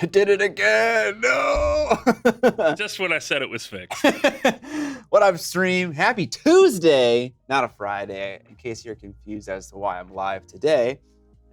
I did it again. No. Just when I said it was fixed. What up, stream? Happy Tuesday, not a Friday. In case you're confused as to why I'm live today,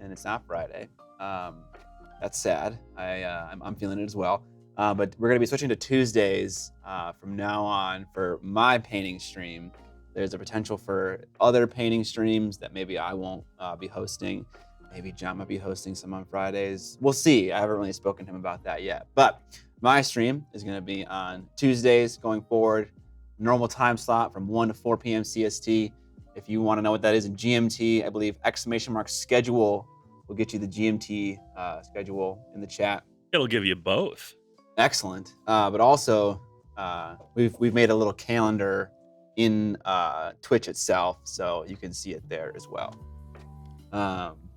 and it's not Friday. That's sad. I'm feeling it as well. But we're gonna be switching to Tuesdays from now on for my painting stream. There's a potential for other painting streams that maybe I won't be hosting. Maybe John might be hosting some on Fridays. We'll see. I haven't really spoken to him about that yet. But my stream is going to be on Tuesdays going forward. Normal time slot from 1 to 4 p.m. CST. If you want to know what that is in GMT, I believe !schedule will get you the GMT schedule in the chat. It'll give you both. Excellent. But also, we've made a little calendar in Twitch itself, so you can see it there as well.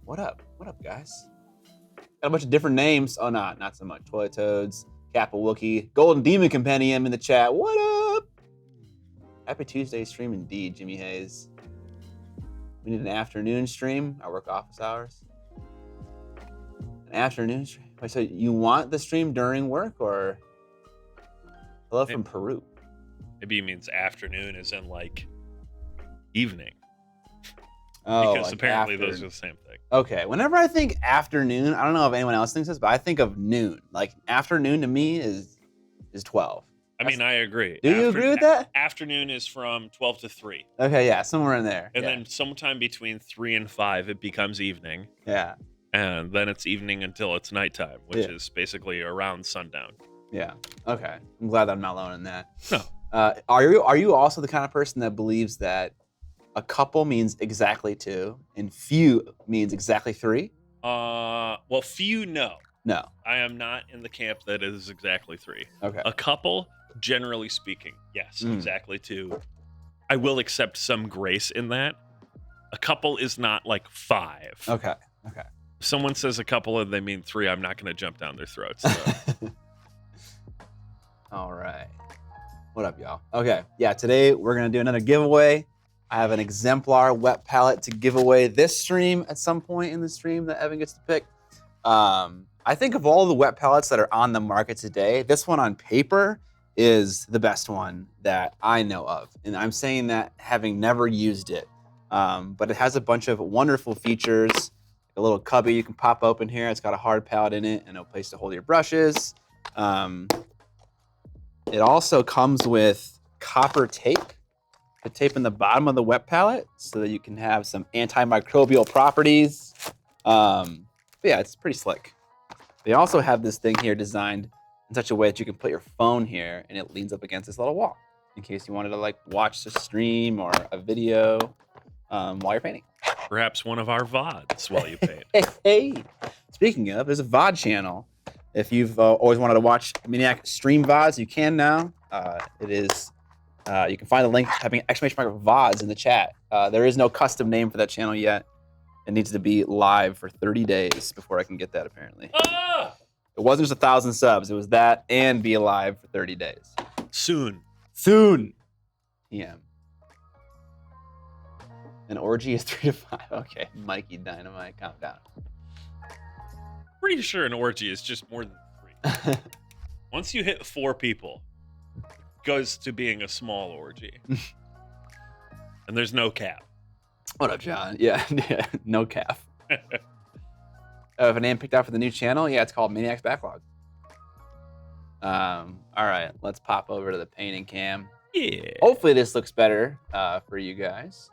What up? What up, guys? Got a bunch of different names. Oh, not so much. Toilet Toads, Kappa Wookie, Golden Demon Compendium in the chat. What up? Happy Tuesday stream indeed, Jimmy Hayes. We need an afternoon stream. I work office hours. An afternoon stream? So you want the stream during work or? Hello from Peru. Maybe he means afternoon as in like evening. Oh, because like apparently after. those are the same thing. Okay, whenever I think afternoon, I don't know if anyone else thinks this, but I think of noon. Like afternoon to me is 12. I mean, I agree. Do you agree with that? Afternoon is from 12 to 3. Okay, yeah, somewhere in there. And then sometime between 3 and 5, it becomes evening. Yeah. And then it's evening until it's nighttime, which is basically around sundown. Yeah. Okay. I'm glad that I'm not alone in that. No. Are you also the kind of person that believes that a couple means exactly 2 and few means exactly 3? Well, few, no. No. I am not in the camp that is exactly 3. Okay. A couple, generally speaking, yes, exactly 2. I will accept some grace in that. A couple is not like 5. Okay. If someone says a couple and they mean 3, I'm not going to jump down their throats. So. All right. What up, y'all? Okay. Yeah, today we're going to do another giveaway. I have an exemplar wet palette to give away this stream at some point in the stream that Evan gets to pick. I think of all the wet palettes that are on the market today, this one on paper is the best one that I know of. And I'm saying that having never used it. But it has a bunch of wonderful features. A little cubby you can pop open here. It's got a hard palette in it and a place to hold your brushes. It also comes with copper tape. The tape in the bottom of the wet palette so that you can have some antimicrobial properties. Yeah, it's pretty slick. They also have this thing here designed in such a way that you can put your phone here and it leans up against this little wall in case you wanted to like watch the stream or a video while you're painting. Perhaps one of our VODs while you paint. Hey. Speaking of, there's a VOD channel. If you've always wanted to watch Miniac stream VODs, you can now. It is... you can find the link typing !VODs in the chat. There is no custom name for that channel yet. It needs to be live for 30 days before I can get that, apparently. Ah! It wasn't just 1,000 subs. It was that and be alive for 30 days. Soon. PM. An orgy is 3 to 5. Okay, Mikey Dynamite, calm down. Pretty sure an orgy is just more than 3. Once you hit 4 people, goes to being a small orgy. And there's no cap. What up, John? Yeah, no calf. If a name picked out for the new channel, yeah, it's called Miniac's Backlog. All right, let's pop over to the painting cam. Yeah. Hopefully this looks better for you guys.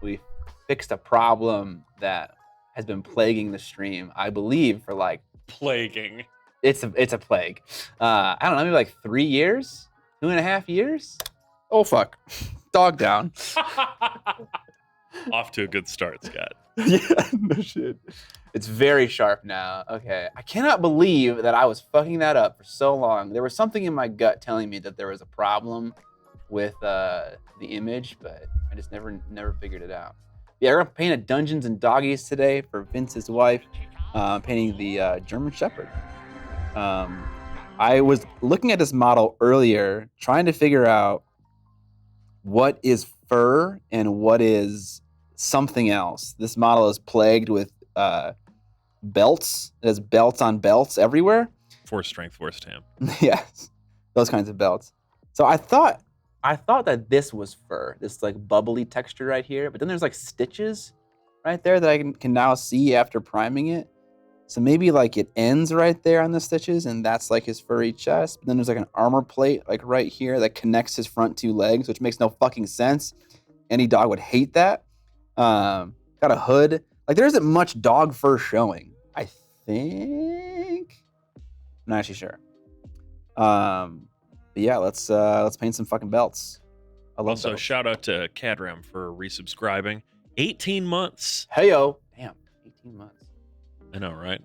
We fixed a problem that has been plaguing the stream, I believe, for like plaguing. It's a plague. I don't know, maybe like 3 years, 2.5 years. Oh fuck, dog down. Off to a good start, Scott. Yeah, no shit. It's very sharp now. Okay, I cannot believe that I was fucking that up for so long. There was something in my gut telling me that there was a problem with the image, but I just never figured it out. Yeah, we're gonna paint a Dungeons and Doggies today for Vince's wife, painting the German Shepherd. I was looking at this model earlier, trying to figure out what is fur and what is something else. This model is plagued with belts. It has belts on belts everywhere. Force strength, force tam. Yes, those kinds of belts. So I thought that this was fur, this like bubbly texture right here, but then there's like stitches right there that I can now see after priming it. So maybe like it ends right there on the stitches, and that's like his furry chest. But then there's like an armor plate like right here that connects his front two legs, which makes no fucking sense. Any dog would hate that. Got a hood. Like there isn't much dog fur showing, I think. I'm not actually sure. But yeah, let's paint some fucking belts. I love Also, belts. shout out to Cadram for resubscribing. 18 months. Heyo. Damn, 18 months. I know, right?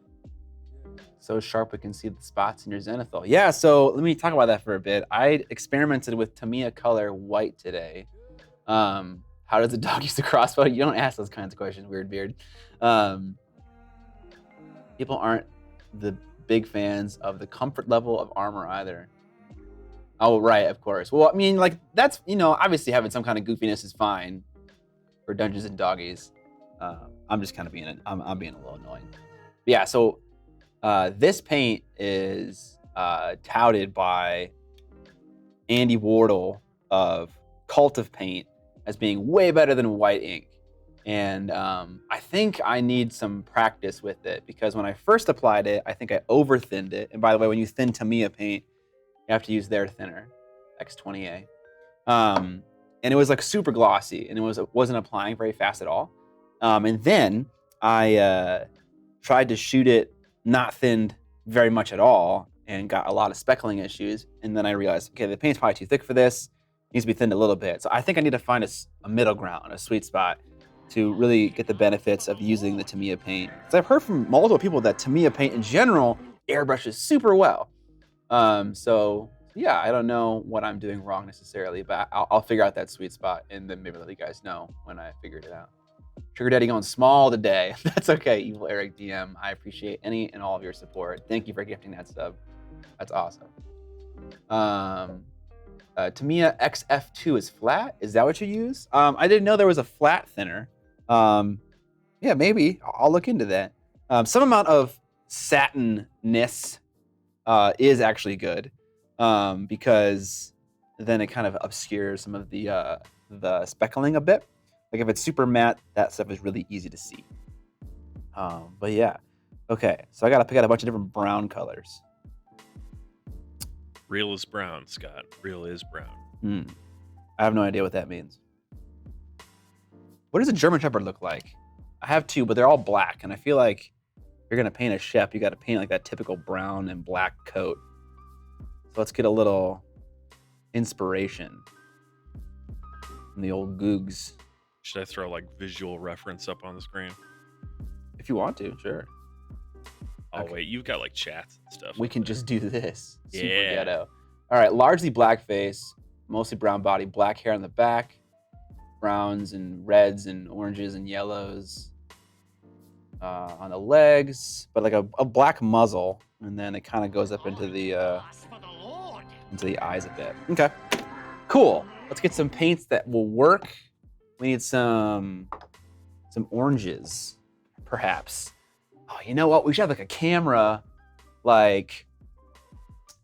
So sharp we can see the spots in your zenithal. Yeah, so let me talk about that for a bit. I experimented with Tamiya color white today. How does the dog use the crossbow? You don't ask those kinds of questions, Weird Beard. People aren't the big fans of the comfort level of armor either. Oh, right, of course. Well, I mean, like, that's, obviously having some kind of goofiness is fine for Dungeons and Doggies. I'm just kind of I'm being a little annoying. But yeah, so this paint is touted by Andy Wardle of Cult of Paint as being way better than white ink. And I think I need some practice with it because when I first applied it, I think I over thinned it. And by the way, when you thin Tamiya paint, you have to use their thinner, X20A. And it was like super glossy and it wasn't applying very fast at all. And then I tried to shoot it not thinned very much at all and got a lot of speckling issues. And then I realized, okay, the paint's probably too thick for this. It needs to be thinned a little bit. So I think I need to find a middle ground, a sweet spot to really get the benefits of using the Tamiya paint. Because I've heard from multiple people that Tamiya paint in general airbrushes super well. So yeah, I don't know what I'm doing wrong necessarily, but I'll figure out that sweet spot and then maybe let you guys know when I figured it out. Sugar Daddy going small today. That's okay, Evil Eric DM. I appreciate any and all of your support. Thank you for gifting that sub. That's awesome. Tamiya XF2 is flat. Is that what you use? I didn't know there was a flat thinner. Yeah, maybe. I'll look into that. Some amount of satinness is actually good because then it kind of obscures some of the speckling a bit. Like if it's super matte, that stuff is really easy to see. But yeah, okay. So I got to pick out a bunch of different brown colors. Real is brown, Scott. Real is brown. I have no idea what that means. What does a German Shepherd look like? I have two, but they're all black. And I feel like if you're going to paint a Shep, you got to paint like that typical brown and black coat. So let's get a little inspiration from the old Googs. Should I throw like visual reference up on the screen? If you want to, sure. Oh, Okay. wait, you've got like chats and stuff. We can just do this. Super Yeah. ghetto. All right, largely black face, mostly brown body, black hair on the back, browns and reds and oranges and yellows on the legs, but like a black muzzle, and then it kind of goes up into the eyes a bit. Okay, cool. Let's get some paints that will work. We need some oranges, perhaps. Oh, you know what? We should have like a camera, like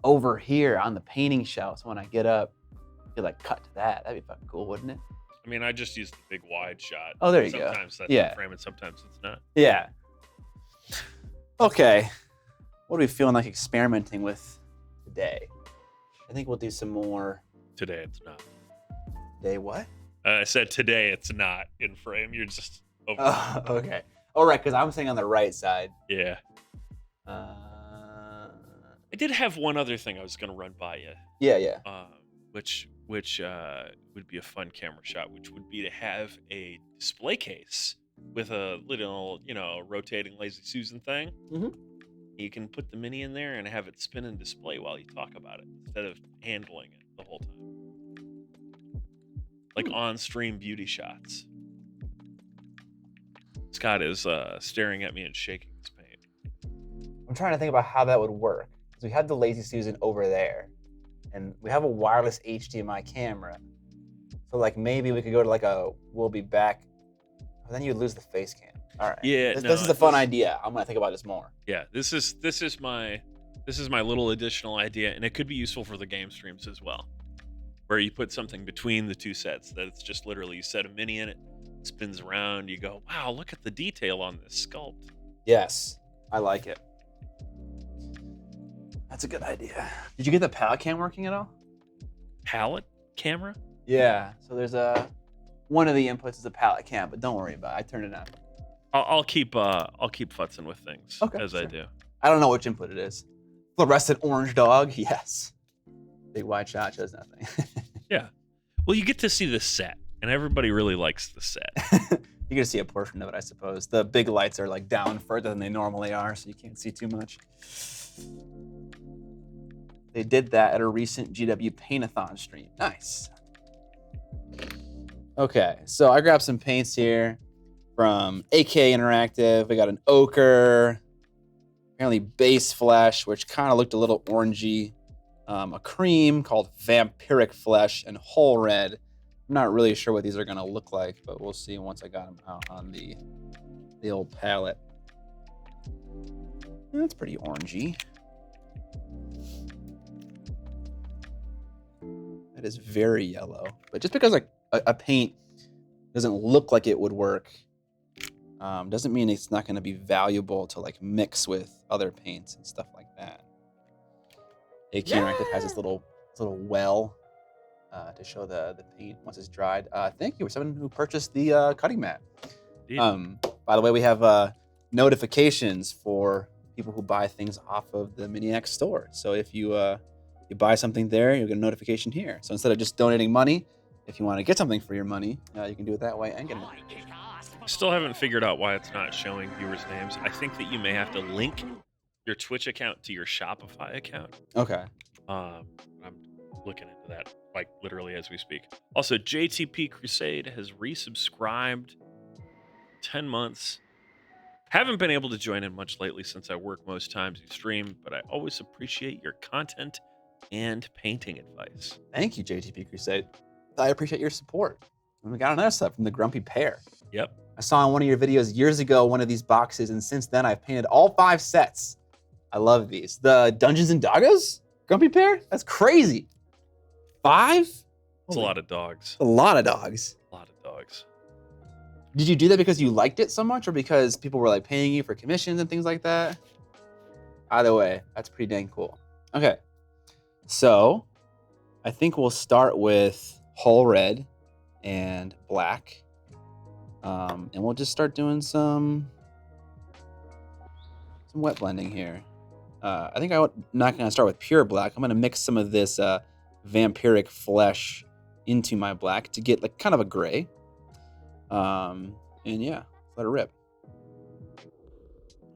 over here on the painting shelf. So when I get up, I could like cut to that. That'd be fucking cool, wouldn't it? I mean, I just use the big wide shot. Oh, there you go. Sometimes that's Yeah. the frame and sometimes it's not. Yeah. Okay. What are we feeling like experimenting with today? I think we'll do some more. Today it's not. Today what? I said today it's not in frame. You're just over. Oh, okay. All right, because I'm saying on the right side. Yeah. I did have one other thing I was going to run by you. Yeah. Which would be a fun camera shot, which would be to have a display case with a little, rotating Lazy Susan thing. Mhm. You can put the Mini in there and have it spin and display while you talk about it instead of handling it the whole time. Like on-stream beauty shots. Scott is staring at me and shaking his paint. I'm trying to think about how that would work. Because we have the Lazy Susan over there, and we have a wireless HDMI camera. So like maybe we could go to like a We'll Be Back But then you'd lose the face cam. All right. Yeah, This is a fun idea. I'm gonna think about this more. Yeah, this is my little additional idea, and it could be useful for the game streams as well, where you put something between the two sets. That it's just literally you set a mini in it, spins around, you go, wow, look at the detail on this sculpt. Yes, I like it. That's a good idea. Did you get the palette cam working at all? Palette camera? Yeah. So there's one of the inputs is a palette cam, but don't worry about it. I turned it on. I'll keep futzing with things as I do. I don't know which input it is. Fluorescent orange dog. Yes. Big wide shot shows nothing. Yeah. Well, you get to see the set, and everybody really likes the set. You get to see a portion of it, I suppose. The big lights are like down further than they normally are, so you can't see too much. They did that at a recent GW Paint-a-thon stream. Nice. Okay, so I grabbed some paints here from AK Interactive. We got an ochre, apparently base flesh, which kind of looked a little orangey. A cream called Vampiric Flesh, and whole red. I'm not really sure what these are gonna look like, but we'll see once I got them out on the old palette. That's pretty orangey. That is very yellow. But just because like a paint doesn't look like it would work, doesn't mean it's not gonna be valuable to like mix with other paints and stuff like that. AK Interactive has this little well to show the paint once it's dried. Thank you for someone who purchased the cutting mat. By the way, we have notifications for people who buy things off of the Miniac store. So if you buy something there, you'll get a notification here. So instead of just donating money, if you want to get something for your money, you can do it that way and get a notification. Still haven't figured out why it's not showing viewers' names. I think that you may have to link your Twitch account to your Shopify account. Okay. I'm looking into that like literally as we speak. Also, JTP Crusade has resubscribed 10 months. Haven't been able to join in much lately since I work most times you stream, but I always appreciate your content and painting advice. Thank you, JTP Crusade. I appreciate your support. And we got another set from the Grumpy Pear. Yep. I saw in one of your videos years ago one of these boxes, and since then I've painted all 5 sets. I love these. The Dungeons and Doggos? Grumpy Pear? That's crazy. 5? It's a lot of dogs. A lot of dogs. A lot of dogs. Did you do that because you liked it so much, or because people were like paying you for commissions and things like that? Either way, that's pretty dang cool. Okay. So I think we'll start with whole red and black. And we'll just start doing some wet blending here. I think I'm not going to start with pure black. I'm going to mix some of this vampiric flesh into my black to get like kind of a gray. And yeah, let it rip.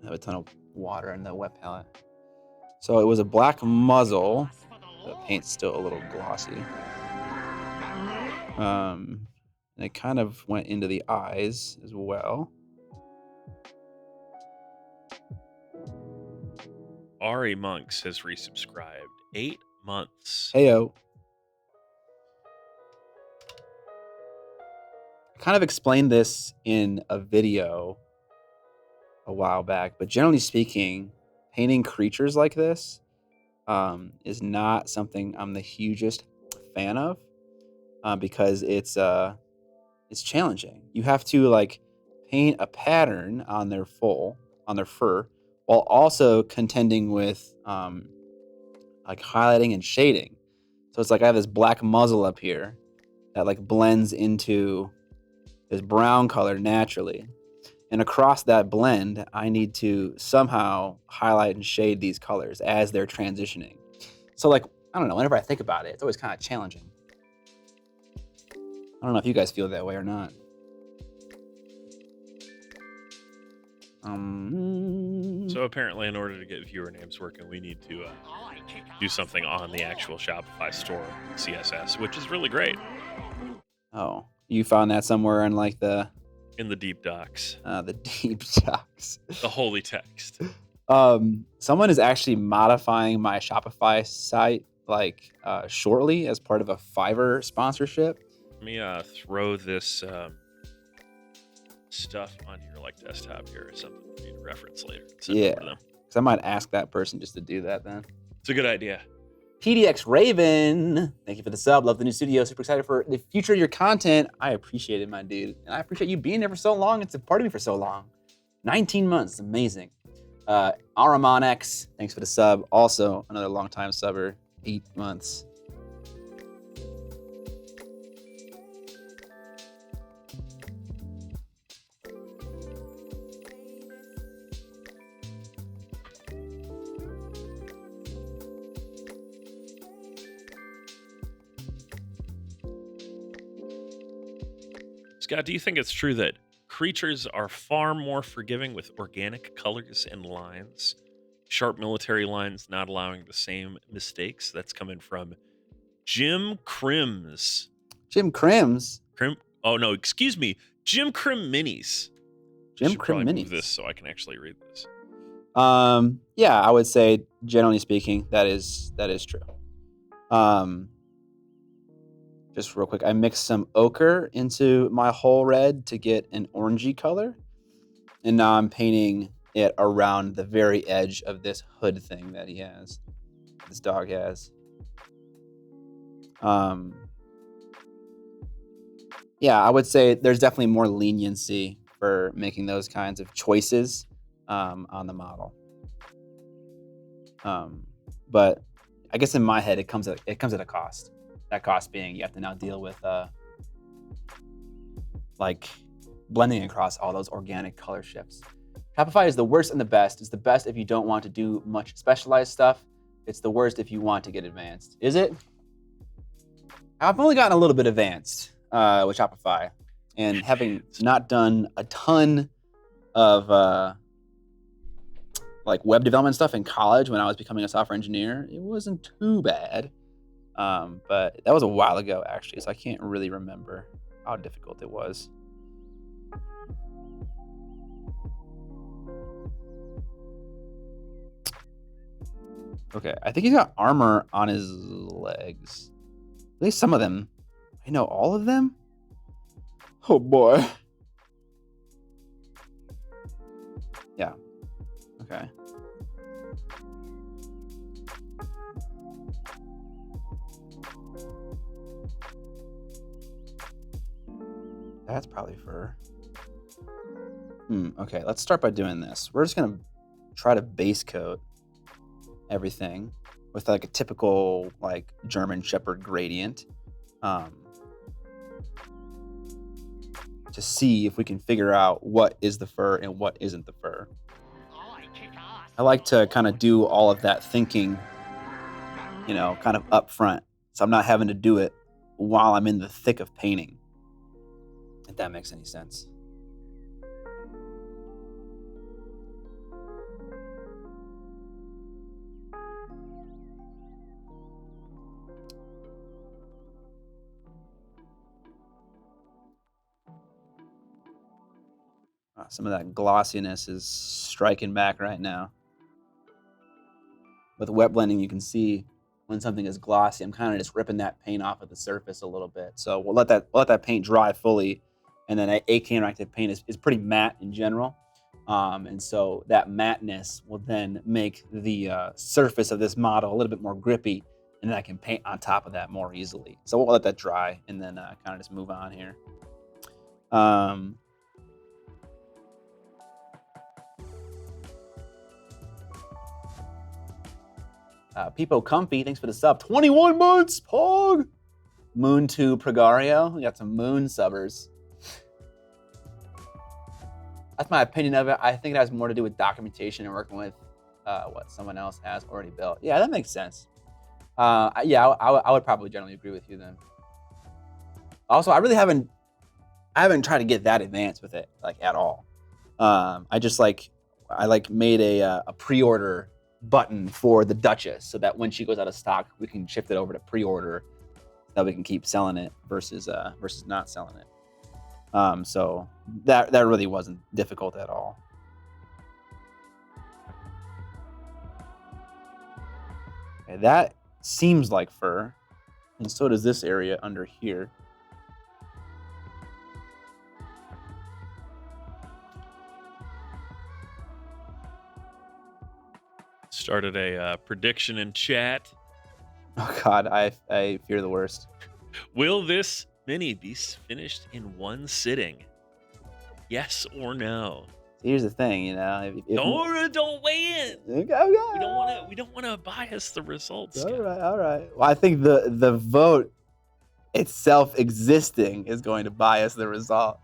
I have a ton of water in the wet palette. So it was a black muzzle. The paint's still a little glossy. And it kind of went into the eyes as well. Ari Monks has resubscribed 8 months. Heyo. I kind of explained this in a video a while back, but generally speaking, painting creatures like this is not something I'm the hugest fan of because it's challenging. You have to like paint a pattern on their fur, while also contending with like highlighting and shading. So it's like I have this black muzzle up here that like blends into this brown color naturally. And across that blend, I need to somehow highlight and shade these colors as they're transitioning. So like, I don't know, whenever I think about it, it's always kind of challenging. I don't know if you guys feel that way or not. So apparently, in order to get viewer names working, we need to do something on the actual Shopify store CSS, which is really great. Oh, you found that somewhere in like in the deep docs. The deep docs. The holy text. Someone is actually modifying my Shopify site like shortly as part of a Fiverr sponsorship. Let me throw this stuff on your like desktop here or something for you to reference later. Send it Yeah, over to them. because I might ask that person just to do that then. It's a good idea. PDX Raven, thank you for the sub. Love the new studio. Super excited for the future of your content. I appreciate it, my dude. And I appreciate you being there for so long. It's a part of me for so long. 19 months, amazing. Aramon X, thanks for the sub. Also, another long time subber, 8 months. Scott, do you think it's true that creatures are far more forgiving with organic colors and lines? Sharp military lines not allowing the same mistakes? That's coming from Jim Crims. Jim Crims? Oh, no, excuse me. Jim Crim Minis. Jim Crim Move Minis. this so I can actually read this. Yeah, I would say, generally speaking, that is true. Just real quick, I mixed some ochre into my whole red to get an orangey color. And now I'm painting it around the very edge of this hood thing that he has. This dog has. Yeah, I would say there's definitely more leniency for making those kinds of choices on the model. But I guess in my head, it comes at a cost. That cost being you have to now deal with like blending across all those organic color shifts. Shopify is the worst and the best. It's the best if you don't want to do much specialized stuff. It's the worst if you want to get advanced. Is it? I've only gotten a little bit advanced with Shopify, and having not done a ton of like web development stuff in college when I was becoming a software engineer, it wasn't too bad. But that was a while ago, actually, so I can't really remember how difficult it was. Okay, I think he's got armor on his legs. At least some of them. I know all of them? Oh boy. Yeah. Okay. That's probably fur. Okay, let's start by doing this. We're just gonna try to base coat everything with like a typical like German Shepherd gradient. To see if we can figure out what is the fur and what isn't the fur. I like to kind of do all of that thinking, kind of up front. So I'm not having to do it while I'm in the thick of painting. If that makes any sense. Some of that glossiness is striking back right now. With wet blending, you can see when something is glossy, I'm kind of just ripping that paint off of the surface a little bit. So we'll let that paint dry fully, and then AK interactive paint is pretty matte in general. And so that matteness will then make the surface of this model a little bit more grippy, and then I can paint on top of that more easily. So we'll let that dry and then kind of just move on here. Peepo Comfy, thanks for the sub. 21 months, Pog! Moon 2 Pregario. We got some moon subbers. That's my opinion of it. I think it has more to do with documentation and working with what someone else has already built. Yeah, that makes sense. Yeah, I would probably generally agree with you then. Also, I haven't tried to get that advanced with it, like, at all. I made a pre-order button for the Duchess so that when she goes out of stock, we can shift it over to pre-order so that we can keep selling it versus not selling it. So that really wasn't difficult at all. Okay, that seems like fur, and so does this area under here. started a prediction in chat. Oh God, I fear the worst. Will this mini be finished in one sitting? Yes or no? Here's the thing, you know. If Don't weigh in. okay. We don't wanna bias the results. All right, all right. Well, I think the vote itself existing is going to bias the result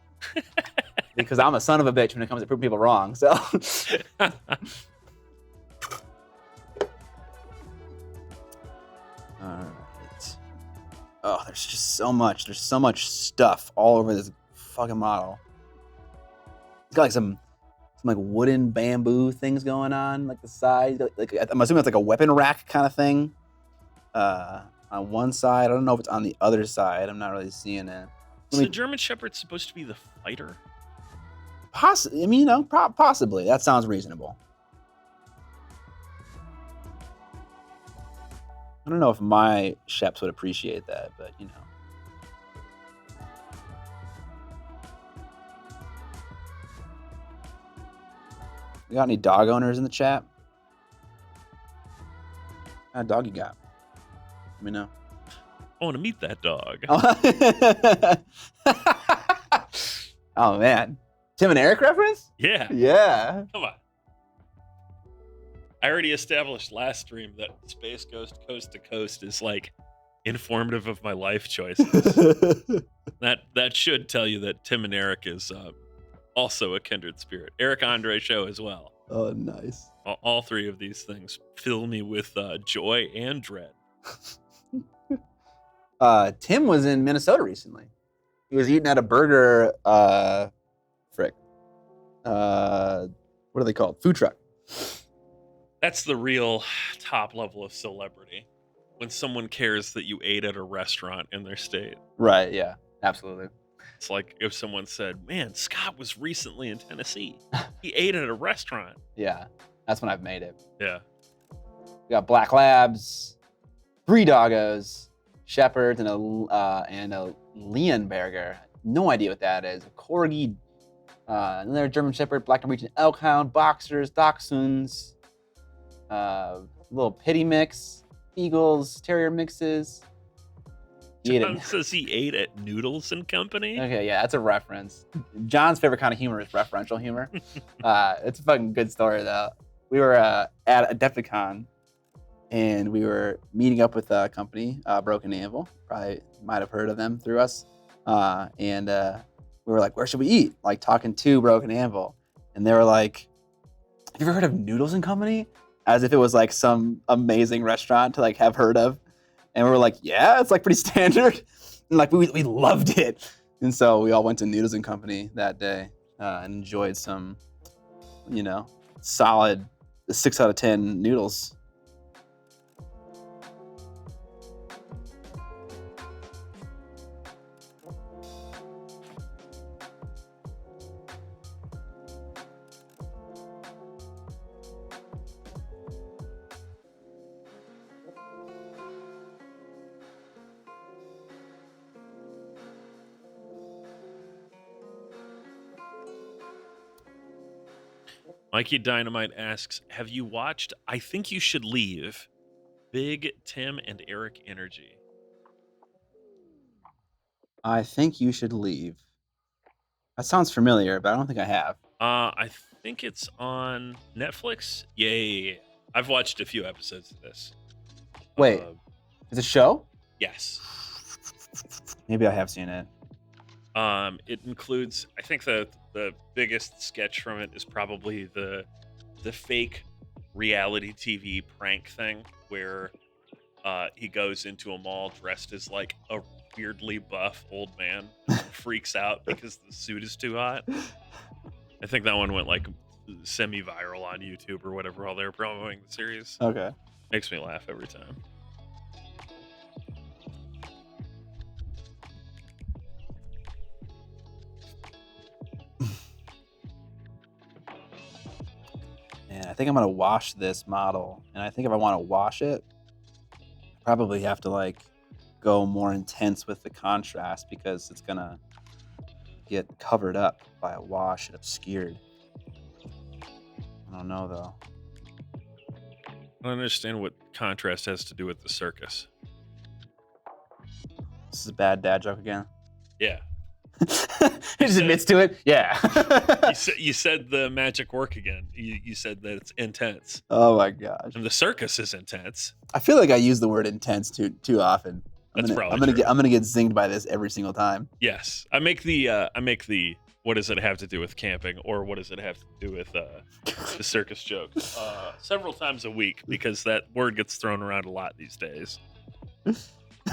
because I'm a son of a bitch when it comes to proving people wrong. So. All right. Oh, there's just so much. There's so much stuff all over this fucking model. It's got like some like wooden bamboo things going on, like the side. Like I'm assuming it's like a weapon rack kind of thing. On one side, I don't know if it's on the other side. I'm not really seeing it. Is the German Shepherd supposed to be the fighter? Possibly. I mean, you know, possibly. That sounds reasonable. I don't know if my Sheps would appreciate that, but you know. You got any dog owners in the chat? What kind of dog you got? Let me know. I want to meet that dog. Oh man. Tim and Eric reference? Yeah. Yeah. Come on. I already established last stream that Space Ghost Coast to Coast is like informative of my life choices. that should tell you that Tim and Eric is also a kindred spirit. Eric Andre show as well. Oh, nice. All three of these things fill me with joy and dread. Tim was in Minnesota recently. He was eating at a burger, what are they called? Food truck. That's the real top level of celebrity. When someone cares that you ate at a restaurant in their state. Right, yeah, absolutely. It's like if someone said, man, Scott was recently in Tennessee. He ate at a restaurant. Yeah, that's when I've made it. Yeah. We got black labs, 3 doggos, shepherds, and a Leonberger. No idea what that is. A corgi, another German shepherd, black Norwegian elkhound, boxers, dachshunds, little pity mix, beagles, terrier mixes. John says he ate at Noodles and Company. Okay, yeah, that's a reference. John's favorite kind of humor is referential humor. It's a fucking good story though. We were at Adepticon, and we were meeting up with a company, Broken Anvil. Probably might have heard of them through us. And we were like, where should we eat? Like talking to Broken Anvil. And they were like, have you ever heard of Noodles and Company? As if it was like some amazing restaurant to like have heard of. And we were like, yeah, it's like pretty standard. And like we loved it. And so we all went to Noodles and Company that day and enjoyed some, you know, solid 6 out of 10 noodles. Mikey Dynamite asks, have you watched I Think You Should Leave? Big Tim and Eric Energy. I think you should leave. That sounds familiar, but I don't think I have. I think it's on Netflix. Yeah. I've watched a few episodes of this. Wait, is it a show? Yes. Maybe I have seen it. It includes, I think the biggest sketch from it is probably the fake reality TV prank thing where he goes into a mall dressed as like a weirdly buff old man and freaks out because the suit is too hot. I think that one went like semi-viral on YouTube or whatever while they were promoting the series. Okay. Makes me laugh every time. Man, I think I'm gonna wash this model, and I think if I want to wash it, I probably have to like go more intense with the contrast because it's gonna get covered up by a wash and obscured. I don't know though. I don't understand what contrast has to do with the circus. This is a bad dad joke again. Yeah. He just admits to it. Yeah. You said the magic work again. You said that it's intense. Oh my gosh. And the circus is intense. I feel like I use the word intense too often. I'm gonna get zinged by this every single time. Yes. I make the what does it have to do with camping, or what does it have to do with the circus joke several times a week, because that word gets thrown around a lot these days.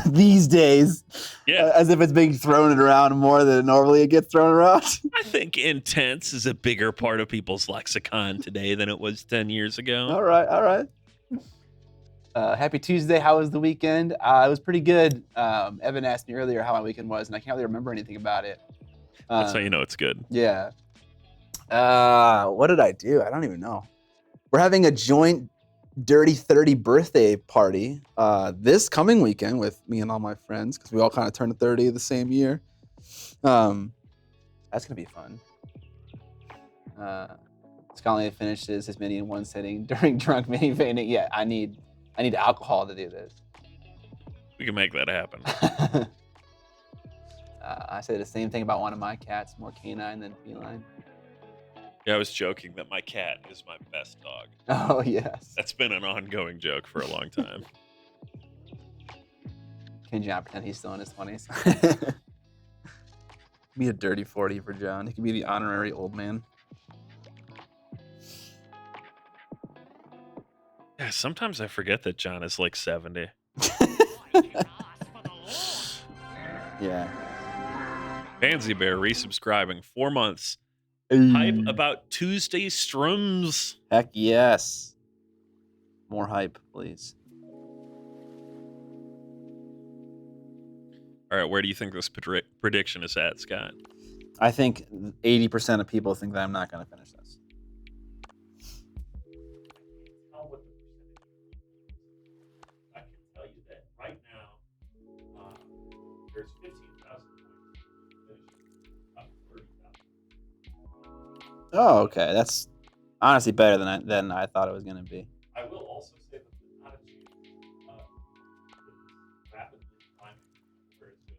These days, yeah, as if it's being thrown around more than normally it gets thrown around. I think intense is a bigger part of people's lexicon today than it was 10 years ago. All right. Happy Tuesday. How was the weekend? It was pretty good. Evan asked me earlier how my weekend was, and I can't really remember anything about it. That's how you know it's good. Yeah. What did I do? I don't even know. We're having a joint Dirty 30 birthday party this coming weekend with me and all my friends, because we all kind of turned 30 the same year. That's gonna be fun. Scully finishes his mini in one sitting during drunk mini feigning. Yeah, I need alcohol to do this. We can make that happen. I say the same thing about one of my cats, more canine than feline. Yeah, I was joking that my cat is my best dog. Oh, yes. That's been an ongoing joke for a long time. Can John pretend he's still in his 20s? Be a dirty 40 for John. He could be the honorary old man. Yeah, sometimes I forget that John is like 70. Yeah. Pansy Bear resubscribing 4 months. Hype about Tuesday strums. Heck yes. More hype, please. All right, where do you think this prediction is at, Scott? I think 80% of people think that I'm not going to finish this. I can tell you that right now, there's 15,000 points. 30,000. Oh, okay. That's honestly better than I thought it was going to be. I will also say that the not achieved rapidly climbing very soon.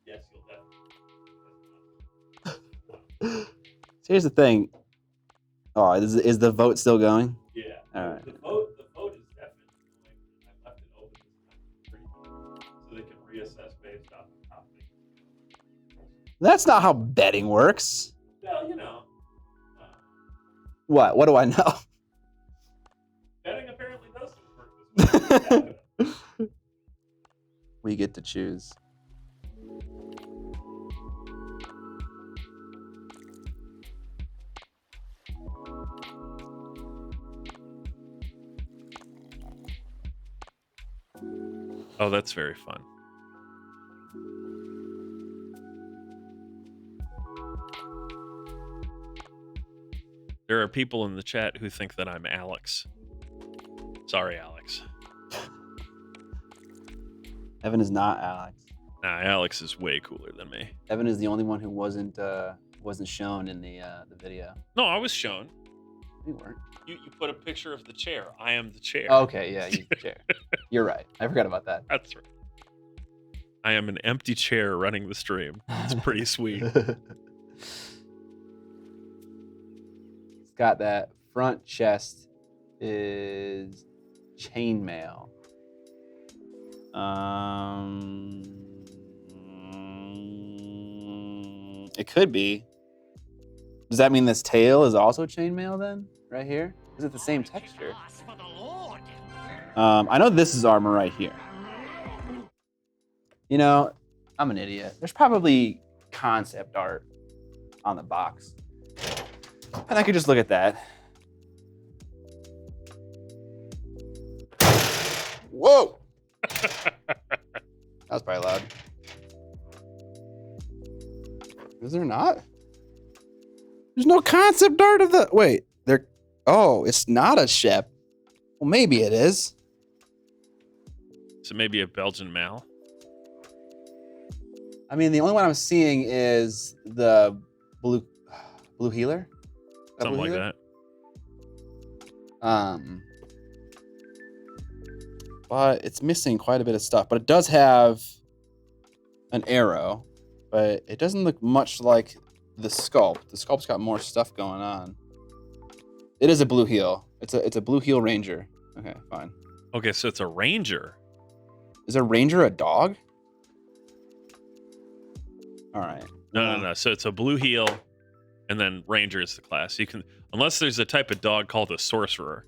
Yes, you'll definitely. So here's the thing. Oh, is the vote still going? Yeah. All right. The vote is definitely going. I left it open this time so they can reassess based off of how things. That's not how betting works. Well, you know. What do I know? Betting apparently doesn't work this way. We get to choose. Oh, that's very fun. There are people in the chat who think that I'm Alex. Sorry, Alex. Evan is not Alex. Nah, Alex is way cooler than me. Evan is the only one who wasn't shown in the video. No, I was shown. You weren't. You put a picture of the chair. I am the chair. Okay, yeah, you chair. You're right. I forgot about that. That's right. I am an empty chair running the stream. It's pretty sweet. It's got that front chest is chainmail. It could be. Does that mean this tail is also chainmail then? Right here? Is it the same texture? I know this is armor right here. You know, I'm an idiot. There's probably concept art on the box. And I could just look at that. Whoa! That was probably loud. Is there not? There's no concept art of the... Wait, there... Oh, it's not a Shep. Well, maybe it is. So maybe a Belgian Mal? I mean, the only one I'm seeing is the blue healer. Something like that. but it's missing quite a bit of stuff. But it does have an arrow, but it doesn't look much like the sculpt. The sculpt's got more stuff going on. It is a blue heel. It's a blue heel ranger. Okay, fine. Okay, so it's a ranger. Is a ranger a dog? All right. No. So it's a blue heel, and then ranger is the class. You can, unless there's a type of dog called a sorcerer.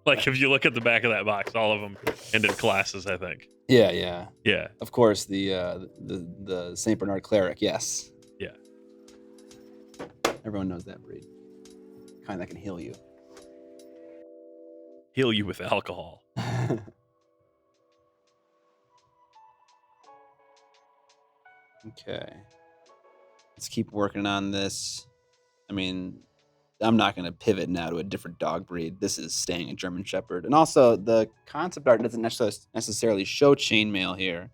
Like if you look at the back of that box, all of them end in classes, I think. Yeah. Yeah. Of course, the Saint Bernard cleric. Yes. Yeah. Everyone knows that breed. Kind that can heal you. Heal you with alcohol. Okay. Let's keep working on this. I mean, I'm not going to pivot now to a different dog breed. This is staying a German Shepherd. And also, the concept art doesn't necessarily show chainmail here.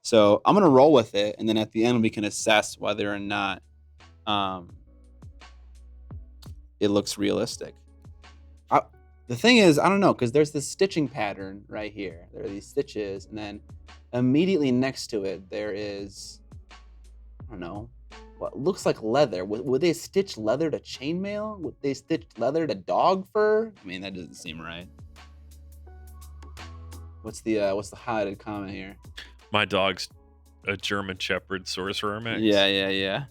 So I'm going to roll with it, and then at the end we can assess whether or not it looks realistic. The thing is, I don't know, because there's this stitching pattern right here. There are these stitches, and then immediately next to it there is, I don't know, what looks like leather. Would they stitch leather to chainmail? Would they stitch leather to dog fur? I mean, that doesn't seem right. What's the highlighted comment here? My dog's a German Shepherd sorcerer mix. Yeah.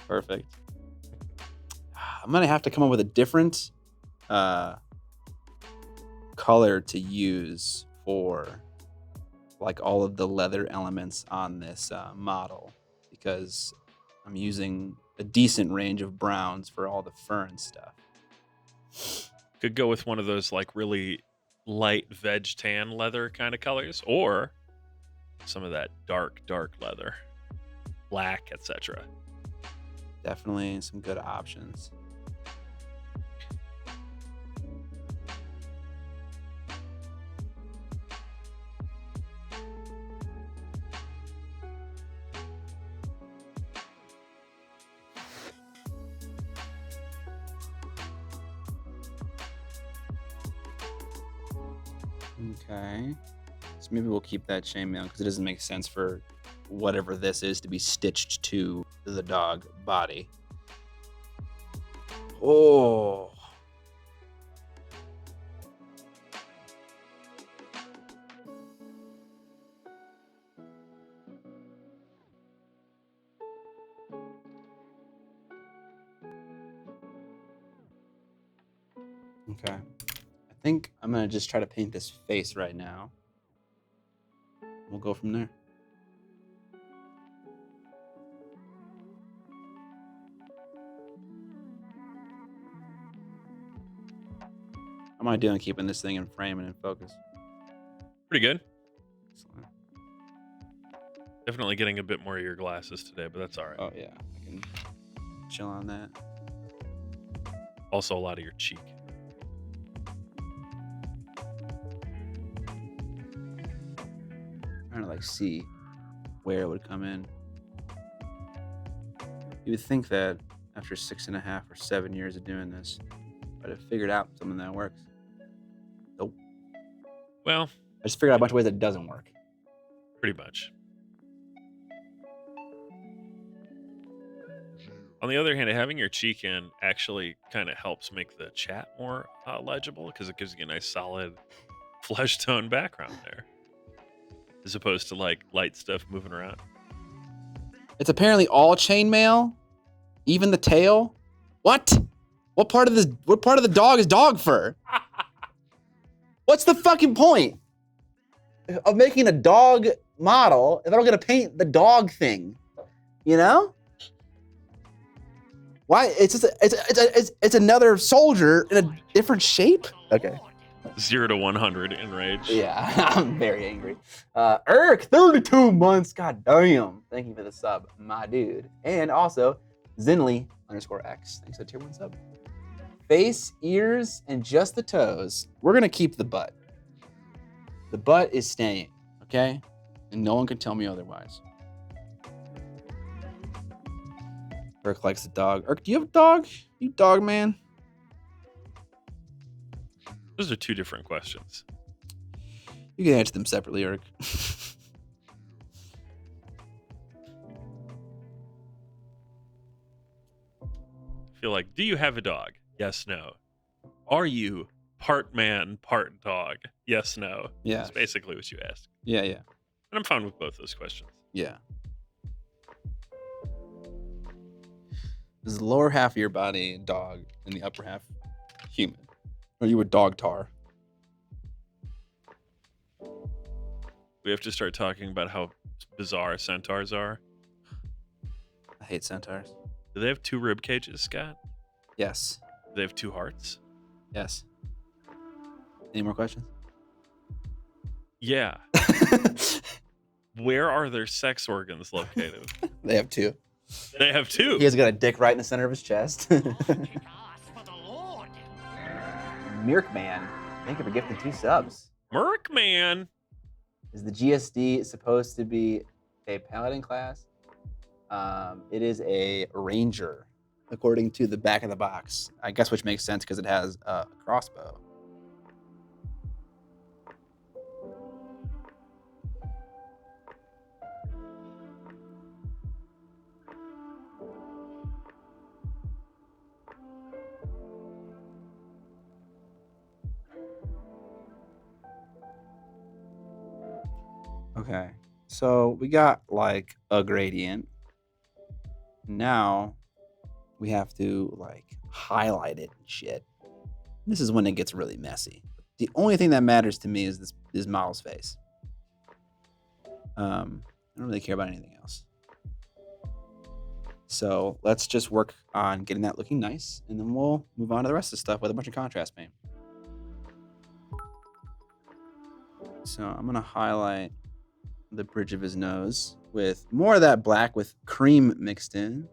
Perfect. I'm gonna have to come up with a different color to use for like all of the leather elements on this model, because I'm using a decent range of browns for all the fur and stuff. Could go with one of those like really light veg tan leather kind of colors, or some of that dark leather, black, etc. Definitely some good options. Okay, so maybe we'll keep that chainmail because it doesn't make sense for whatever this is to be stitched to the dog body. Oh. Okay. I think I'm gonna just try to paint this face right now. We'll go from there. How am I doing keeping this thing in frame and in focus? Pretty good. Excellent. Definitely getting a bit more of your glasses today, but that's all right. Oh yeah, I can chill on that. Also a lot of your cheek. Trying to like see where it would come in. You would think that after 6.5 or 7 years of doing this, I'd have figured out something that works. Nope. Well, I just figured out a bunch of ways that it doesn't work. pretty much. On the other hand, having your cheek in actually kind of helps make the chat more legible, because it gives you a nice solid flesh tone background there, as opposed to like light stuff moving around. It's apparently all chainmail, even the tail. What? What part of the dog is dog fur? What's the fucking point of making a dog model if I don't get to paint the dog thing? You know? Why? It's another soldier in a different shape. Okay. 0 to 100 in rage. Yeah, I'm very angry. Eric, 32 months. God damn. Thank you for the sub, my dude. And also, Zinley_X. Thanks for the tier 1 sub. Face, ears, and just the toes. We're going to keep the butt. The butt is staying, okay? And no one can tell me otherwise. Eric likes the dog. Eric, do you have a dog? You dog man? Those are two different questions. You can answer them separately, Eric. I feel like, do you have a dog? Yes, no. Are you part man, part dog? Yes, no. Yeah. That's basically what you asked. Yeah. And I'm fine with both those questions. Yeah. Is the lower half of your body dog and the upper half human? Or you a dog tar? We have to start talking about how bizarre centaurs are. I hate centaurs. Do they have 2 rib cages, Scott? Yes. Do they have 2 hearts? Yes. Any more questions? Yeah. Where are their sex organs located? They have 2. They have 2. He has got a dick right in the center of his chest. Mirk Man, thank you for gifting 2 subs. Merc Man. Is the GSD supposed to be a paladin class? It is a ranger, according to the back of the box. I guess which makes sense because it has a crossbow. Okay, so we got like a gradient. Now we have to like highlight it and shit. This is when it gets really messy. The only thing that matters to me is this model's face. I don't really care about anything else. So let's just work on getting that looking nice, and then we'll move on to the rest of the stuff with a bunch of contrast paint. So I'm gonna highlight the bridge of his nose with more of that black with cream mixed in.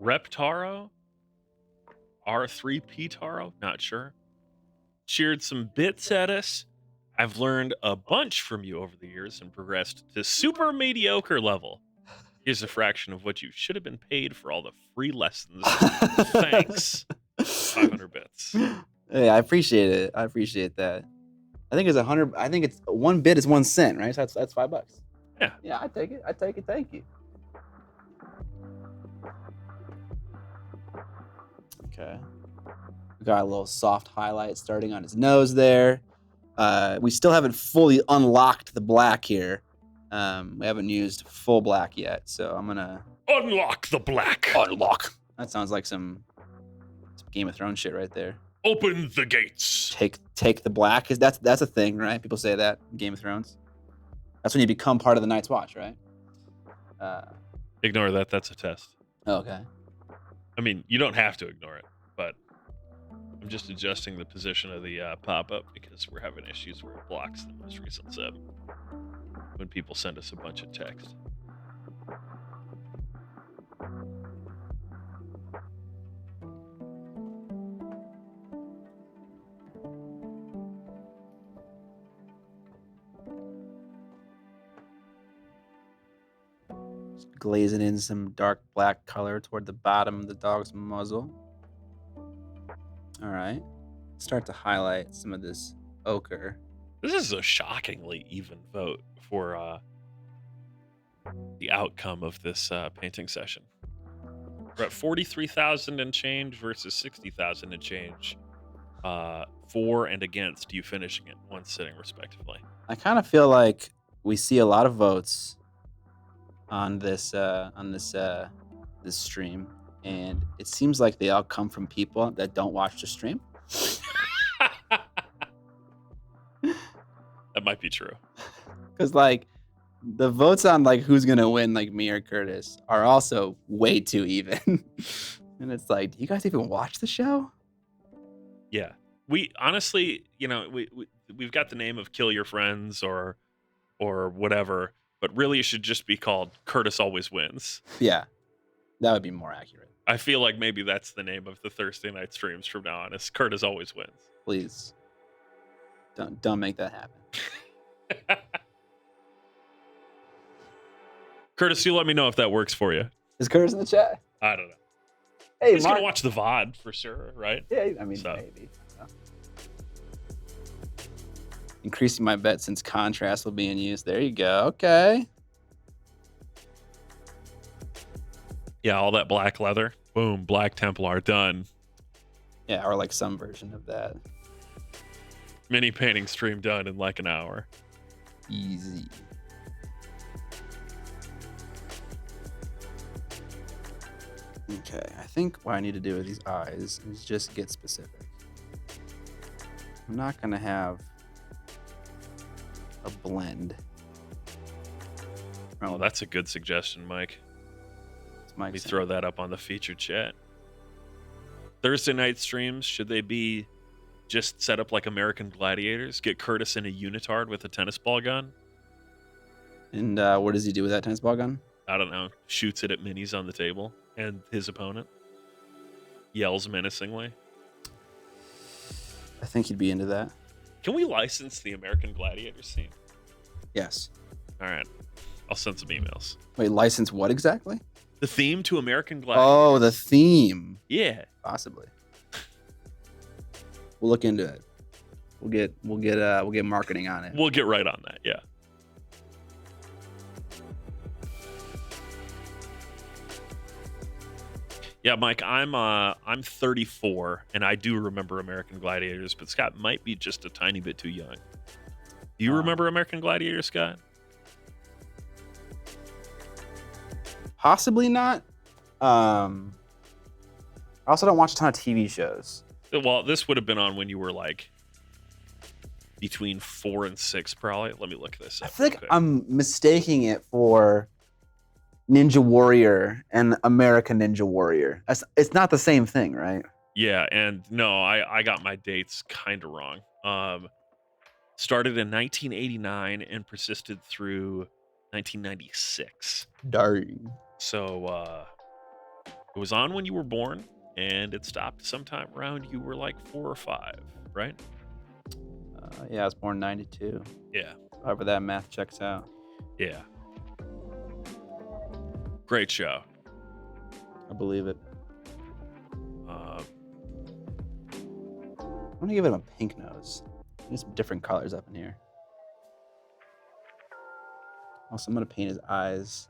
Reptaro? R3P Taro? Not sure. Cheered some bits at us. I've learned a bunch from you over the years and progressed to super mediocre level. Here's a fraction of what you should have been paid for all the free lessons. Thanks. 500 bits. Hey, I appreciate it. I appreciate that. I think it's 100. I think it's 1 bit is 1 cent, right? So that's $5. Yeah. Yeah, I take it. I take it. Thank you. Okay. We got a little soft highlight starting on his nose there. We still haven't fully unlocked the black here. We haven't used full black yet, so I'm gonna Unlock the black. unlock. That sounds like some Game of Thrones shit right there. Open the gates. Take the black. That's a thing, right? People say that in Game of Thrones. That's when you become part of the Night's Watch, right? Ignore that. That's a test. Okay. I mean, you don't have to ignore it, but I'm just adjusting the position of the pop-up because we're having issues where it blocks the most recent sub when people send us a bunch of text. Just glazing in some dark black color toward the bottom of the dog's muzzle. All right. Start to highlight some of this ochre. This is a shockingly even vote for the outcome of this painting session. We're at 43,000 and change versus 60,000 and change for and against you finishing it one sitting respectively. I kind of feel like we see a lot of votes on this this stream, and it seems like they all come from people that don't watch the stream. That might be true. Because like the votes on like who's gonna win, like me or Curtis, are also way too even. And it's like, do you guys even watch the show? Yeah. We honestly, we've got the name of Kill Your Friends or whatever, but really it should just be called Curtis Always Wins. Yeah, that would be more accurate. I feel like maybe that's the name of the Thursday night streams from now on. Is Curtis Always Wins. Please, don't make that happen. Curtis, you let me know if that works for you. Is Curtis in the chat? I don't know. Hey, He's Mark. gonna watch the VOD for sure, right? Yeah, I mean, maybe. Increasing my bet since contrast will be in use. There you go. Okay. Yeah, all that black leather. Boom, Black Templar done. Yeah, or like some version of that. Mini painting stream done in like an hour. Easy. Okay, I think what I need to do with these eyes is just get specific. I'm not gonna have a blend. Oh, that's a good suggestion, Mike. Let me throw that up on the featured chat. Thursday night streams, should they be just set up like American Gladiators? Get Curtis in a unitard with a tennis ball gun? And what does he do with that tennis ball gun? I don't know. Shoots it at minis on the table and his opponent. Yells menacingly. I think he'd be into that. Can we license the American Gladiators scene? Yes. All right. I'll send some emails. Wait, license what exactly? The theme to American Gladiators. Oh, the theme. Yeah. Possibly. We'll look into it. We'll get marketing on it. We'll get right on that. Yeah. Yeah, Mike, I'm 34 and I do remember American Gladiators, but Scott might be just a tiny bit too young. Do you remember American Gladiators, Scott? Possibly not. I also don't watch a ton of TV shows. Well, this would have been on when you were like between 4 and 6, probably. Let me look this up. I feel like I'm mistaking it for Ninja Warrior and American Ninja Warrior. It's not the same thing, right? Yeah, and no, I got my dates kind of wrong. Started in 1989 and persisted through 1996. Darn. So it was on when you were born, and it stopped sometime around you were like 4 or 5, right? Yeah, I was born in 92. Yeah. However that math checks out. Yeah. Great show. I believe it. Uh, I'm gonna give it a pink nose. There's some different colors up in here. Also, I'm gonna paint his eyes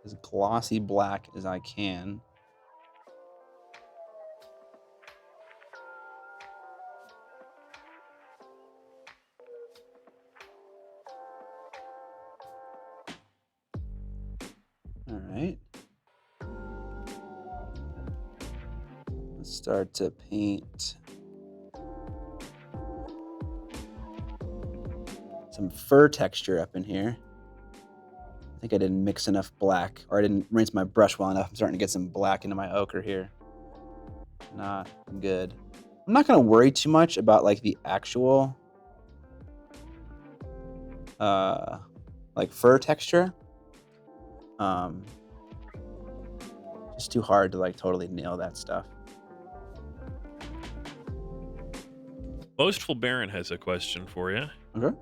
as glossy black as I can. All right. Let's start to paint some fur texture up in here. I think I didn't mix enough black, or I didn't rinse my brush well enough. I'm starting to get some black into my ochre here. Not good. I'm not gonna worry too much about like the actual like fur texture. Just too hard to like totally nail that stuff. Boastful Baron has a question for you. Okay.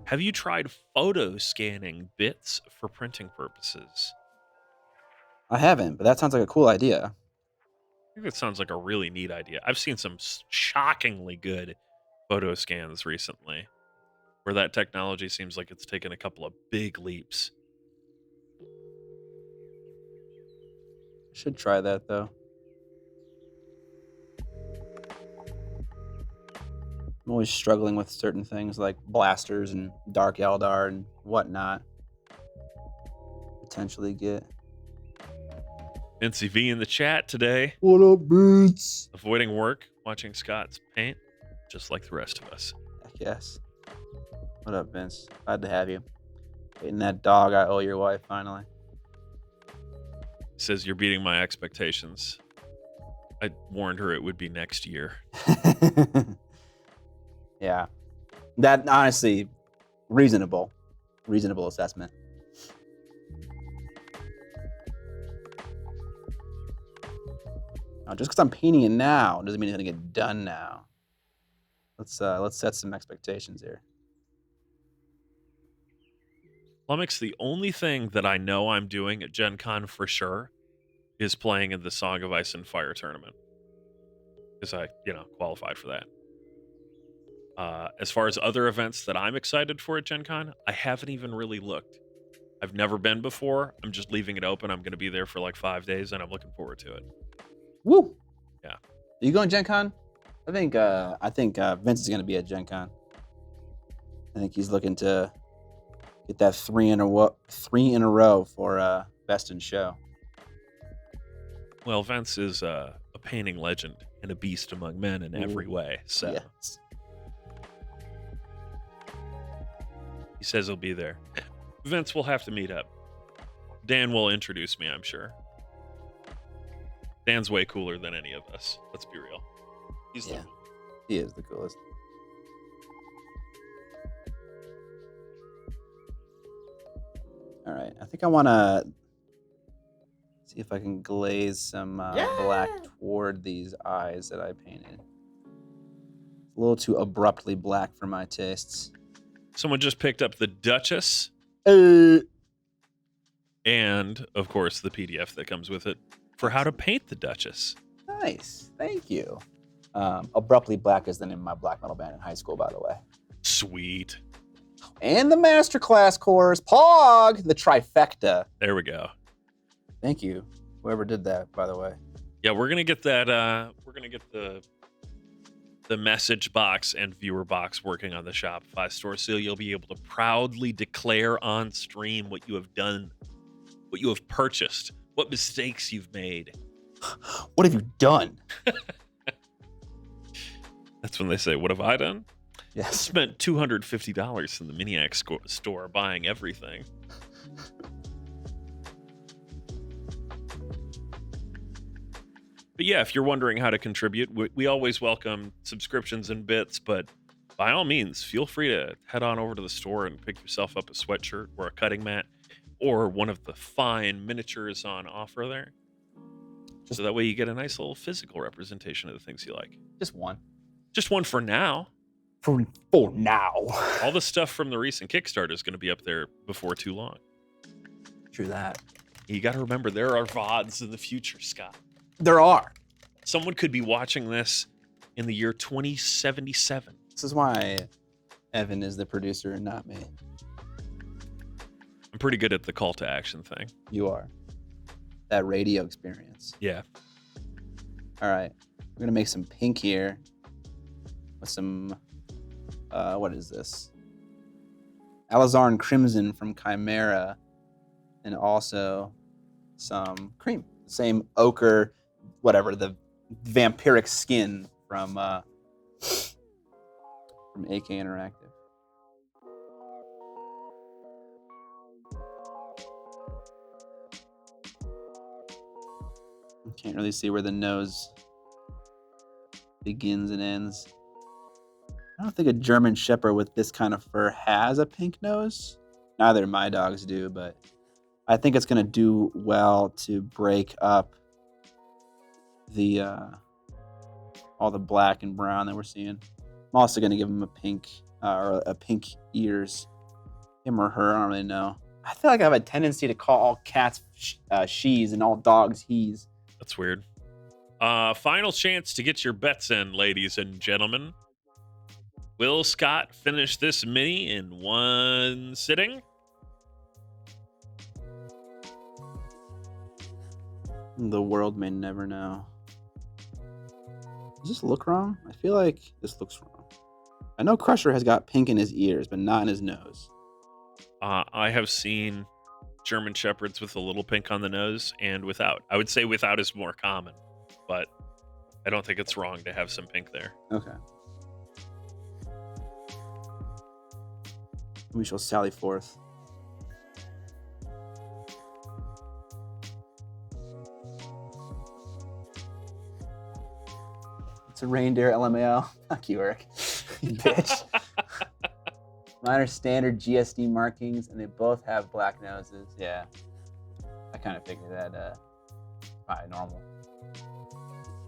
Have you tried photo scanning bits for printing purposes? I haven't, but that sounds like a cool idea. I think that sounds like a really neat idea. I've seen some shockingly good photo scans recently where that technology seems like it's taken a couple of big leaps. Should try that though. I'm always struggling with certain things like blasters and dark Eldar and whatnot. Potentially get. NCV in the chat today. What up, Boots? Avoiding work, watching Scott's paint, just like the rest of us. Heck yes. What up, Vince? Glad to have you. Getting that dog I owe your wife finally. Says you're beating my expectations. I warned her it would be next year. Yeah. That honestly, reasonable assessment. Now, just because I'm painting it now doesn't mean it's gonna get done now. Let's set some expectations here. Lummox, the only thing that I know I'm doing at Gen Con for sure is playing in the Song of Ice and Fire tournament. Because I, qualified for that. As far as other events that I'm excited for at Gen Con, I haven't even really looked. I've never been before. I'm just leaving it open. I'm going to be there for like 5 days, and I'm looking forward to it. Woo! Yeah. Are you going Gen Con? I think Vince is going to be at Gen Con. I think he's looking to get that 3 in a row for Best in Show. Well, Vince is a painting legend and a beast among men in every way. So yes. He says he'll be there. Vince will have to meet up. Dan will introduce me, I'm sure. Dan's way cooler than any of us. Let's be real. He is the coolest. All right, I think I want to see if I can glaze some black toward these eyes that I painted. A little too abruptly black for my tastes. Someone just picked up the Duchess. And, of course, the PDF that comes with it for how to paint the Duchess. Nice. Thank you. Abruptly Black is the name of my black metal band in high school, by the way. Sweet. And the masterclass course, POG, the trifecta. There we go. Thank you, whoever did that, by the way. Yeah, we're gonna get that. We're gonna get the message box and viewer box working on the Shopify store, so you'll be able to proudly declare on stream what you have done, what you have purchased, what mistakes you've made. What have you done? That's when they say, "What have I done?" Yes. I spent $250 in the Miniac store buying everything. But yeah, if you're wondering how to contribute, we always welcome subscriptions and bits, but by all means, feel free to head on over to the store and pick yourself up a sweatshirt or a cutting mat or one of the fine miniatures on offer there. So that way you get a nice little physical representation of the things you like. Just one. Just one for now. For now. All the stuff from the recent Kickstarter is going to be up there before too long. True that. You got to remember, there are VODs in the future, Scott. There are. Someone could be watching this in the year 2077. This is why Evan is the producer and not me. I'm pretty good at the call to action thing. You are. That radio experience. Yeah. All right. We're going to make some pink here with some, what is this? Alizarin Crimson from Chimera, and also some cream. Same ochre, whatever, the vampiric skin from AK Interactive. Can't really see where the nose begins and ends. I don't think a German Shepherd with this kind of fur has a pink nose. Neither of my dogs do, but I think it's going to do well to break up the all the black and brown that we're seeing. I'm also going to give him a pink or a pink ears. Him or her, I don't really know. I feel like I have a tendency to call all cats she's and all dogs he's. That's weird. Final chance to get your bets in, ladies and gentlemen. Will Scott finish this mini in one sitting? The world may never know. Does this look wrong? I feel like this looks wrong. I know Crusher has got pink in his ears, but not in his nose. I have seen German Shepherds with a little pink on the nose and without. I would say without is more common, but I don't think it's wrong to have some pink there. Okay. We shall sally forth. It's a reindeer LMAO. Fuck you, Eric. You bitch. Mine are standard GSD markings, and they both have black noses. Yeah. I kind of figured that probably normal.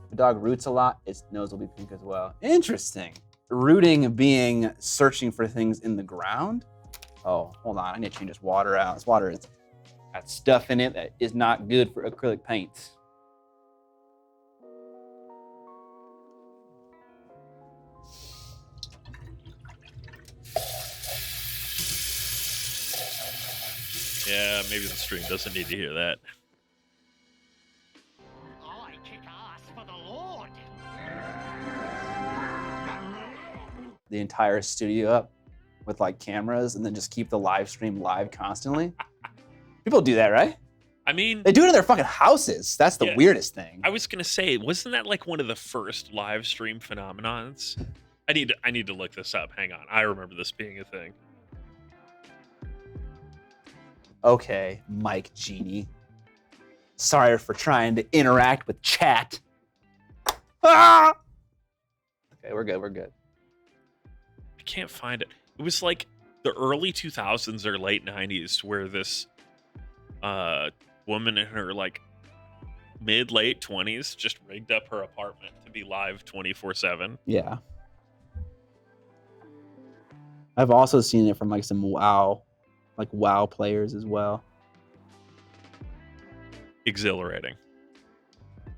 If the dog roots a lot, its nose will be pink as well. Interesting. Rooting being searching for things in the ground. Oh, hold on. I need to change this water out. This water has got stuff in it that is not good for acrylic paints. Yeah, maybe the stream doesn't need to hear that. I kick ass for the Lord. The entire studio up with like cameras and then just keep the live stream live constantly. People do that, right? I mean, They do it in their fucking houses. That's the Yeah. weirdest thing. I was gonna say, wasn't that like one of the first live stream phenomenons? I need to look this up. Hang on, I remember this being a thing. Okay, Mike Genie. Sorry for trying to interact with chat. Ah! Okay, we're good. We're good. I can't find it. It was like the early 2000s or late 90s where this woman in her like mid-late 20s just rigged up her apartment to be live 24/7. Yeah. I've also seen it from like some WoW players as well. Exhilarating.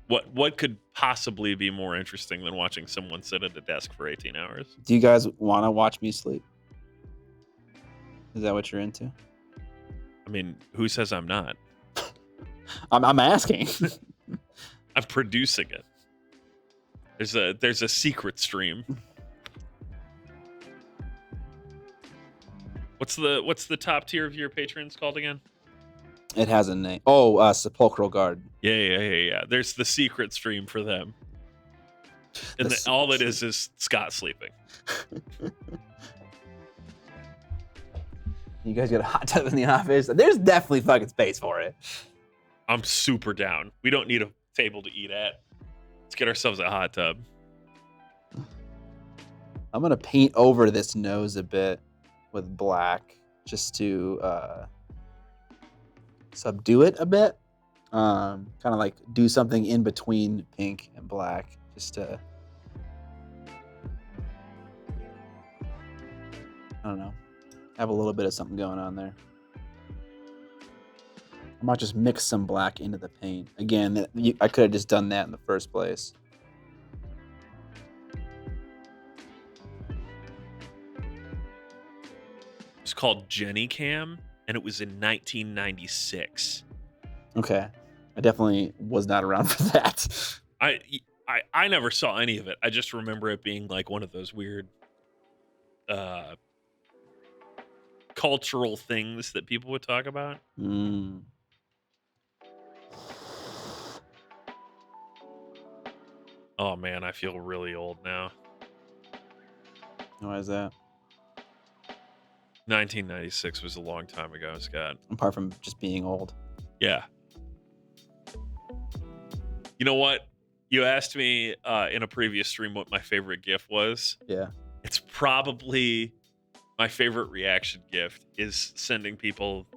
What could possibly be more interesting than watching someone sit at a desk for 18 hours? Do you guys want to watch me sleep? Is that what you're into? I mean, who says I'm not? I'm asking. I'm producing it. There's a secret stream. What's the top tier of your patrons called again? It has a name. Oh, Sepulchral Guard. Yeah. There's the secret stream for them. And all it is Scott sleeping. You guys got a hot tub in the office? There's definitely fucking space for it. I'm super down. We don't need a table to eat at. Let's get ourselves a hot tub. I'm gonna paint over this nose a bit with black just to subdue it a bit. Kind of like do something in between pink and black, just to, I don't know, have a little bit of something going on there. I might just mix some black into the paint. Again, I could have just done that in the first place. It's called Jenny Cam, and it was in 1996. Okay. I definitely was not around for that. I never saw any of it. I just remember it being like one of those weird cultural things that people would talk about. Mm. Oh man, I feel really old now. Why is that? 1996 was a long time ago, Scott. Apart from just being old. Yeah. You know what? You asked me in a previous stream what my favorite GIF was. Yeah. It's probably my favorite reaction gift is sending people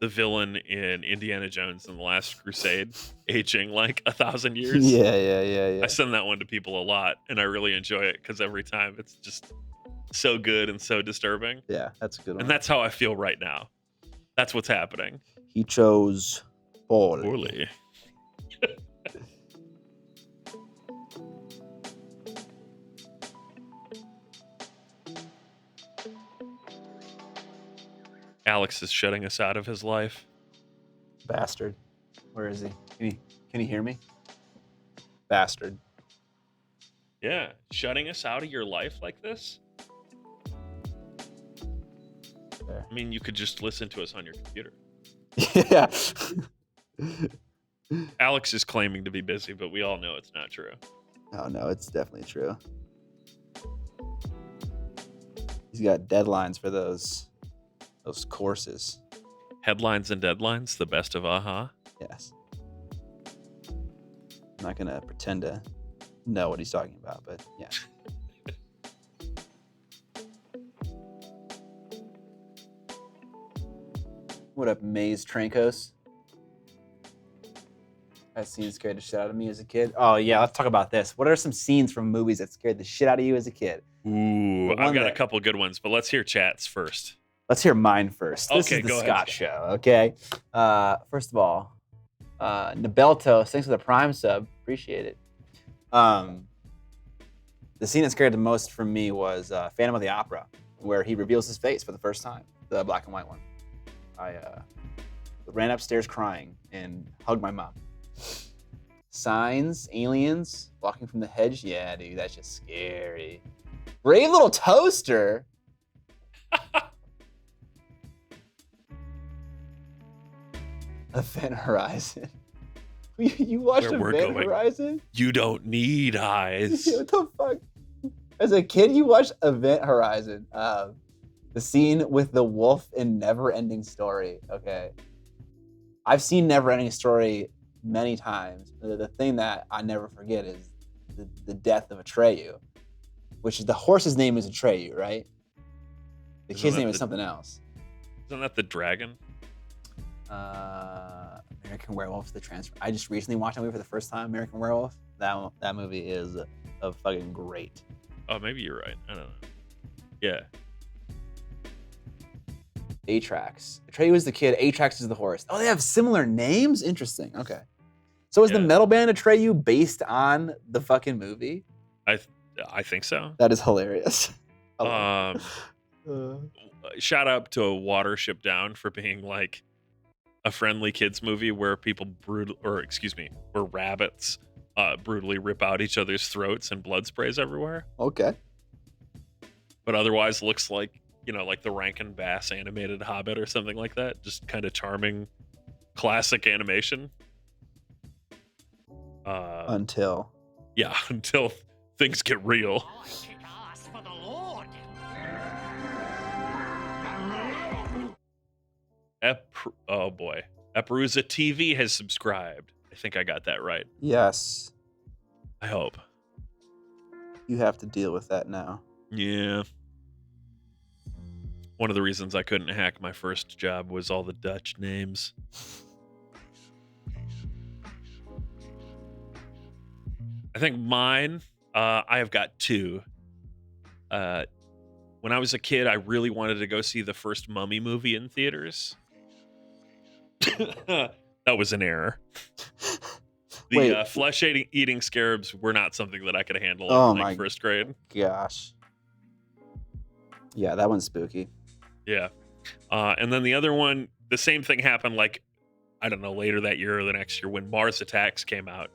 the villain in Indiana Jones and the Last Crusade aging like 1,000 years. Yeah. I send that one to people a lot, and I really enjoy it because every time it's just so good and so disturbing. Yeah, that's a good one. And that's how I feel right now. That's what's happening. He chose poorly. Poorly. Alex is shutting us out of his life. Bastard. Where is he? Can he hear me? Bastard. Yeah, shutting us out of your life like this? There. I mean, you could just listen to us on your computer. Yeah. Alex is claiming to be busy, but we all know it's not true. Oh no, it's definitely true. He's got deadlines for those courses. Headlines and deadlines, the best of aha. Yes. I'm not gonna pretend to know what he's talking about, but yeah. What up, Maze Trankos? That scene scared the shit out of me as a kid. Oh yeah, let's talk about this. What are some scenes from movies that scared the shit out of you as a kid? Ooh, I've got a couple good ones, but let's hear chats first. Let's hear mine first. This Okay, is the go Scott ahead. Show, okay? First of all, Nabelto, thanks for the Prime sub. Appreciate it. The scene that scared the most from me was Phantom of the Opera, where he reveals his face for the first time, the black and white one. I ran upstairs crying and hugged my mom. Signs, aliens, walking from the hedge. Yeah, dude, that's just scary. Brave Little Toaster. Event Horizon. You watched Where we're Event going. Horizon? You don't need eyes. What the fuck? As a kid, you watched Event Horizon. The scene with the wolf in Never Ending Story. Okay. I've seen Never Ending Story many times. The thing that I never forget is the death of Atreyu, which is the horse's name is Atreyu, right? The kid's name is something else. Isn't that the dragon? American Werewolf, the transfer. I just recently watched that movie for the first time, American Werewolf. That movie is fucking great. Oh, maybe you're right. I don't know. Yeah. Atrax. Atreyu is the kid, Atrax is the horse. Oh, they have similar names? Interesting. Okay. So is the metal band Atreyu based on the fucking movie? I think so. That is hilarious. Shout out to Watership Down for being like a friendly kids movie where people where rabbits brutally rip out each other's throats and blood sprays everywhere. Okay. But otherwise looks like, like the Rankin Bass animated Hobbit or something like that. Just kind of charming, classic animation. Until things get real. I kick ass for the Lord. Oh boy. Epperuza TV has subscribed. I think I got that right. Yes. I hope. You have to deal with that now. Yeah. One of the reasons I couldn't hack my first job was all the Dutch names. I think mine, I have got two. When I was a kid, I really wanted to go see the first Mummy movie in theaters. That was an error. The flesh-eating scarabs were not something that I could handle in like first grade. Gosh. Yeah, that one's spooky. Yeah. And then the other one, the same thing happened like, I don't know, later that year or the next year when Mars Attacks came out.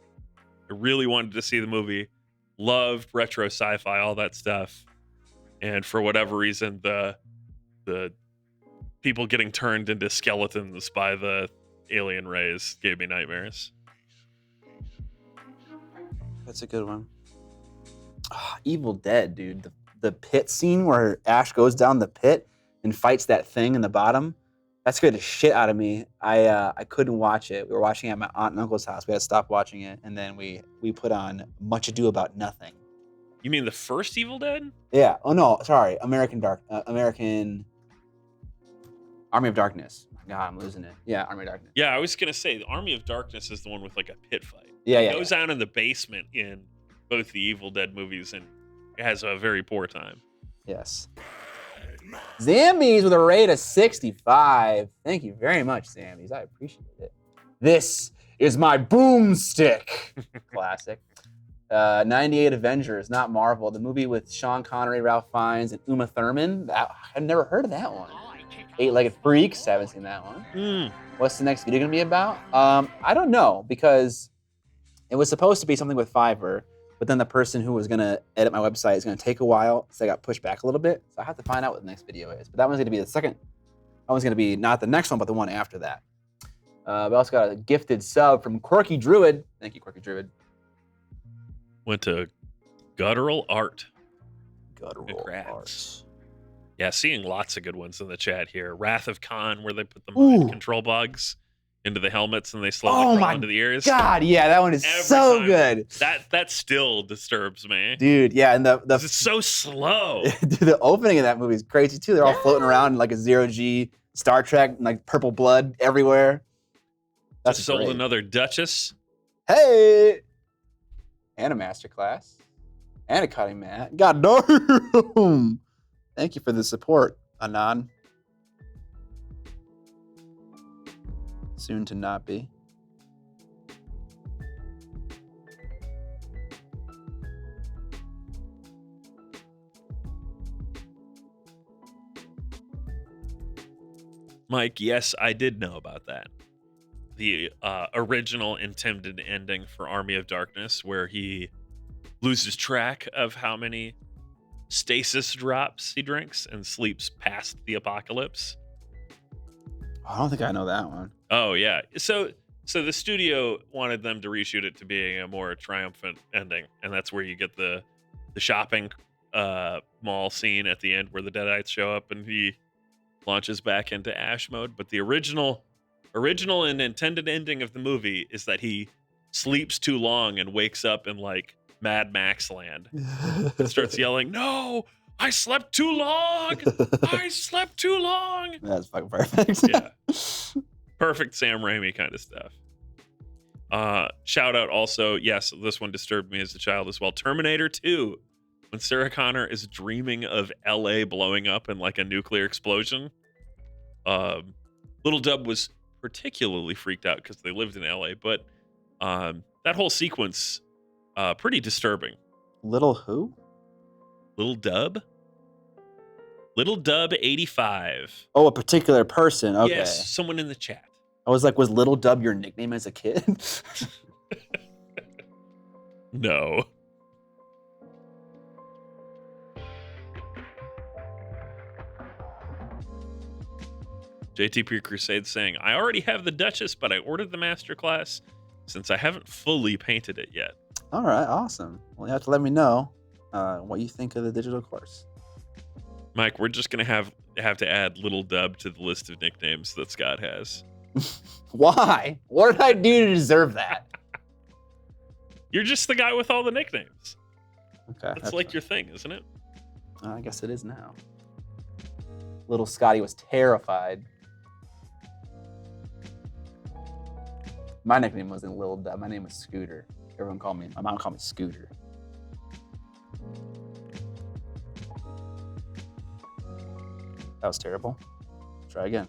I really wanted to see the movie, loved retro sci-fi, all that stuff. And for whatever reason, the people getting turned into skeletons by the alien rays gave me nightmares. That's a good one. Evil Dead, dude. The pit scene where Ash goes down the pit and fights that thing in the bottom. That scared the shit out of me. I couldn't watch it. We were watching it at my aunt and uncle's house. We had to stop watching it, and then we put on Much Ado About Nothing. You mean the first Evil Dead? Yeah. Oh no, sorry. American Army of Darkness. God, I'm losing it. Yeah, Army of Darkness. Yeah, I was gonna say the Army of Darkness is the one with like a pit fight. Yeah. It goes down in the basement in both the Evil Dead movies, and it has a very poor time. Yes. Zambies with a rate of 65. Thank you very much, Zambies. I appreciate it. This is my boomstick. Classic. 98 Avengers, not Marvel. The movie with Sean Connery, Ralph Fiennes, and Uma Thurman. I've never heard of that one. Eight-Legged Freaks. Haven't seen that one. What's the next video going to be about? I don't know, because it was supposed to be something with Fiverr, but then the person who was going to edit my website is going to take a while, so I got pushed back a little bit. So I have to find out what the next video is. But that one's going to be the second. That one's going to be not the next one, but the one after that. We also got a gifted sub from Quirky Druid. Thank you, Quirky Druid. Went to Guttural Art. Guttural Art. Yeah, seeing lots of good ones in the chat here. Wrath of Khan, where they put the mind control bugs. into the helmets and they slowly Oh crawl my into the ears. God, yeah, that one is Every so time. good. That still disturbs me. Dude, yeah, and the 'Cause it's so slow. dude, the opening of that movie is crazy too. They're all floating around in like a zero-G Star Trek, and like purple blood everywhere. That's Just sold great. another Duchess. Hey! And a masterclass. And a cutting mat. God damn! Thank you for the support, Anon. Soon to not be. Mike, yes, I did know about that. The original intended ending for Army of Darkness, where he loses track of how many stasis drops he drinks and sleeps past the apocalypse. I don't think I know that one. Oh yeah. So the studio wanted them to reshoot it to being a more triumphant ending, and that's where you get the shopping mall scene at the end where the Deadites show up and he launches back into Ash mode. But the original and intended ending of the movie is that he sleeps too long and wakes up in like Mad Max land and starts yelling, "No, I slept too long! I slept too long!" That's fucking perfect. Yeah. Perfect Sam Raimi kind of stuff. Shout out also, yes, this one disturbed me as a child as well. Terminator 2, when Sarah Connor is dreaming of LA blowing up in like a nuclear explosion. Little Dub was particularly freaked out because they lived in LA, but that whole sequence, pretty disturbing. Little who? Little Dub 85. Oh, a particular person. Okay. Yes, someone in the chat. I was like, was Little Dub your nickname as a kid? No. JTP Crusade saying, I already have the Duchess, but I ordered the Masterclass since I haven't fully painted it yet. All right, awesome. Well, you have to let me know what you think of the digital course. Mike, we're just going to have to add Little Dub to the list of nicknames that Scott has. Why? What did I do to deserve that? You're just the guy with all the nicknames. Okay. That's like your thing, isn't it? I guess it is now. Little Scotty was terrified. My nickname wasn't Lil Dub. My name was Scooter. My mom called me Scooter. That was terrible. Try again.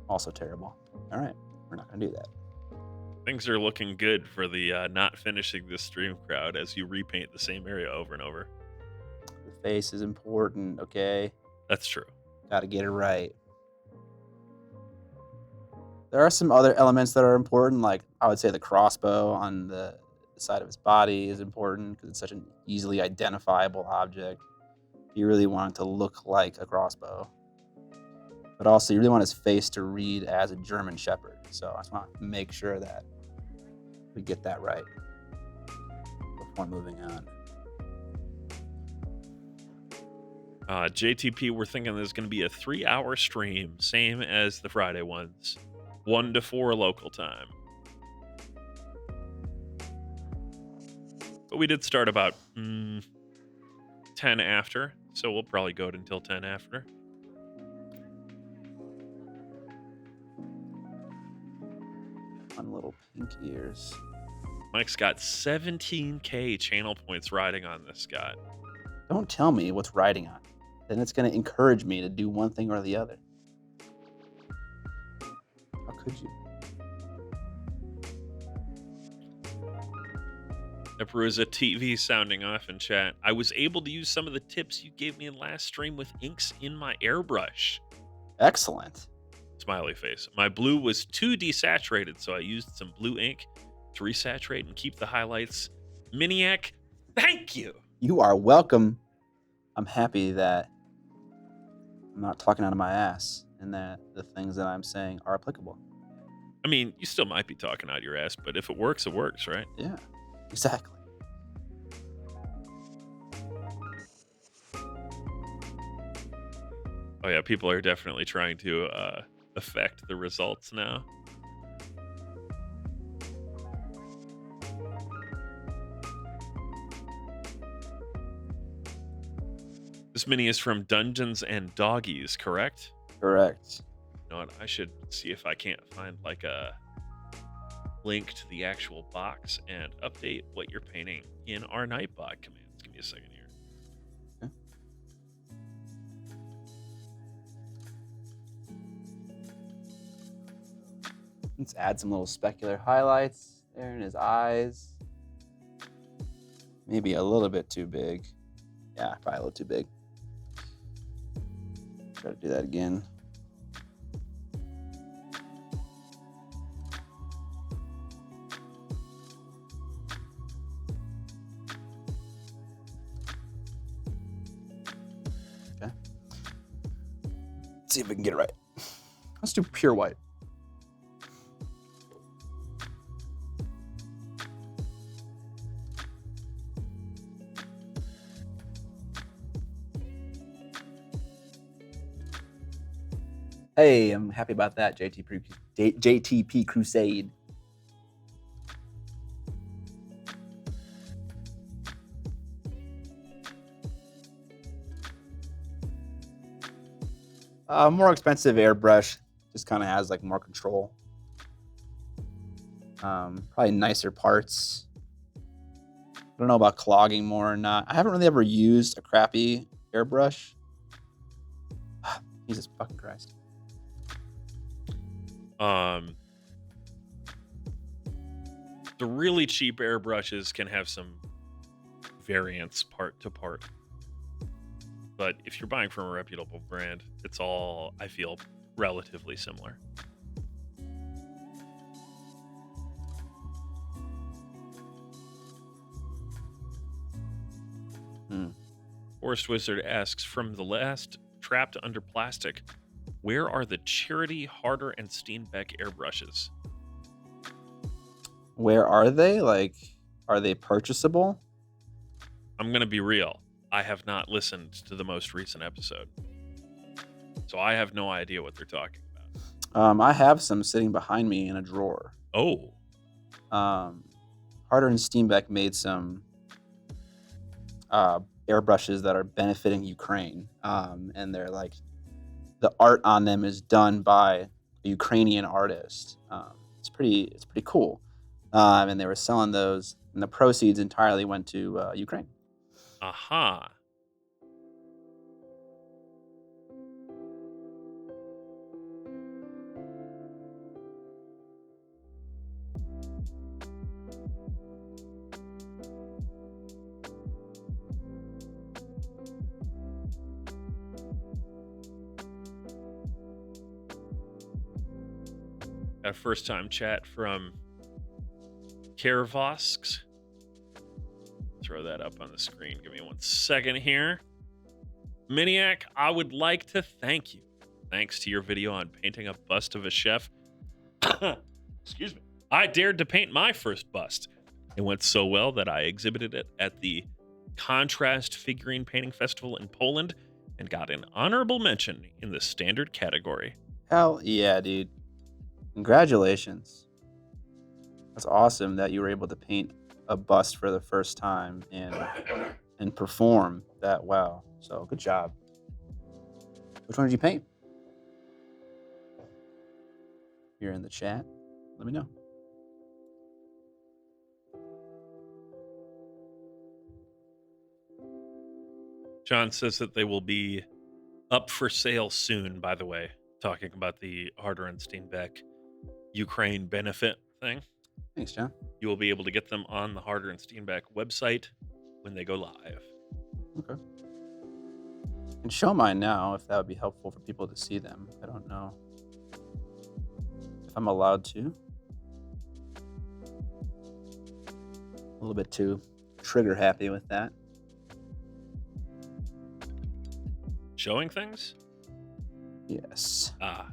Also terrible. All right, we're not gonna do that. Things are looking good for the not finishing this stream crowd as you repaint the same area over and over. The face is important, okay? That's true. Gotta get it right. There are some other elements that are important, like I would say the crossbow on the side of his body is important because it's such an easily identifiable object. You really want it to look like a crossbow. But also, you really want his face to read as a German Shepherd. So I just want to make sure that we get that right before moving on. JTP, we're thinking there's going to be a 3-hour stream, same as the Friday ones, 1 to 4 local time. But we did start about 10 after, so we'll probably go until 10 after. Fun little pink ears. Mike's got 17K channel points riding on this, Scott. Don't tell me what's riding on it. Then it's going to encourage me to do one thing or the other. How could you? Eperuza TV sounding off in chat. I was able to use some of the tips you gave me in last stream with inks in my airbrush. Excellent. Smiley face. My blue was too desaturated, so I used some blue ink to resaturate and keep the highlights. Miniac, thank you. You are welcome. I'm happy that I'm not talking out of my ass and that the things that I'm saying are applicable. I mean, you still might be talking out your ass, but if it works, right? Yeah, exactly. Oh yeah, people are definitely trying to affect the results now. This mini is from Dungeons and Doggies, correct? Correct. You know what? I should see if I can't find like a link to the actual box and update what you're painting in our Nightbot commands. Give me a second here. Okay. Let's add some little specular highlights there in his eyes. Maybe a little bit too big. Yeah, probably a little too big. Try to do that again. Okay. Let's see if we can get it right. Let's do pure white. Hey, I'm happy about that, JTP Crusade. More expensive airbrush, just kind of has like more control. Probably nicer parts. I don't know about clogging more or not. I haven't really ever used a crappy airbrush. Jesus fucking Christ. The really cheap airbrushes can have some variance part to part. But if you're buying from a reputable brand, it's all, I feel, relatively similar. Forest Wizard asks, from the last Trapped Under Plastic, where are the Charity, Harder, and Steenbeck airbrushes? Where are they? Like, are they purchasable? I'm going to be real. I have not listened to the most recent episode. So I have no idea what they're talking about. I have some sitting behind me in a drawer. Oh. Harder and Steenbeck made some airbrushes that are benefiting Ukraine. And they're like, the art on them is done by a Ukrainian artist. It's pretty cool. And they were selling those, and the proceeds entirely went to Ukraine. Aha. A first time chat from Kervosks. Throw that up on the screen. Give me 1 second here. Miniac, I would like to thank you. Thanks to your video on painting a bust of a chef. Excuse me. I dared to paint my first bust. It went so well that I exhibited it at the Contrast Figurine Painting Festival in Poland and got an honorable mention in the standard category. Hell yeah, dude. Congratulations. That's awesome that you were able to paint a bust for the first time and perform that well. So good job. Which one did you paint? If you're in the chat, let me know. John says that they will be up for sale soon, by the way, talking about the Harder and Steenbeck Ukraine benefit thing. Thanks, John. You will be able to get them on the Harder and Steenbeck website when they go live. Okay. I can show mine now if that would be helpful for people to see them. I don't know if I'm allowed to. A little bit too trigger happy with that. Showing things? Yes. Ah.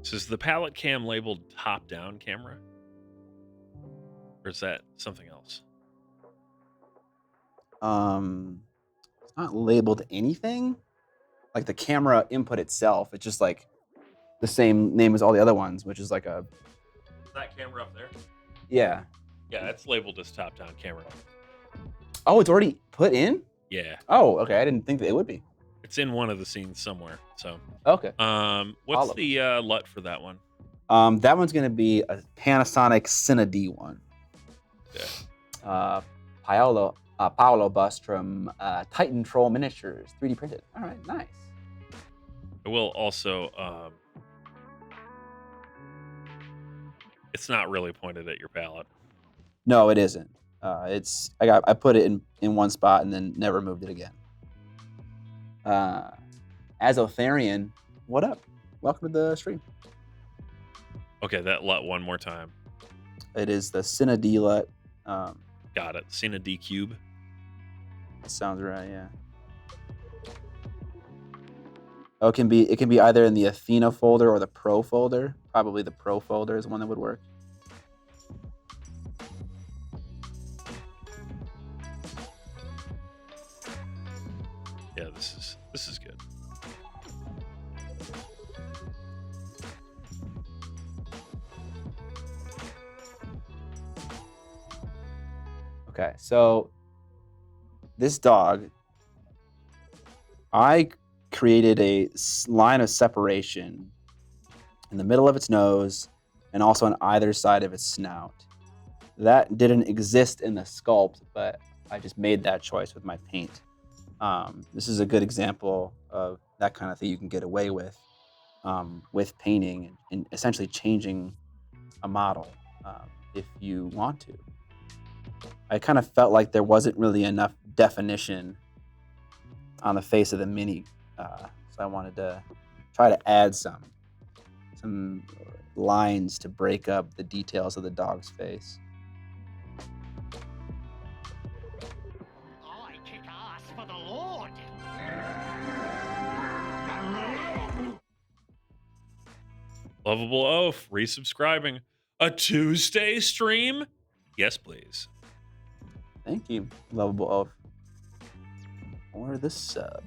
So is the pallet cam labeled top-down camera? Or is that something else? It's not labeled anything. Like the camera input itself, it's just like the same name as all the other ones, which is like a That camera up there? yeah. Yeah, it's labeled as top-down camera. Oh, it's already put in? Yeah, Oh, okay. I didn't think that it would be. it's in one of the scenes somewhere. So, Okay. what's Olive. the LUT for that one? That one's gonna be a Panasonic Cine D1. Yeah. Paolo bust from Titan Troll Miniatures, 3D printed. All right, nice. I will also. It's not really pointed at your pallet. No, it isn't. I put it in one spot and then never moved it again. Azotharian, what up? Welcome to the stream. Okay, that LUT one more time. It is the Cine D LUT. Got it. Cine D Cube. That sounds right, yeah. Oh, it can be either in the Athena folder or the Pro folder. Probably the Pro folder is one that would work. Yeah, this is good. Okay, so this dog, I created a line of separation in the middle of its nose and also on either side of its snout. That didn't exist in the sculpt, but I just made that choice with my paint. This is a good example of that kind of thing you can get away with painting and essentially changing a model if you want to. I kind of felt like there wasn't really enough definition on the face of the Mini, so I wanted to try to add some lines to break up the details of the dog's face. I kick ass for the Lord. Lovable Oaf resubscribing. A Tuesday stream? Yes, please. Thank you, Lovable Oaf, for the sub.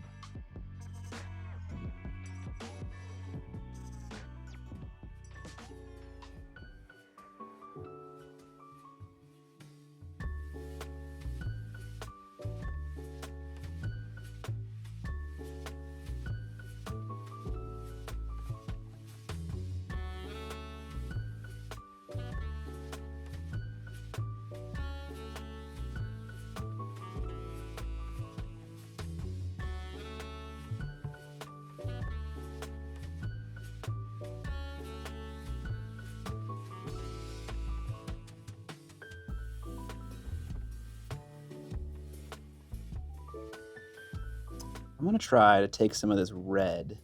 I'm gonna try to take some of this red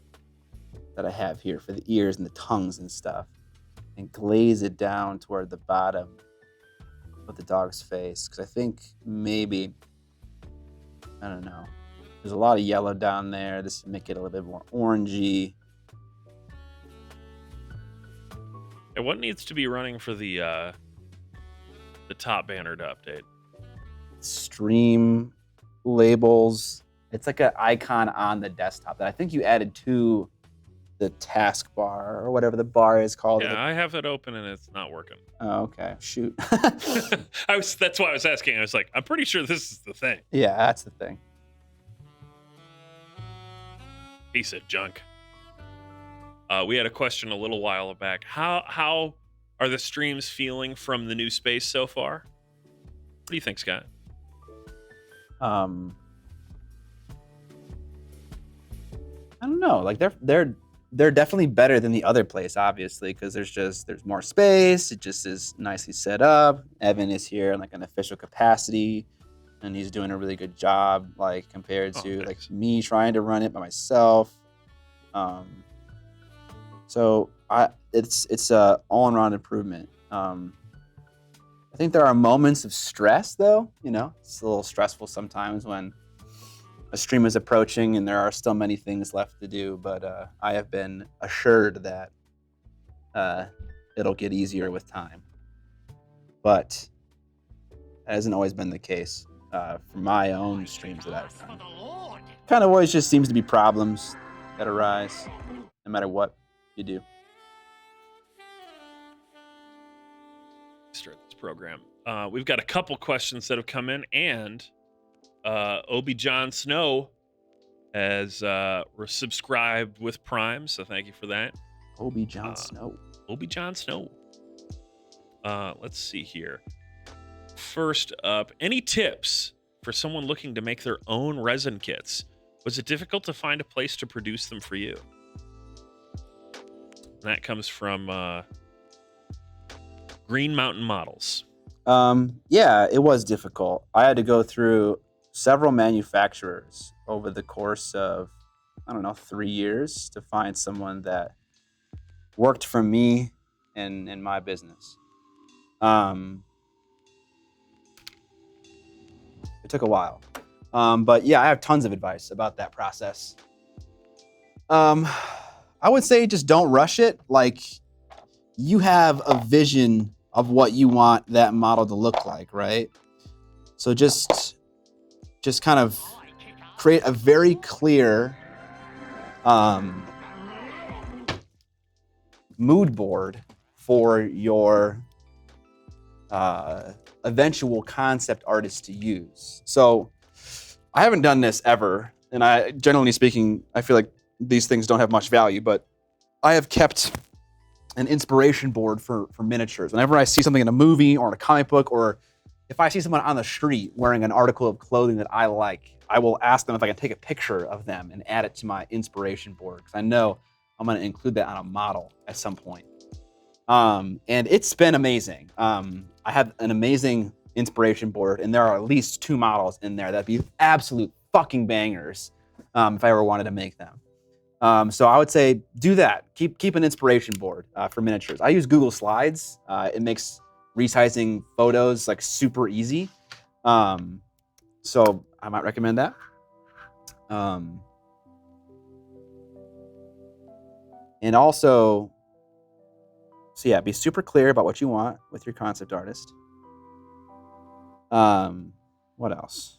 that I have here for the ears and the tongues and stuff and glaze it down toward the bottom of the dog's face, because I think maybe, I don't know, there's a lot of yellow down there. This will make it a little bit more orangey. And what needs to be running for the top banner to update? Stream labels. It's like an icon on the desktop that I think you added to the taskbar or whatever the bar is called. Yeah, I have it open and it's not working. Oh, okay. Shoot. That's why I was asking. I was like, I'm pretty sure this is the thing. Yeah, that's the thing. Piece of junk. We had a question a little while back. How are the streams feeling from the new space so far? What do you think, Scott? I don't know. Like they're definitely better than the other place, obviously, because there's more space. It just is nicely set up. Evan is here in like an official capacity, and he's doing a really good job, like compared to like me trying to run it by myself. So it's a all-around improvement. I think there are moments of stress, though. You know, it's a little stressful sometimes when a stream is approaching and there are still many things left to do. But I have been assured that it'll get easier with time. But that hasn't always been the case for my own streams that I've For done. the Lord. Kind of always just seems to be problems that arise no matter what you do. Start this program. We've got a couple questions that have come in, and Obi John Snow has subscribed with Prime, so thank you for that. Obi John Snow. Obi John Snow. Let's see here. First up, any tips for someone looking to make their own resin kits? Was it difficult to find a place to produce them for you? And that comes from Green Mountain Models. Yeah, it was difficult. I had to go through several manufacturers over the course of, 3 years to find someone that worked for me and my business. It took a while. But yeah, I have tons of advice about that process. I would say just don't rush it. Like, you have a vision of what you want that model to look like, right? So just kind of create a very clear mood board for your eventual concept artist to use. So I haven't done this ever, and I, generally speaking, I feel like these things don't have much value, but I have kept an inspiration board for miniatures. Whenever I see something in a movie or in a comic book, or if I see someone on the street wearing an article of clothing that I like, I will ask them if I can take a picture of them and add it to my inspiration board, because I know I'm going to include that on a model at some point. And it's been amazing. I have an amazing inspiration board, and there are at least 2 models in there that'd be absolute fucking bangers if I ever wanted to make them. So I would say do that. Keep an inspiration board for miniatures. I use Google Slides. It makes resizing photos like super easy. So I might recommend that. And also, so yeah, be super clear about what you want with your concept artist. What else?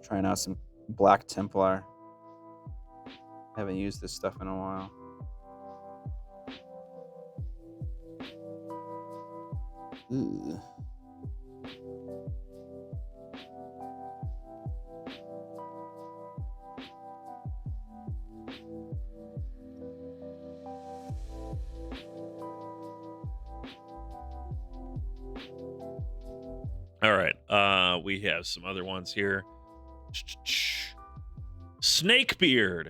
Trying out some Black Templar. Haven't used this stuff in a while. Ooh. All right. We have some other ones here. Snakebeard.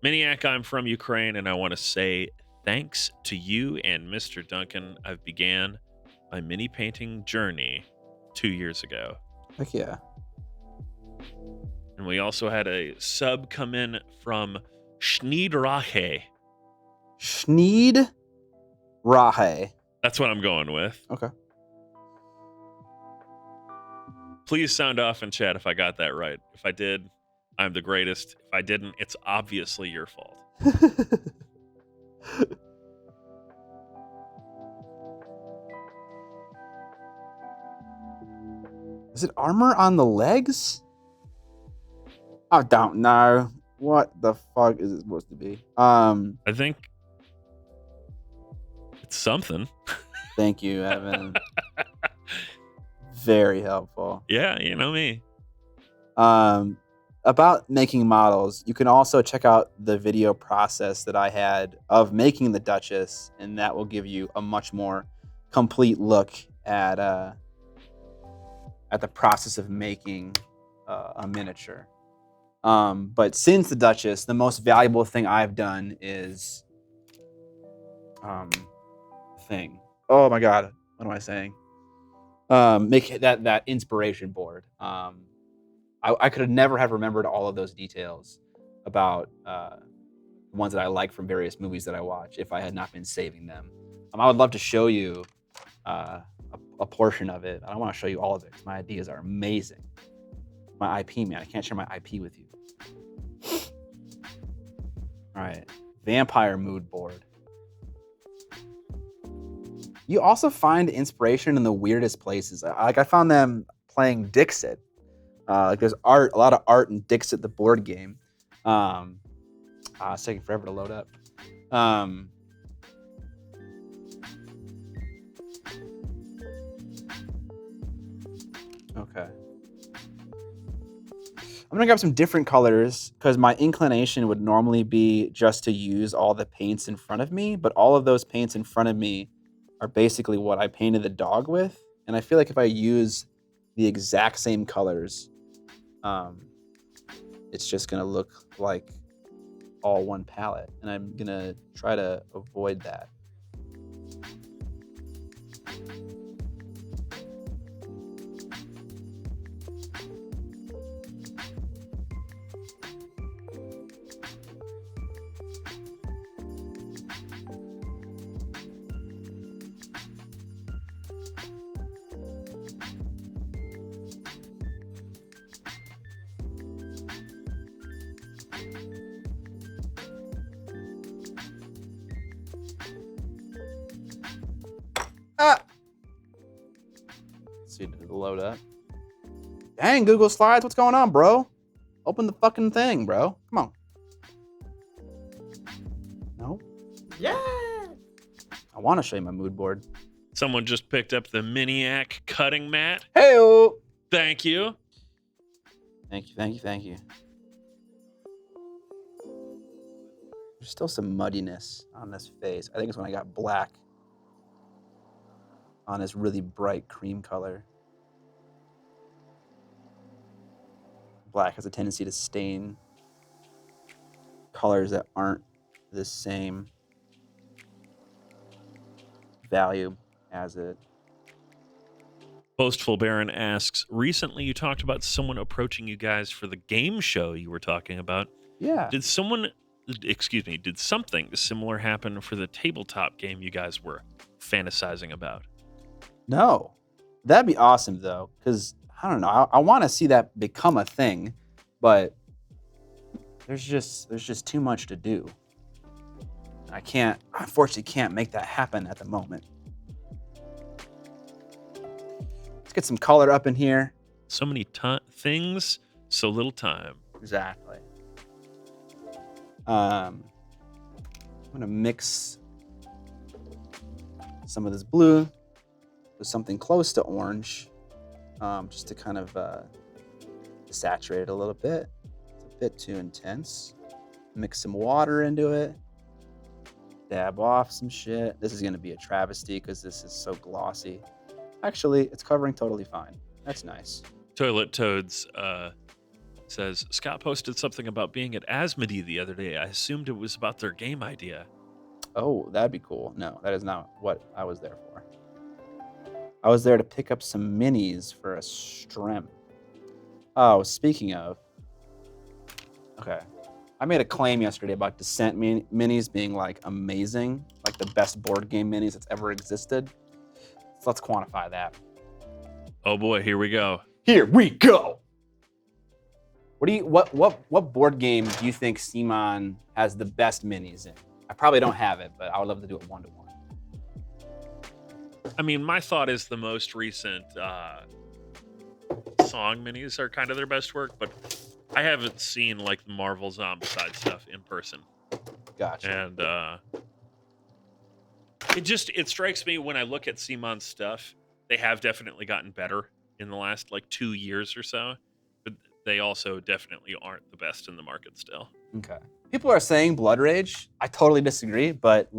Miniac, I'm from Ukraine, and I want to say thanks to you and Mr. Duncan. I've began my mini painting journey 2 years ago. Heck yeah. And we also had a sub come in from Schneedrache. Schneed Rahe. That's what I'm going with. Okay. Please sound off in chat if I got that right. If I did, I'm the greatest. If I didn't, it's obviously your fault. Is it armor on the legs? I don't know. What the fuck is it supposed to be? I think it's something. Thank you, Evan. Very helpful. Yeah, you know me. About making models, you can also check out the video process that I had of making the Duchess, and that will give you a much more complete look at the process of making a miniature. But since the Duchess, the most valuable thing I've done is oh my god, what am I saying? Make that inspiration board. I could have never have remembered all of those details about the ones that I like from various movies that I watch if I had not been saving them. I would love to show you a portion of it. I don't want to show you all of it because my ideas are amazing. my IP, man. I can't share my IP with you. All right. Vampire mood board. You also find inspiration in the weirdest places. Like I found them playing Dixit. Like there's a lot of art in Dixit, the board game. It's taking forever to load up. Okay. I'm gonna grab some different colors because my inclination would normally be just to use all the paints in front of me, but all of those paints in front of me are basically what I painted the dog with. And I feel like if I use the exact same colors, it's just gonna look like all one palette. And I'm gonna try to avoid that. Let's see, did it load up? Dang, Google Slides, what's going on, bro? Open the fucking thing, bro. Come on. No? Yeah. I want to show you my mood board. Someone just picked up the Miniac cutting mat. Hey-o! Thank you. Thank you, thank you, thank you. There's still some muddiness on this face. I think it's when I got black on this really bright cream color. Black has a tendency to stain colors that aren't the same value as it. Boastful Baron asks, recently you talked about someone approaching you guys for the game show you were talking about. Yeah. Did something similar happen for the tabletop game you guys were fantasizing about? No. That'd be awesome, though, because, I don't know, I want to see that become a thing, but there's just too much to do. I unfortunately can't make that happen at the moment. Let's get some color up in here. So many things, so little time. Exactly. I'm gonna mix some of this blue with something close to orange, just to kind of saturate it a little bit. It's a bit too intense. Mix some water into it. Dab off some shit. This is gonna be a travesty because this is so glossy. Actually, it's covering totally fine. That's nice. Toilet Toads says, Scott posted something about being at Asmodee the other day. I assumed it was about their game idea. Oh, that'd be cool. No, that is not what I was there for. I was there to pick up some minis for a stream. Oh, speaking of. Okay. I made a claim yesterday about Descent minis being like amazing, like the best board game minis that's ever existed. So let's quantify that. Oh boy, here we go. Here we go. What board game do you think Simon has the best minis in? I probably don't have it, but I would love to do it 1-to-1. I mean, my thought is the most recent song minis are kind of their best work, but I haven't seen like the Marvel Zombicide stuff in person. Gotcha. And it strikes me when I look at Simon's stuff, they have definitely gotten better in the last like 2 years or so, but they also definitely aren't the best in the market still. Okay. People are saying Blood Rage. I totally disagree, but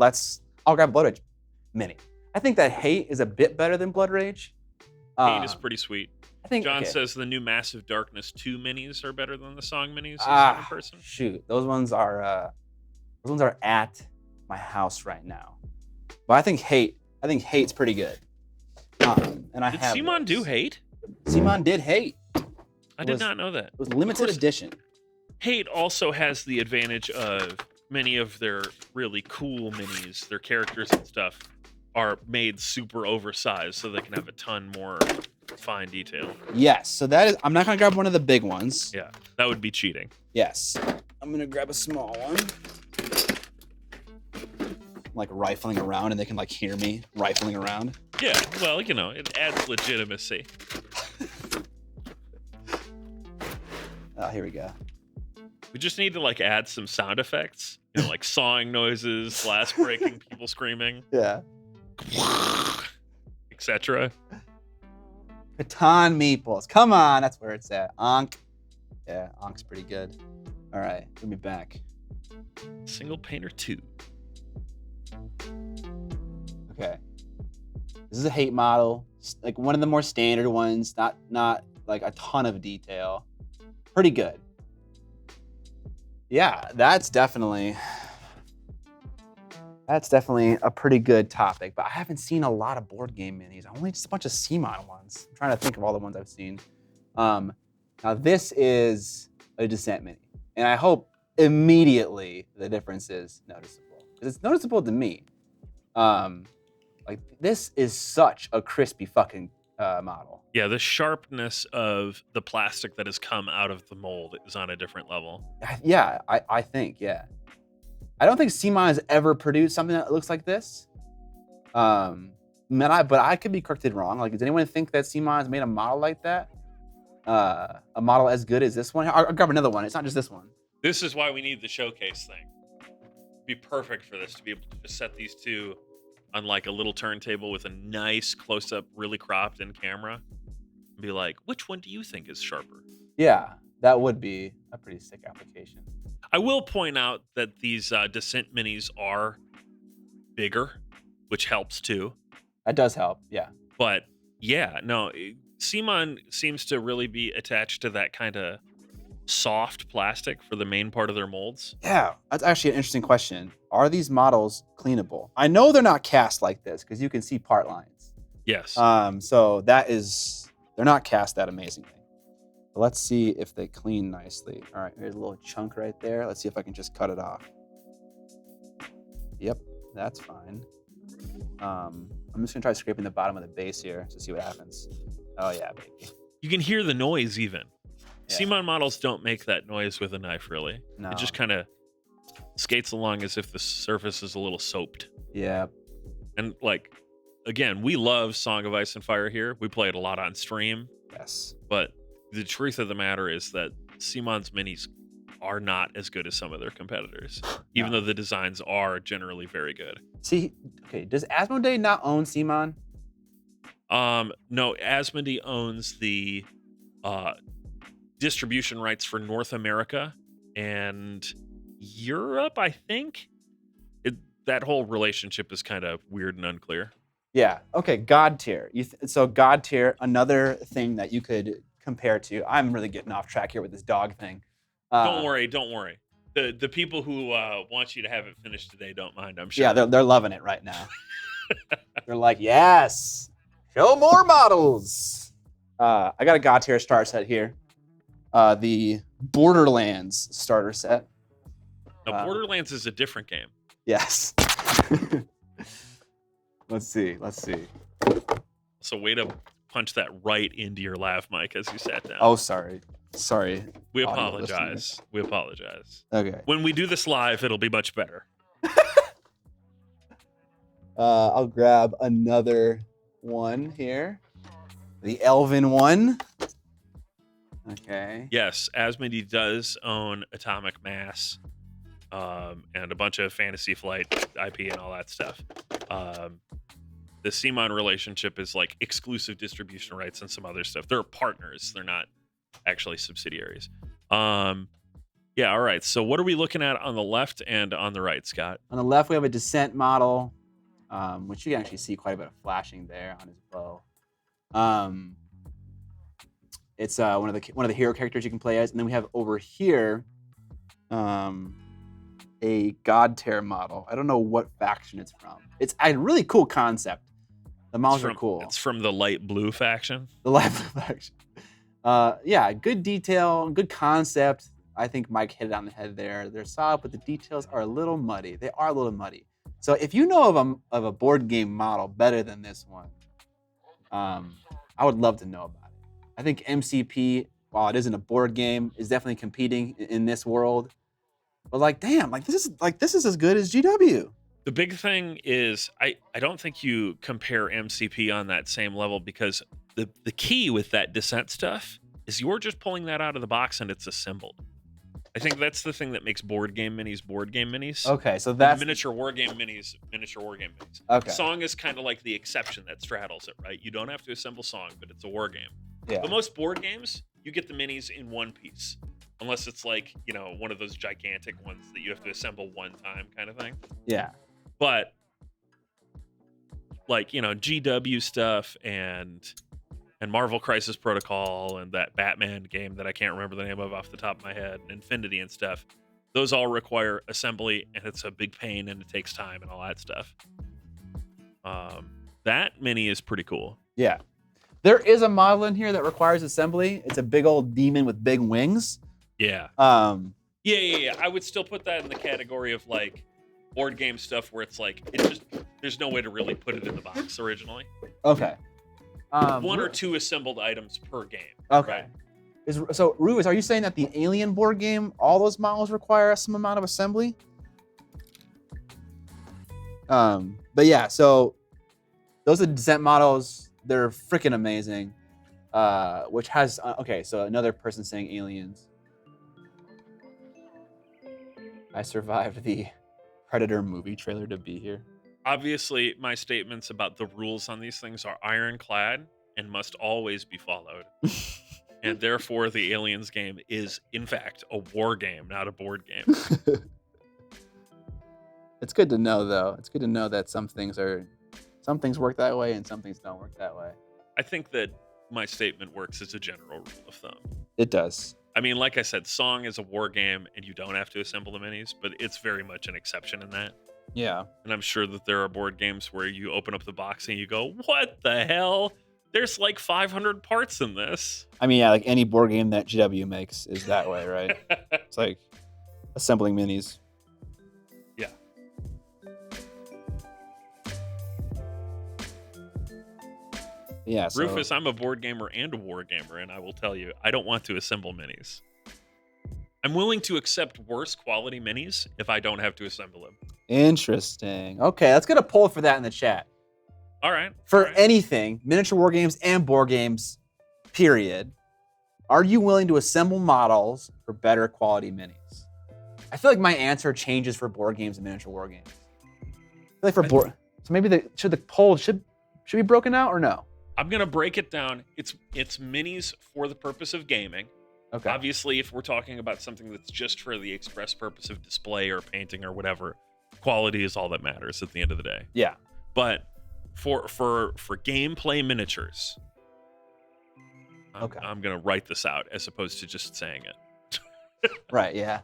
I'll grab Blood Rage mini. I think that Hate is a bit better than Blood Rage. Hate is pretty sweet. I think John says the new Massive Darkness 2 minis are better than the song minis in person. Shoot, those ones are at my house right now. But I think Hate's pretty good. And I Did have Simon do Hate? Simon did Hate. I did not know that. It was limited edition. Hate also has the advantage of many of their really cool minis, their characters and stuff, are made super oversized so they can have a ton more fine detail. Yes. So that is. I'm not gonna grab one of the big ones. Yeah, that would be cheating. Yes. I'm gonna grab a small one. Like rifling around, and they can like hear me rifling around. Yeah, well, you know, it adds legitimacy. Oh, here we go. We just need to like add some sound effects, you know, like sawing noises, glass breaking, people screaming, Yeah. etc. Catan meeples. Come on, that's where it's at. Onk. Yeah, Onk's pretty good. All right, let me back. Single painter 2. Okay. This is a hate model, like one of the more standard ones. Not like a ton of detail. Pretty good. Yeah, that's definitely a pretty good topic. But I haven't seen a lot of board game minis. Only just a bunch of CMON ones. I'm trying to think of all the ones I've seen. Now this is a Descent mini, and I hope immediately the difference is noticeable, because it's noticeable to me. Like this is such a crispy fucking model. Yeah, the sharpness of the plastic that has come out of the mold is on a different level. Yeah, I think, yeah. I don't think CMON has ever produced something that looks like this. But I could be corrected wrong. Like, does anyone think that CMON has made a model like that? A model as good as this one? I'll grab another one. It's not just this one. This is why we need the showcase thing. It'd be perfect for this, to be able to just set these two on like a little turntable with a nice close-up, really cropped in camera. And be like, which one do you think is sharper? Yeah, that would be a pretty sick application. I will point out that these Descent minis are bigger, which helps too. That does help, yeah. But yeah, no, CMON seems to really be attached to that kind of soft plastic for the main part of their molds. Yeah, that's actually an interesting question. Are these models cleanable? I know they're not cast like this because you can see part lines. Yes. So they're not cast that amazingly. But let's see if they clean nicely. All right, here's a little chunk right there. Let's see if I can just cut it off. Yep, that's fine. I'm just gonna try scraping the bottom of the base here to see what happens. Oh yeah, baby. You can hear the noise even. Yeah. CMON models don't make that noise with a knife, really. No. It just kind of skates along as if the surface is a little soaped. Yeah. And like, again, we love Song of Ice and Fire here. We play it a lot on stream. Yes. But the truth of the matter is that CMON's minis are not as good as some of their competitors, even though the designs are generally very good. See, okay, does Asmodee not own CMON? No, Asmodee owns the distribution rights for North America and Europe, I think. That whole relationship is kind of weird and unclear. Yeah. Okay. God tier. So God tier, another thing that you could compare to. I'm really getting off track here with this dog thing. Don't worry. The people who want you to have it finished today don't mind, I'm sure. Yeah, they're loving it right now. They're like, yes, show more models. I got a God tier starter set here. The Borderlands starter set. Now, Borderlands is a different game. Yes. Let's see. So way to punch that right into your lav mic as you sat down. Oh, sorry. We audio apologize. We apologize. Okay. When we do this live, it'll be much better. I'll grab another one here. The Elven one. Okay. Yes, Asmodee does own Atomic Mass and a bunch of Fantasy Flight IP and all that stuff. The CMON relationship is like exclusive distribution rights and some other stuff. They're partners. They're not actually subsidiaries. Yeah, all right. So what are we looking at on the left and on the right, Scott? On the left, we have a Descent model, which you can actually see quite a bit of flashing there on his bow. It's one of the hero characters you can play as, and then we have over here a God tier model. I don't know what faction it's from. It's a really cool concept. The models are cool. It's from the light blue faction. The light blue faction. Yeah, good detail, good concept. I think Mike hit it on the head there. They're solid, but the details are a little muddy. They are a little muddy. So if you know of a board game model better than this one, I would love to know about it. I think MCP, while it isn't a board game, is definitely competing in this world. But like, damn, this is as good as GW. The big thing is I don't think you compare MCP on that same level because the key with that Descent stuff is you're just pulling that out of the box and it's assembled. I think that's the thing that makes board game minis. Okay, so that's miniature war game minis. Okay. Song is kind of like the exception that straddles it, right? You don't have to assemble Song, but it's a war game. Yeah. But most board games, you get the minis in one piece. Unless it's like, one of those gigantic ones that you have to assemble one time kind of thing. Yeah. But like, GW stuff and Marvel Crisis Protocol and that Batman game that I can't remember the name of off the top of my head, and Infinity and stuff, those all require assembly and it's a big pain and it takes time and all that stuff. That mini is pretty cool. Yeah. There is a model in here that requires assembly. It's a big old demon with big wings. Yeah. Yeah. I would still put that in the category of like board game stuff where it's like there's no way to really put it in the box originally. Okay. One or two assembled items per game. Okay. Right? So Rufus, are you saying that the Alien board game, all those models require some amount of assembly? But yeah, so those are Descent models. They're freaking amazing. Which has okay, so another person saying aliens. I survived the Predator movie trailer to be here. Obviously, my statements about the rules on these things are ironclad and must always be followed. And therefore, the Aliens game is, in fact, a war game, not a board game. It's good to know, though. It's good to know that some things work that way and some things don't work that way. I think that my statement works as a general rule of thumb. It does. I mean, like I said, Song is a war game and you don't have to assemble the minis, but it's very much an exception in that. Yeah. And I'm sure that there are board games where you open up the box and you go, what the hell? There's like 500 parts in this. I mean, yeah, like any board game that GW makes is that way, right? It's like assembling minis. Yeah. Yeah. So, Rufus, I'm a board gamer and a war gamer, and I will tell you, I don't want to assemble minis. I'm willing to accept worse quality minis if I don't have to assemble them. Interesting. Okay, let's get a poll for that in the chat. All right. For anything, miniature war games and board games, period. Are you willing to assemble models for better quality minis? I feel like my answer changes for board games and miniature war games. I feel like for board, so maybe the poll should be broken out or no? I'm gonna break it down. It's minis for the purpose of gaming. Okay. Obviously, if we're talking about something that's just for the express purpose of display or painting or whatever, quality is all that matters at the end of the day. Yeah. But for gameplay miniatures, I'm gonna write this out as opposed to just saying it. Right. Yeah.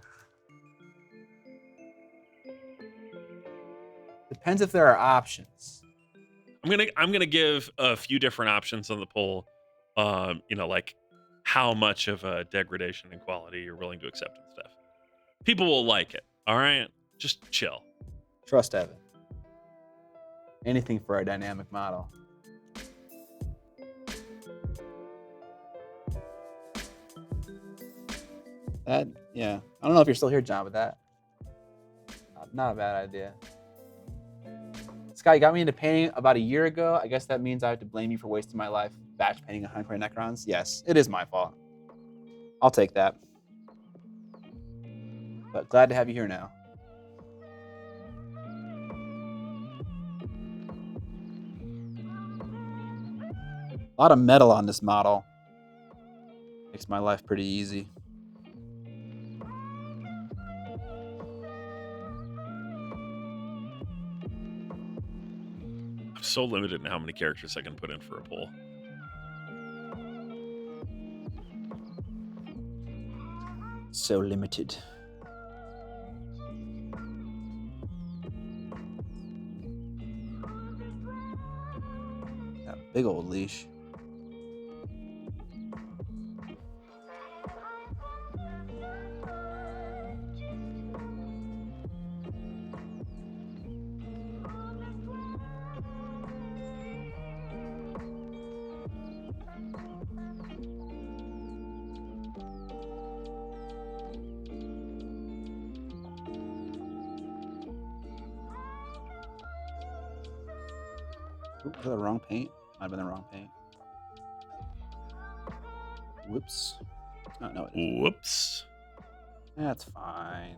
Depends if there are options. I'm gonna give a few different options on the poll. Like how much of a degradation in quality you're willing to accept and stuff. People will like it. All right, just chill. Trust Evan. Anything for a dynamic model. I don't know if you're still here, John, but that not a bad idea. Scott, you got me into painting about a year ago. I guess that means I have to blame you for wasting my life batch painting 100 Necrons. Yes, it is my fault. I'll take that. But glad to have you here now. A lot of metal on this model. Makes my life pretty easy. I'm so limited in how many characters I can put in for a poll. So limited. That big old leash. Ooh, was that the wrong paint? Might have been the wrong paint. Whoops. Oh, no, it isn't. Whoops. That's fine.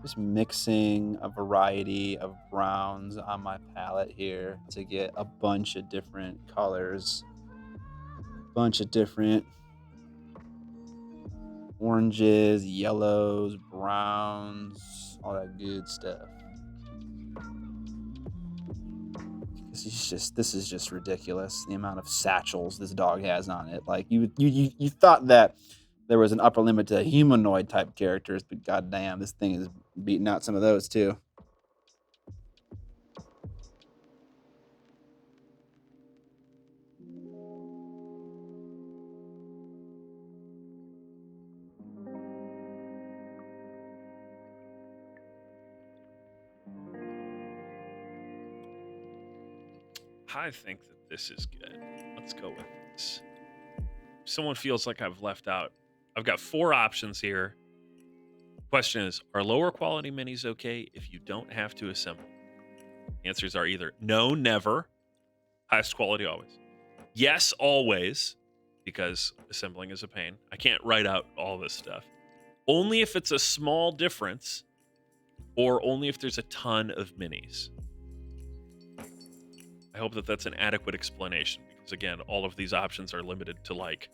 Just mixing a variety of browns on my palette here to get a bunch of different colors. Bunch of different oranges, yellows, browns, all that good stuff. This is just ridiculous. The amount of satchels this dog has on it. Like you thought that there was an upper limit to humanoid type characters, but goddamn, this thing is beating out some of those too. I think that this is good. Let's go with this. If someone feels like I've left out, I've got 4 options here. Question is, are lower quality minis okay if you don't have to assemble? Answers are either no, never, highest quality always. Yes, always, because assembling is a pain. I can't write out all this stuff. Only if it's a small difference, or only if there's a ton of minis. I hope that that's an adequate explanation, because again, all of these options are limited to like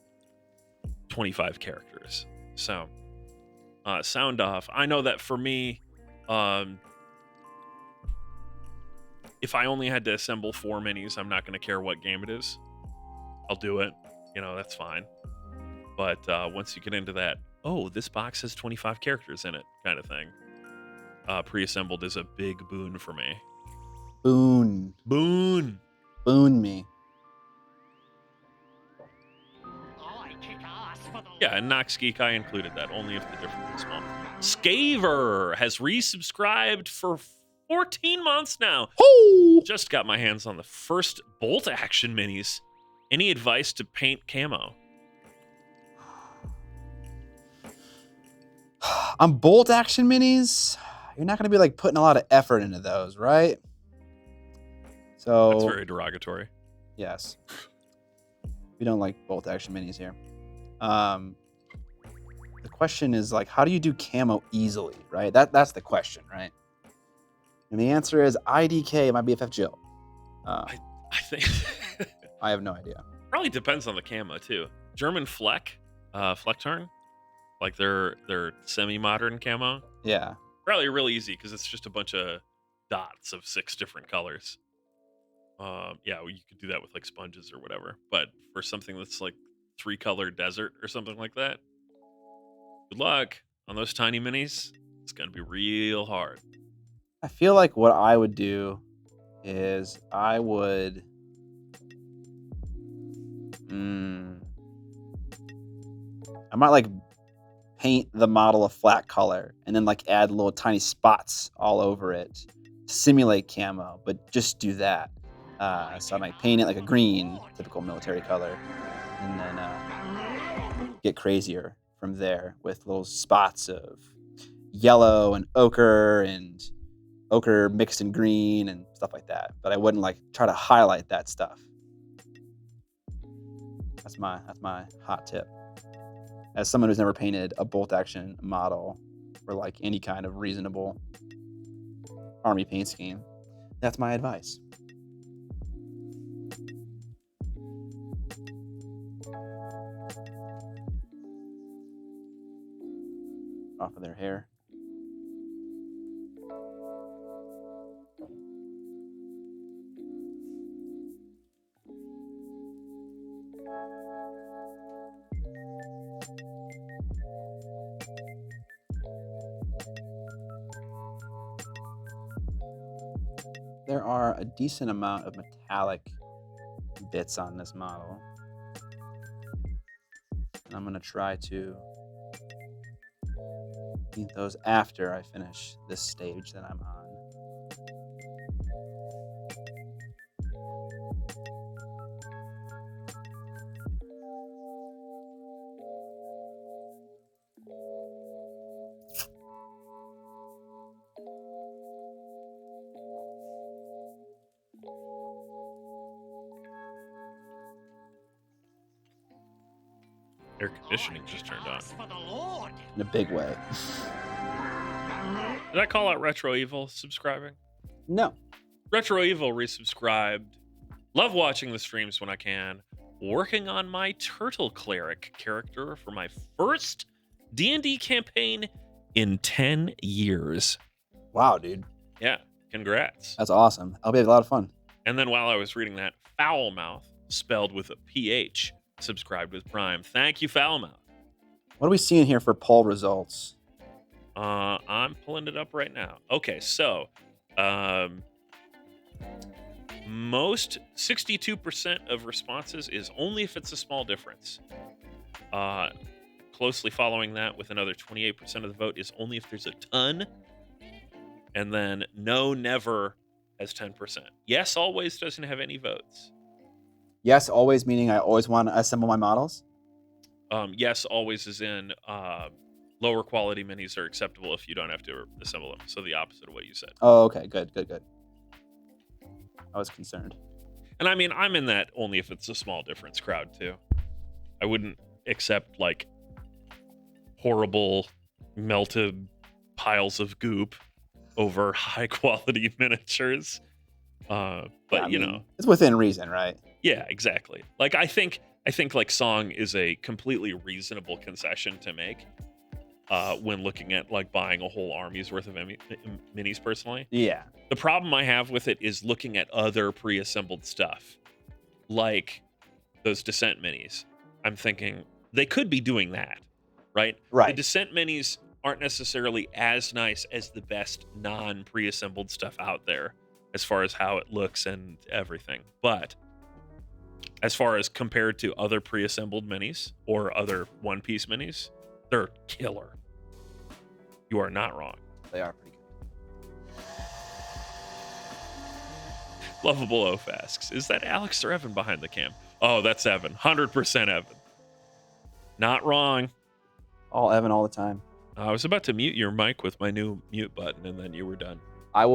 25 characters. So, sound off. I know that for me, if I only had to assemble 4 minis, I'm not going to care what game it is. I'll do it. That's fine. But once you get into that, oh, this box has 25 characters in it kind of thing, pre-assembled is a big boon for me. Boon me. I kick ass for the Yeah, and Nox Geek, I included that only if the difference is small. Scaver has resubscribed for 14 months now. Woo! Just got my hands on the first bolt action minis. Any advice to paint camo? On bolt action minis, you're not going to be like putting a lot of effort into those, right? So That's very derogatory. yes, we don't like bolt action minis here. The question is like, how do you do camo easily, right? That's the question, right? And the answer is IDK, my BFF Jill. I think I have no idea. probably depends on the camo too. German Fleck, Flecktarn, like their semi-modern camo. Yeah. Probably really easy because it's just a bunch of dots of 6 different colors. Yeah, you could do that with like sponges or whatever. But for something that's like 3-color desert or something like that, good luck on those tiny minis. It's gonna be real hard. I feel like what I would do is I would I might like paint the model a flat color and then like add little tiny spots all over it to simulate camo, but just do that. So I might paint it like a green, typical military color, and then get crazier from there with little spots of yellow and ochre mixed in green and stuff like that. But I wouldn't like try to highlight that stuff. That's my hot tip. As someone who's never painted a bolt action model for like any kind of reasonable army paint scheme, that's my advice. Off of their hair. There are a decent amount of metallic bits on this model. And I'm going to try to paint those after I finish this stage that I'm on. Air conditioning just turned on. For the Lord. In a big way. Did I call out Retro Evil subscribing? No. Retro Evil resubscribed. Love watching the streams when I can. Working on my Turtle Cleric character for my first D&D campaign in 10 years. Wow, dude. Yeah, congrats. That's awesome. That'll be a lot of fun. And then while I was reading that, Foulmouth, spelled with a PH, subscribed with Prime. Thank you, Foulmouth. What are we seeing here for poll results? I'm pulling it up right now. Okay, so most 62% of responses is only if it's a small difference. Closely following that with another 28% of the vote is only if there's a ton. And then no, never has 10%. Yes, always doesn't have any votes. Yes, always meaning I always want to assemble my models. Yes, always is in lower quality minis are acceptable if you don't have to assemble them. So the opposite of what you said. Oh, okay. Good. I was concerned. And I mean, I'm in that only if it's a small difference crowd too. I wouldn't accept like horrible melted piles of goop over high quality miniatures. But Yeah, I you mean, know, it's within reason, right? yeah, exactly. Like I think like Song is a completely reasonable concession to make when looking at like buying a whole army's worth of minis personally. Yeah. The problem I have with it is looking at other pre-assembled stuff, like those Descent minis. I'm thinking they could be doing that, right? Right. The Descent minis aren't necessarily as nice as the best non-pre-assembled stuff out there as far as how it looks and everything. But as far as compared to other pre-assembled minis or other one-piece minis, they're killer. You are not wrong. They are pretty good. Lovable Oaf asks, is that Alex or Evan behind the cam? Oh, that's Evan. 100% Evan. Not wrong. All Evan all the time. I was about to mute your mic with my new mute button, and then you were done. I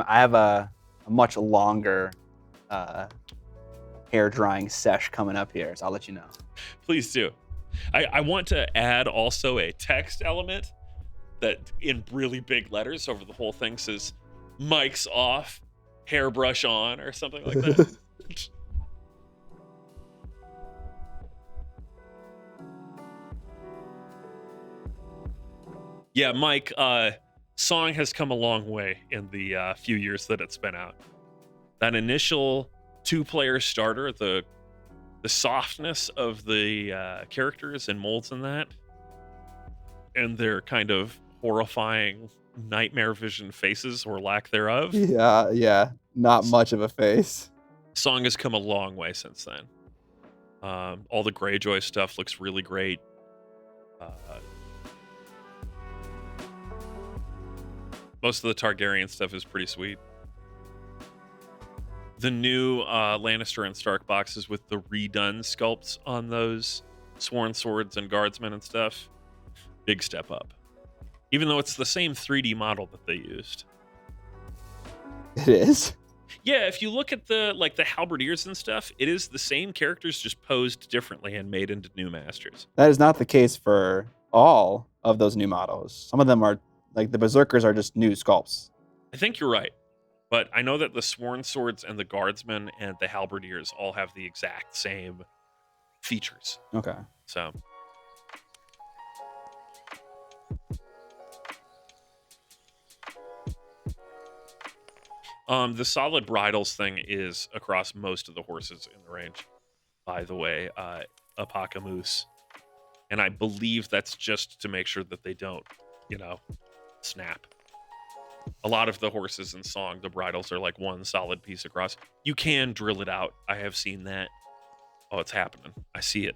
have a much longer hair drying sesh coming up here, so I'll let you know. Please do. I want to add also a text element that in really big letters over the whole thing says "Mic's off, hairbrush on" or something like that. Yeah, Mike, Song has come a long way in the few years that it's been out. That initial 2-player starter, the softness of the characters and molds in that, and their kind of horrifying nightmare vision faces or lack thereof. Yeah. Not much of a face. Song has come a long way since then. All the Greyjoy stuff looks really great. Most of the Targaryen stuff is pretty sweet. The new Lannister and Stark boxes with the redone sculpts on those sworn swords and guardsmen and stuff, big step up. Even though it's the same 3D model that they used. It is? Yeah, if you look at the halberdiers and stuff, it is the same characters just posed differently and made into new masters. That is not the case for all of those new models. Some of them are, like the Berserkers are just new sculpts. I think you're right. But I know that the sworn swords and the guardsmen and the halberdiers all have the exact same features. Okay. So the solid bridles thing is across most of the horses in the range. By the way, Apocamoose. And I believe that's just to make sure that they don't, snap. A lot of the horses in Song, the bridles are like one solid piece across. You can drill it out. I have seen that. Oh, it's happening. I see it.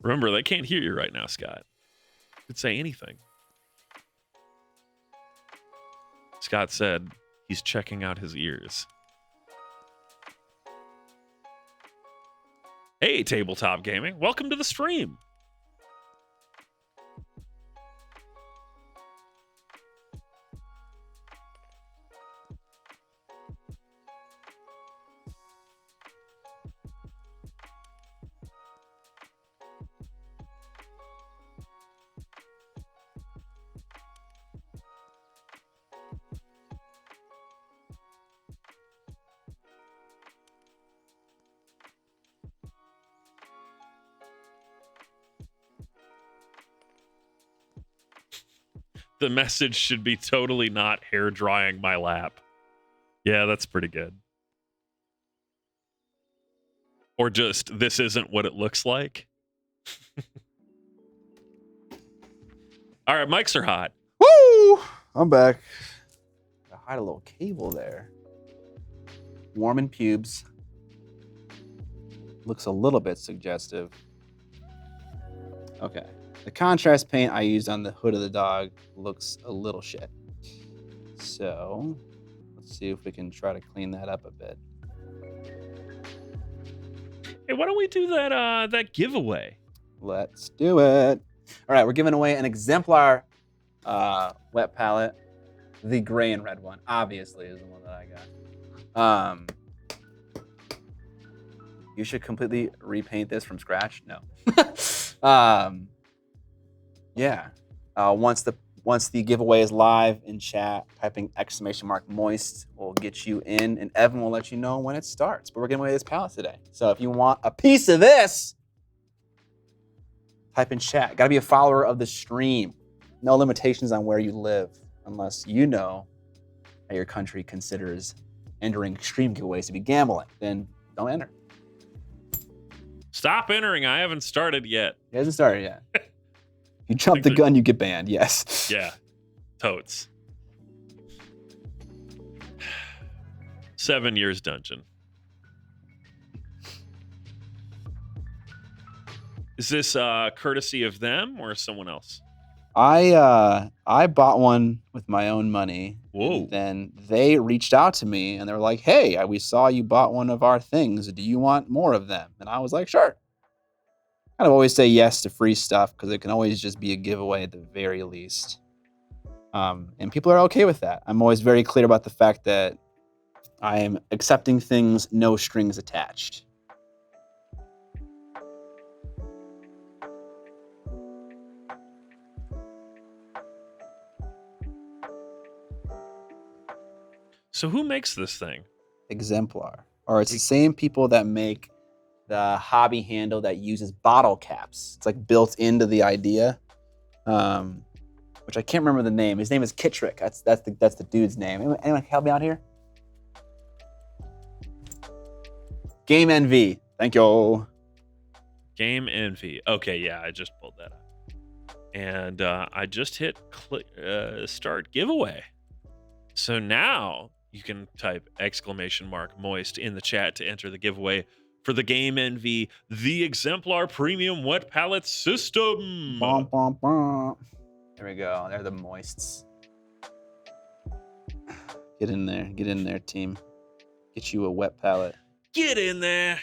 Remember, they can't hear you right now, Scott. You could say anything. Scott said he's checking out his ears. Hey, Tabletop Gaming. Welcome to the stream. The message should be totally not hair drying my lap. Yeah, that's pretty good. Or just, this isn't what it looks like. All right, mics are hot. Woo! I'm back. I hide a little cable there. Warming pubes. Looks a little bit suggestive. Okay. The contrast paint I used on the hood of the dog looks a little shit. So let's see if we can try to clean that up a bit. Hey, why don't we do that giveaway? Let's do it. All right, we're giving away an exemplar wet palette. The gray and red one, obviously, is the one that I got. You should completely repaint this from scratch. No. Yeah. Once the giveaway is live in chat, typing !moist will get you in, and Evan will let you know when it starts. But we're giving away this palette today. So if you want a piece of this, type in chat. Got to be a follower of the stream. No limitations on where you live, unless you know that your country considers entering extreme giveaways to be gambling. Then don't enter. Stop entering. I haven't started yet. It hasn't started yet. If you jump the gun, you get banned. Yes. Yeah. Totes. 7 years dungeon. Is this courtesy of them or someone else? I bought one with my own money. Whoa. Then they reached out to me and they were like, "Hey, we saw you bought one of our things. Do you want more of them?" And I was like, "Sure." I always say yes to free stuff because it can always just be a giveaway at the very least. And people are okay with that. I'm always very clear about the fact that I am accepting things, no strings attached. So who makes this thing? Exemplar. Or it's the same people that make the hobby handle that uses bottle caps. It's like built into the idea, which I can't remember the name. His name is Kitrick. That's the dude's name. Anyone help me out here? Game Envy. Thank you. Game Envy. Okay, yeah, I just pulled that up. And I just hit start giveaway. So now you can type !moist in the chat to enter the giveaway for the Game Envy, the Exemplar Premium Wet Palette System. Bum, bum, bum. There we go. They're the moists. Get in there, team. Get you a wet palette. Get in there.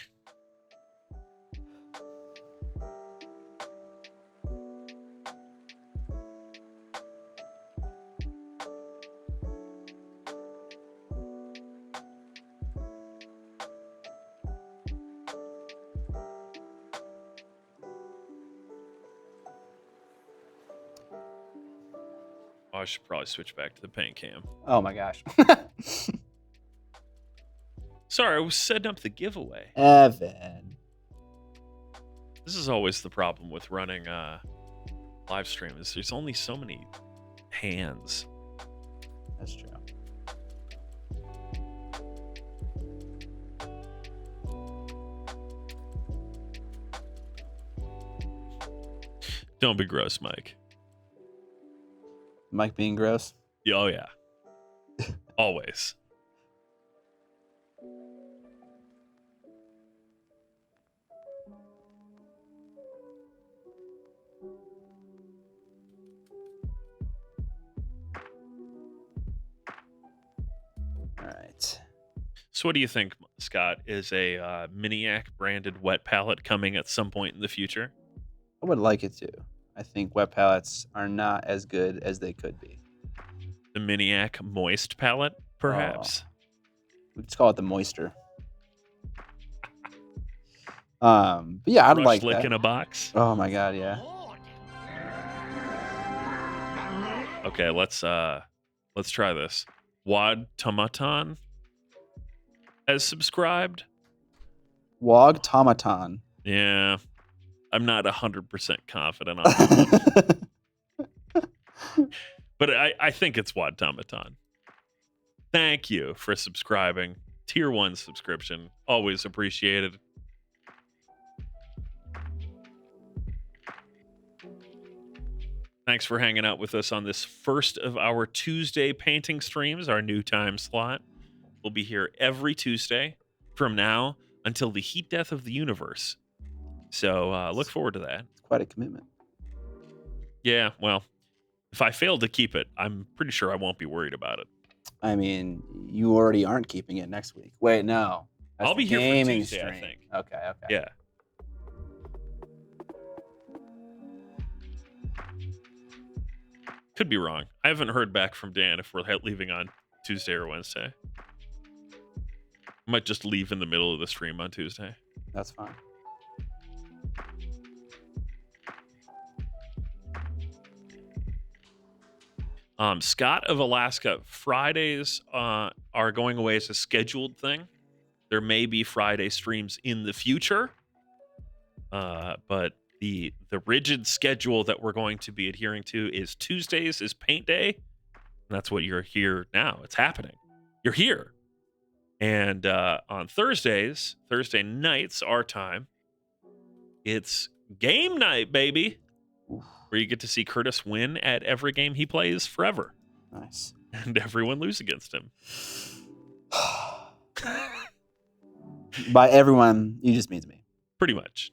Oh, I should probably switch back to the paint cam. Oh my gosh. Sorry, I was setting up the giveaway. Evan. This is always the problem with running live stream is there's only so many hands. That's true. Don't be gross, Mike. Mike being gross. Oh yeah. Always. All right. So what do you think, Scott, is a Miniac branded wet palette coming at some point in the future? I would like it to. I think wet palettes are not as good as they could be. The Miniac moist palette, perhaps? We just call it the moisture. But yeah, I'd Brush like lick that. in a box. Oh my god, yeah. Lord. Okay, let's try this. Wad Tomaton has subscribed. Wog Tomaton. Yeah, I'm not 100% confident on that one. But I think it's Wad Tomaton. Thank you for subscribing. Tier 1 subscription. Always appreciated. Thanks for hanging out with us on this first of our Tuesday painting streams, our new time slot. We'll be here every Tuesday from now until the heat death of the universe. So look forward to that. It's quite a commitment. Yeah, well, if I fail to keep it, I'm pretty sure I won't be worried about it. I mean, you already aren't keeping it next week. Wait, no. That's I'll the be here for gaming Tuesday, I stream. think. Okay. Yeah. Could be wrong. I haven't heard back from Dan if we're leaving on Tuesday or Wednesday. Might just leave in the middle of the stream on Tuesday. That's fine. Scott of Alaska, Fridays are going away as a scheduled thing. There may be Friday streams in the future, but the rigid schedule that we're going to be adhering to is Tuesdays is paint day. And that's what you're here now. It's happening. You're here. And on Thursday nights, our time, it's game night, baby. Oof. Where you get to see Curtis win at every game he plays forever. Nice. And everyone lose against him. By everyone, you just means me. Pretty much.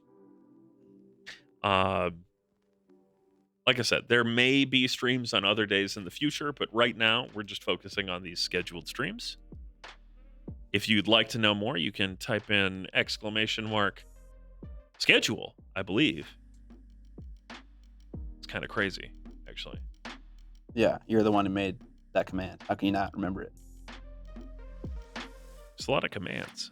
Like I said, there may be streams on other days in the future, but right now we're just focusing on these scheduled streams. If you'd like to know more, you can type in !schedule, I believe. It's kind of crazy, actually. Yeah, you're the one who made that command. How can you not remember it? There's a lot of commands.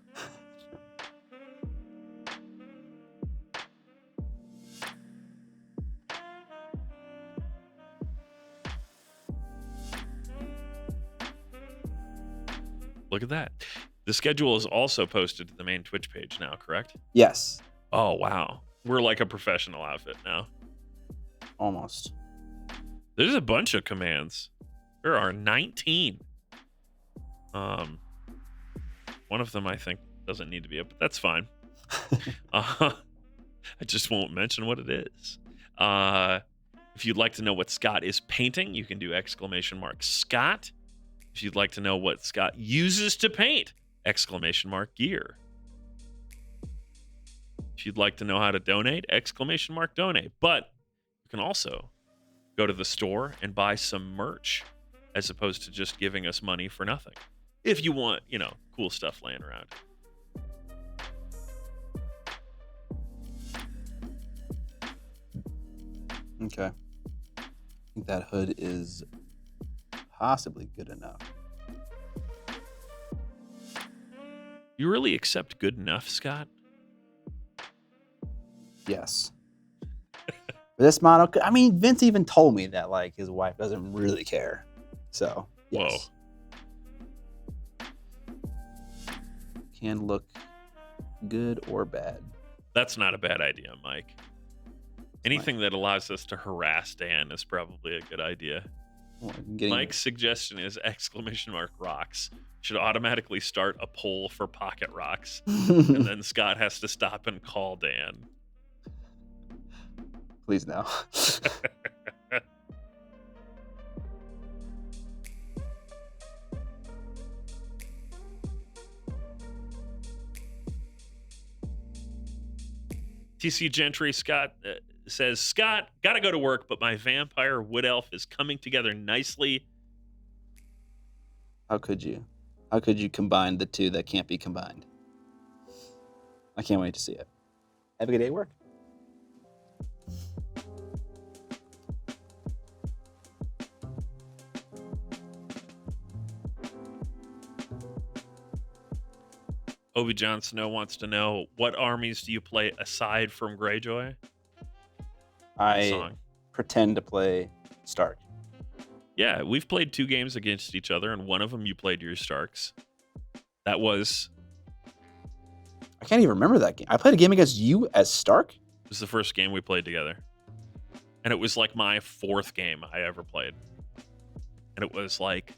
Look at that. The schedule is also posted to the main Twitch page now, correct? Yes, Oh, wow. We're like a professional outfit now. almost. There's a bunch of commands. There are 19. One of them I think doesn't need to be up, but that's fine. I just won't mention what it is. If you'd like to know what Scott is painting, you can do !Scott. If you'd like to know what Scott uses to paint, !gear. If you'd like to know how to donate, !donate. But you can also go to the store and buy some merch as opposed to just giving us money for nothing. If you want, cool stuff laying around. Okay. I think that hood is possibly good enough. You really accept good enough, Scott? Yes. But this model, I mean, Vince even told me that like his wife doesn't really care. So, yes. Whoa. Can look good or bad. That's not a bad idea, Mike. Anything that allows us to harass Dan is probably a good idea. Well, I'm getting- Mike's suggestion is !rocks. Should automatically start a poll for pocket rocks. And then Scott has to stop and call Dan. Please no. TC Gentry Scott says, Scott, gotta go to work, but my vampire wood elf is coming together nicely. How could you? How could you combine the two that can't be combined? I can't wait to see it. Have a good day at work. Obi Jon Snow wants to know, what armies do you play aside from Greyjoy? I Song. pretend to play Stark. Yeah, we've played 2 games against each other, and one of them you played your Starks. That was I can't even remember that game. I played a game against you as Stark? the first game we played together. And it was like my 4th game I ever played. And it was like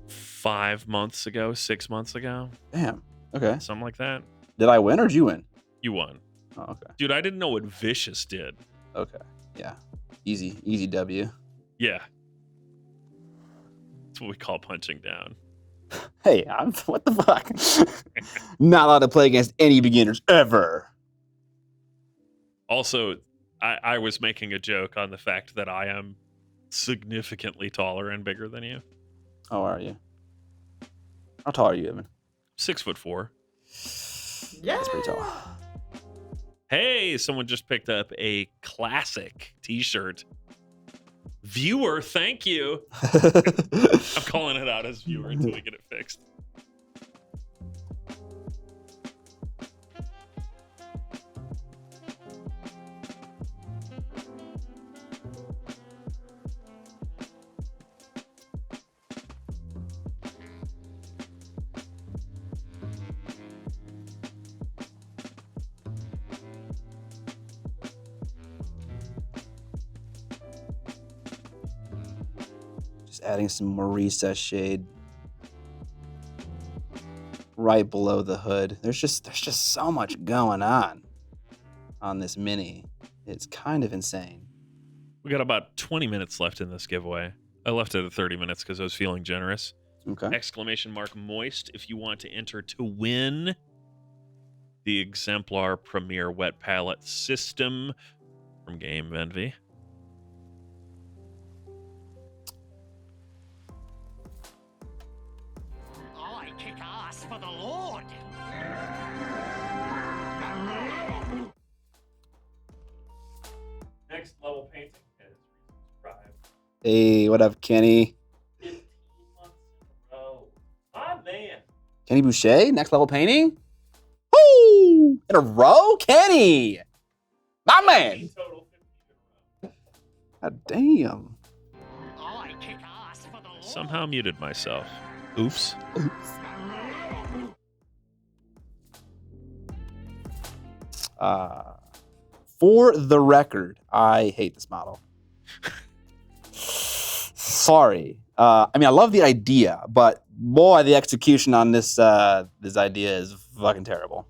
5 months ago, 6 months ago, Damn. Okay. something like that. Did I win or did you win? You won. Oh, okay. Dude, I didn't know what Vicious did. Okay. Yeah. Easy W. Yeah. That's what we call punching down. Hey, what the fuck? Not allowed to play against any beginners ever. Also, I was making a joke on the fact that I am significantly taller and bigger than you. How are you? How tall are you, Evan? 6'4". Yeah. That's pretty tall. Hey, someone just picked up a classic t-shirt. Viewer, thank you. I'm calling it out as viewer until we get it fixed. Just adding some Marisa shade right below the hood. There's just so much going on this Mini. It's kind of insane. We got about 20 minutes left in this giveaway. I left it at 30 minutes because I was feeling generous. Okay. Exclamation mark moist if you want to enter to win the Exemplar Premier Wet Palette System from Game Envy. I kick ass for the Lord. Next level painting is resubscribe. Hey, what up, Kenny? 15 months in a row. My man. Kenny Boucher, next level painting? Woo! In a row? Kenny! My man! Total 15 in a row. God damn. I kick ass for the Lord. Somehow muted myself. Oops. For the record, I hate this model. Sorry. I mean, I love the idea, but boy, the execution on this idea is fucking terrible.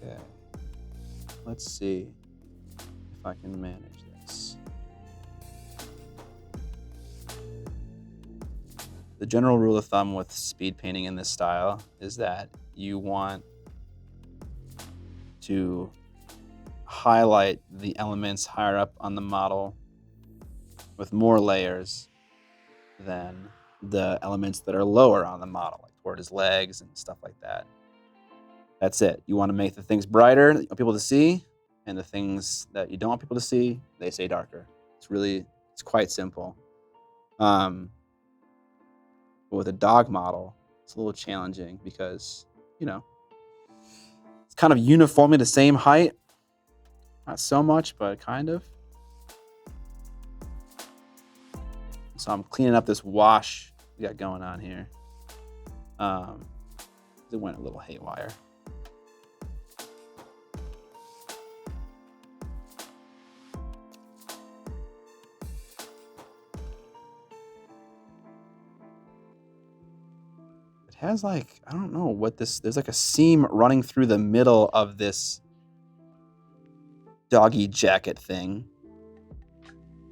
Okay. Let's see if I can manage this. The general rule of thumb with speed painting in this style is that you want to highlight the elements higher up on the model with more layers than the elements that are lower on the model, like toward his legs and stuff like that. That's it. You want to make the things brighter that you want people to see, and the things that you don't want people to see, they stay darker. It's quite simple. But with a dog model, it's a little challenging because, it's kind of uniformly the same height. Not so much, but kind of. So I'm cleaning up this wash we got going on here. It went a little haywire. It has I don't know what this, there's like a seam running through the middle of this doggy jacket thing.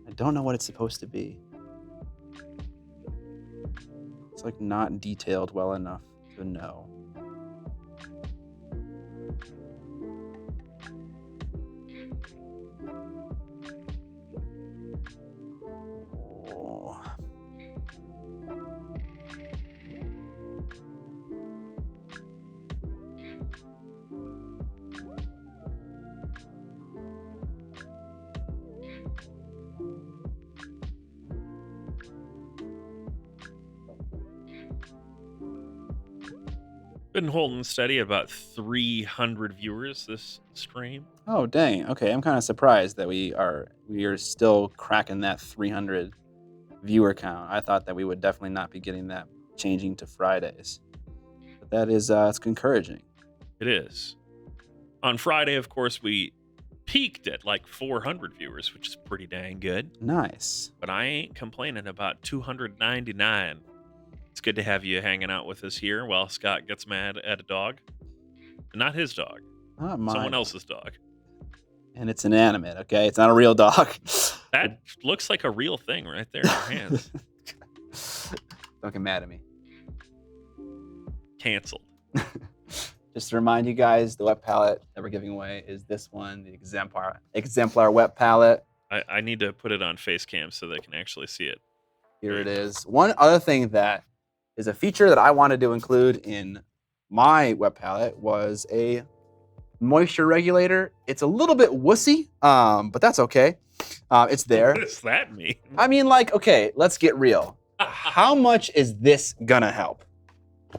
I don't know what it's supposed to be. It's like not detailed well enough to know. Oh. Been holding steady at about 300 viewers this stream. Oh dang. Okay, I'm kind of surprised that we are still cracking that 300 viewer count. I thought that we would definitely not be getting that changing to Fridays. But that is it's encouraging. It is. On Friday, of course, we peaked at like 400 viewers, which is pretty dang good. Nice. But I ain't complaining about 299. It's good to have you hanging out with us here while Scott gets mad at a dog. Not his dog. Not mine. Someone else's dog. And it's inanimate, okay? It's not a real dog. That looks like a real thing right there in your hands. Don't get mad at me. Canceled. Just to remind you guys, the wet palette that we're giving away is this one, the exemplar wet palette. I need to put it on face cam so they can actually see it. Here it is. One other thing that is a feature that I wanted to include in my wet palette was a moisture regulator. It's a little bit wussy, but that's okay. It's there. What does that mean? I mean, like, okay, let's get real. How much is this gonna help?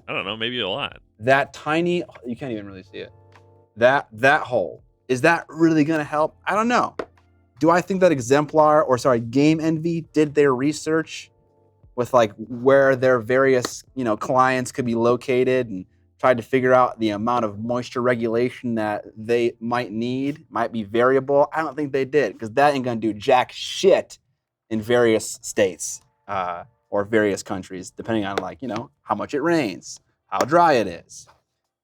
I don't know, maybe a lot. That tiny, you can't even really see it. That hole, is that really gonna help? I don't know. Do I think that Game Envy did their research with like where their various, clients could be located and tried to figure out the amount of moisture regulation that they might be variable? I don't think they did, because that ain't gonna do jack shit in various states or various countries, depending on how much it rains, how dry it is.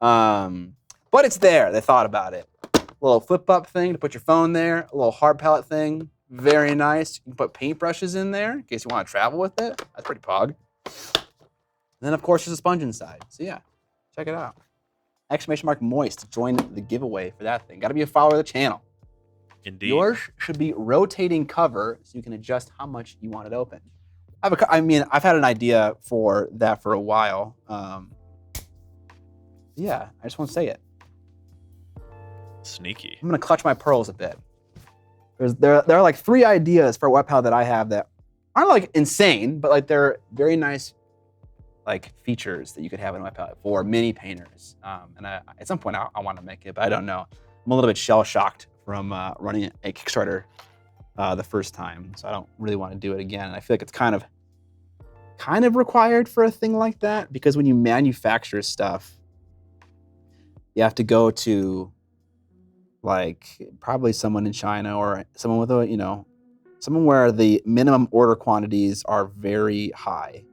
But it's there. They thought about it. A little flip up thing to put your phone there. A little hard palette thing. Very nice. You can put paintbrushes in there in case you want to travel with it. That's pretty pog. And then, of course, there's a sponge inside. So, yeah, check it out. !moist to join the giveaway for that thing. Got to be a follower of the channel. Indeed. Yours should be rotating cover so you can adjust how much you want it open. I've had an idea for that for a while. Yeah, I just want to say it. Sneaky. I'm going to clutch my pearls a bit. There are like 3 ideas for a wet palette that I have that aren't like insane, but like they're very nice like features that you could have in a wet palette for mini painters. And at some point I want to make it, but I don't know. I'm a little bit shell shocked from running a Kickstarter the first time, so I don't really want to do it again. And I feel like it's kind of required for a thing like that, because when you manufacture stuff, you have to go to like probably someone in China or someone with someone where the minimum order quantities are very high,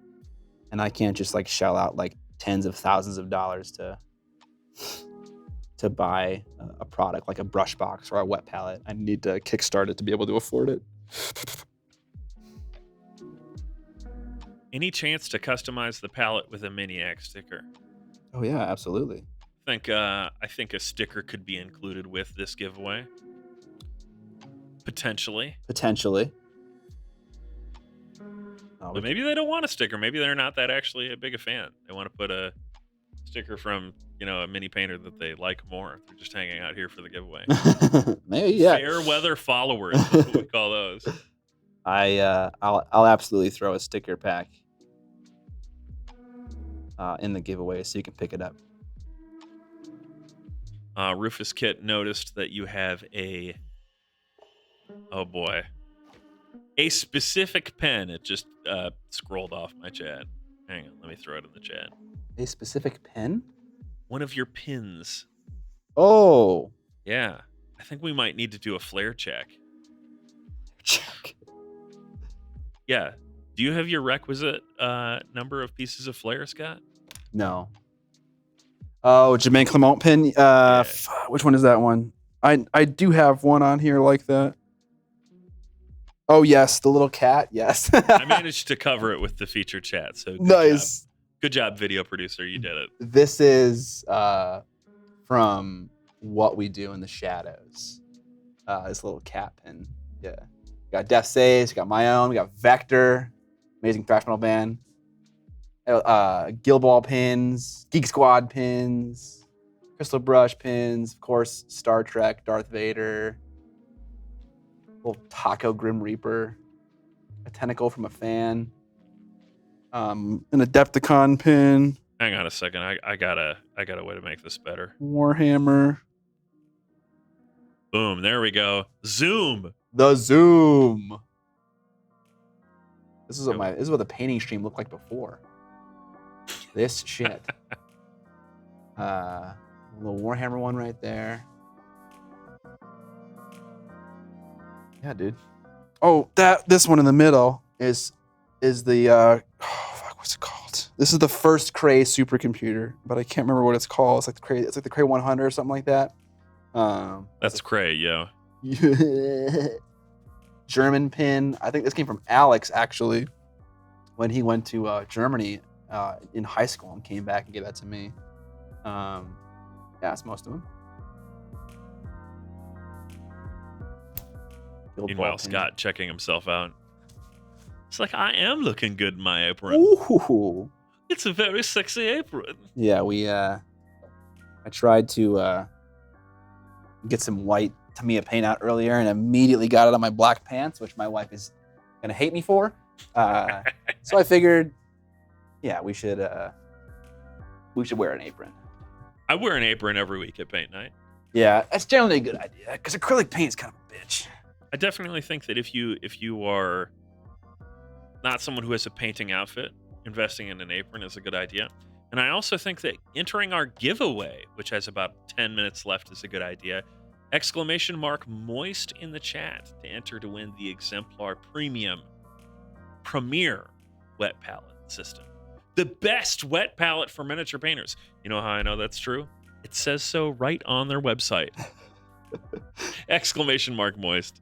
and I can't just like shell out like tens of thousands of dollars to buy a product like a brush box or a wet palette. I need to kickstart it to be able to afford it. Any chance to customize the palette with a Miniac sticker? Oh yeah, absolutely. I think a sticker could be included with this giveaway. Potentially. Oh, But maybe they don't want a sticker. Maybe they're not that actually a big a fan. They want to put a sticker from, a mini painter that they like more. They're just hanging out here for the giveaway. maybe, yeah. Fair weather followers, that's what we call those. I'll absolutely throw a sticker pack in the giveaway so you can pick it up. Rufus Kit noticed that you have a specific pen. It just scrolled off my chat. Hang on, let me throw it in the chat. A specific pen? One of your pins. Oh. Yeah. I think we might need to do a flare check. Yeah. Do you have your requisite number of pieces of flare, Scott? No. Oh, Jermaine Clement pin. Yeah. Which one is that one? I do have one on here like that. Oh yes, the little cat. Yes. I managed to cover it with the feature chat. So good Nice. job. Good job, video producer. You did it. This is from What We Do in the Shadows. This little cat pin. Yeah. We got Death Saves. We got my own. We got Vector, amazing thrash metal band. Guild Ball pins, Geek Squad pins, Crystal Brush pins, of course, Star Trek, Darth Vader, little Taco Grim Reaper, a tentacle from a fan, an Adepticon pin, Hang on a second. I got a way to make this better. Warhammer, Boom. There we go. Zoom. the Zoom. This is what the painting stream looked like before. This shit. A little Warhammer one right there. Yeah, dude. Oh, this one in the middle is the what's it called? This is the first Cray supercomputer, but I can't remember what it's called. It's like the Cray 100 or something like that. That's Cray, yo. German pin. I think this came from Alex actually when he went to Germany in high school and came back and gave that to me. Yeah, that's most of them. Meanwhile, Scott checking himself out. It's like, I am looking good in my apron. Ooh. It's a very sexy apron. Yeah, I tried to get some white Tamiya paint out earlier and immediately got it on my black pants, which my wife is gonna hate me for. So I figured, yeah, we should wear an apron. I wear an apron every week at paint night. Yeah, that's generally a good idea because acrylic paint is kind of a bitch. I definitely think that if you are not someone who has a painting outfit, investing in an apron is a good idea. And I also think that entering our giveaway, which has about 10 minutes left, is a good idea. ! Moist in the chat to enter to win the Exemplar Premium Premier Wet Palette System. The best wet palette for miniature painters. You know how I know that's true? It says so right on their website. ! Moist.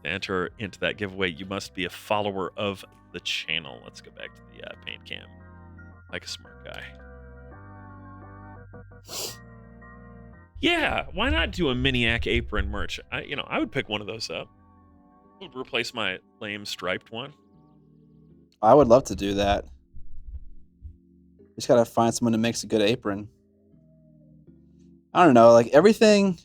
To enter into that giveaway, you must be a follower of the channel. Let's go back to the paint cam. Like a smart guy. Yeah, why not do a Miniac apron merch? I would pick one of those up. Would replace my lame striped one. I would love to do that. Just gotta find someone who makes a good apron. I don't know, like everything.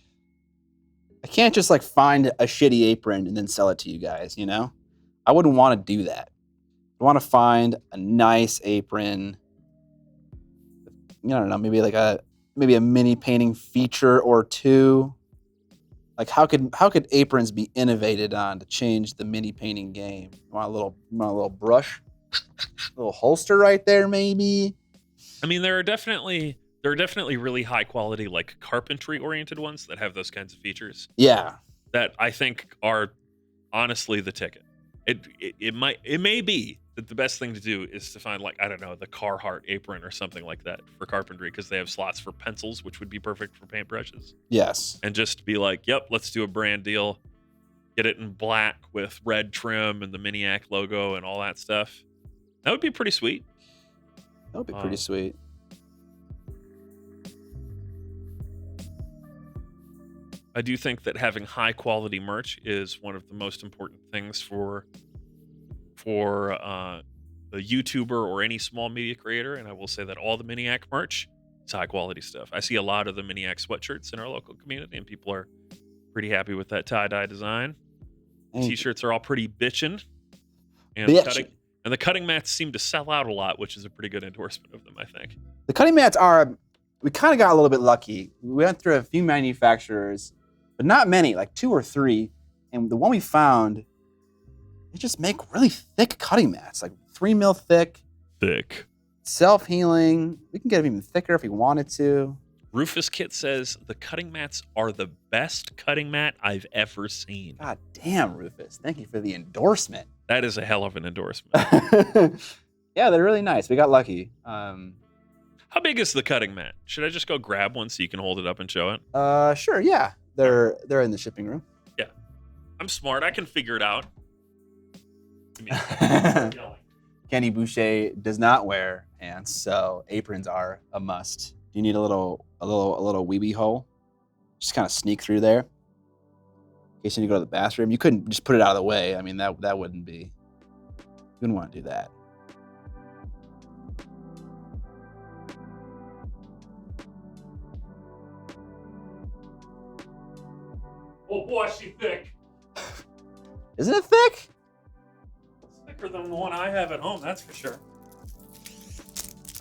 I can't just like find a shitty apron and then sell it to you guys, you know? I wouldn't want to do that. I want to find a nice apron. I don't know, maybe a mini painting feature or two. Like how could aprons be innovated on to change the mini painting game? Want a little brush, a little holster right there, maybe. I mean, there are definitely really high quality, like carpentry oriented ones that have those kinds of features. Yeah, that I think are honestly the ticket. It may be that the best thing to do is to find, like, I don't know, the Carhartt apron or something like that for carpentry, because they have slots for pencils, which would be perfect for paintbrushes. Yes. And just be like, yep, let's do a brand deal. Get it in black with red trim and the Miniac logo and all that stuff. That would be pretty sweet. That would be pretty sweet. I do think that having high quality merch is one of the most important things for a YouTuber or any small media creator. And I will say that all the Miniac merch is high quality stuff. I see a lot of the Miniac sweatshirts in our local community, and people are pretty happy with that tie-dye design. T-shirts are all pretty bitchin'. And the cutting mats seem to sell out a lot, which is a pretty good endorsement of them, I think. The cutting mats we kind of got a little bit lucky. We went through a few manufacturers, but not many, like 2 or 3. And the one we found, they just make really thick cutting mats, like 3 mil thick. Thick. Self-healing. We can get them even thicker if we wanted to. Rufus Kit says the cutting mats are the best cutting mat I've ever seen. God damn, Rufus. Thank you for the endorsement. That is a hell of an endorsement. Yeah, they're really nice. We got lucky. How big is the cutting mat? Should I just go grab one so you can hold it up and show it? Sure, yeah. They're in the shipping room. Yeah. I'm smart. I can figure it out. I mean, Kenny Boucher does not wear pants, so aprons are a must. You need a little weeby hole. Just kind of sneak through there. In case you need to go to the bathroom. You couldn't just put it out of the way. I mean, that wouldn't be. You wouldn't want to do that. Oh boy, she's thick. Isn't it thick? It's thicker than the one I have at home, that's for sure.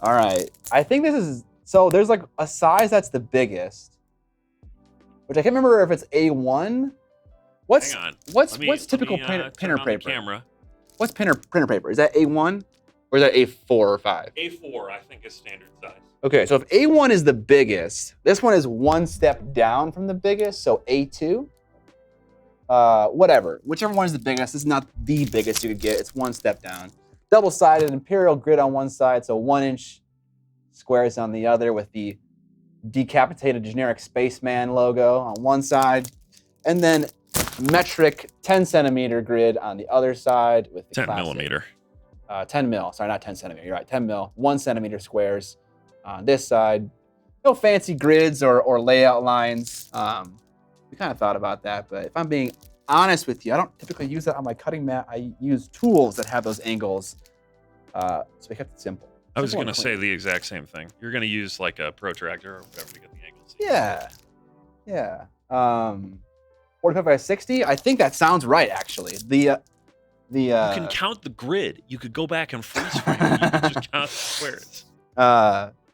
All right. I think this is, so there's like a size that's the biggest, which I can't remember if it's A1. What's Hang on. what's typical turn printer on the paper? Camera. What's printer paper? Is that A1 or is that A4 or 5? A4, I think, is standard size. Okay, so if A1 is the biggest, this one is one step down from the biggest, so A2. Whatever, whichever one is the biggest. It's not the biggest you could get. It's one step down. Double-sided imperial grid on one side, so 1-inch squares on the other with the decapitated generic spaceman logo on one side, and then metric 10-centimeter grid on the other side with the 10 classic, millimeter. 10 mil. Sorry, not 10 centimeter. You're right. 10 mil. 1 centimeter squares on this side. No fancy grids or layout lines. We kind of thought about that, but if I'm being honest with you, I don't typically use that on my cutting mat. I use tools that have those angles, so we kept it simple. I was Simple going and to clean. say the exact same thing. You're going to use like a protractor or whatever to get the angles. Yeah. 45 by 60. I think that sounds right, actually. You can count the grid. You could go back and freeze frame it. You could just count the squares.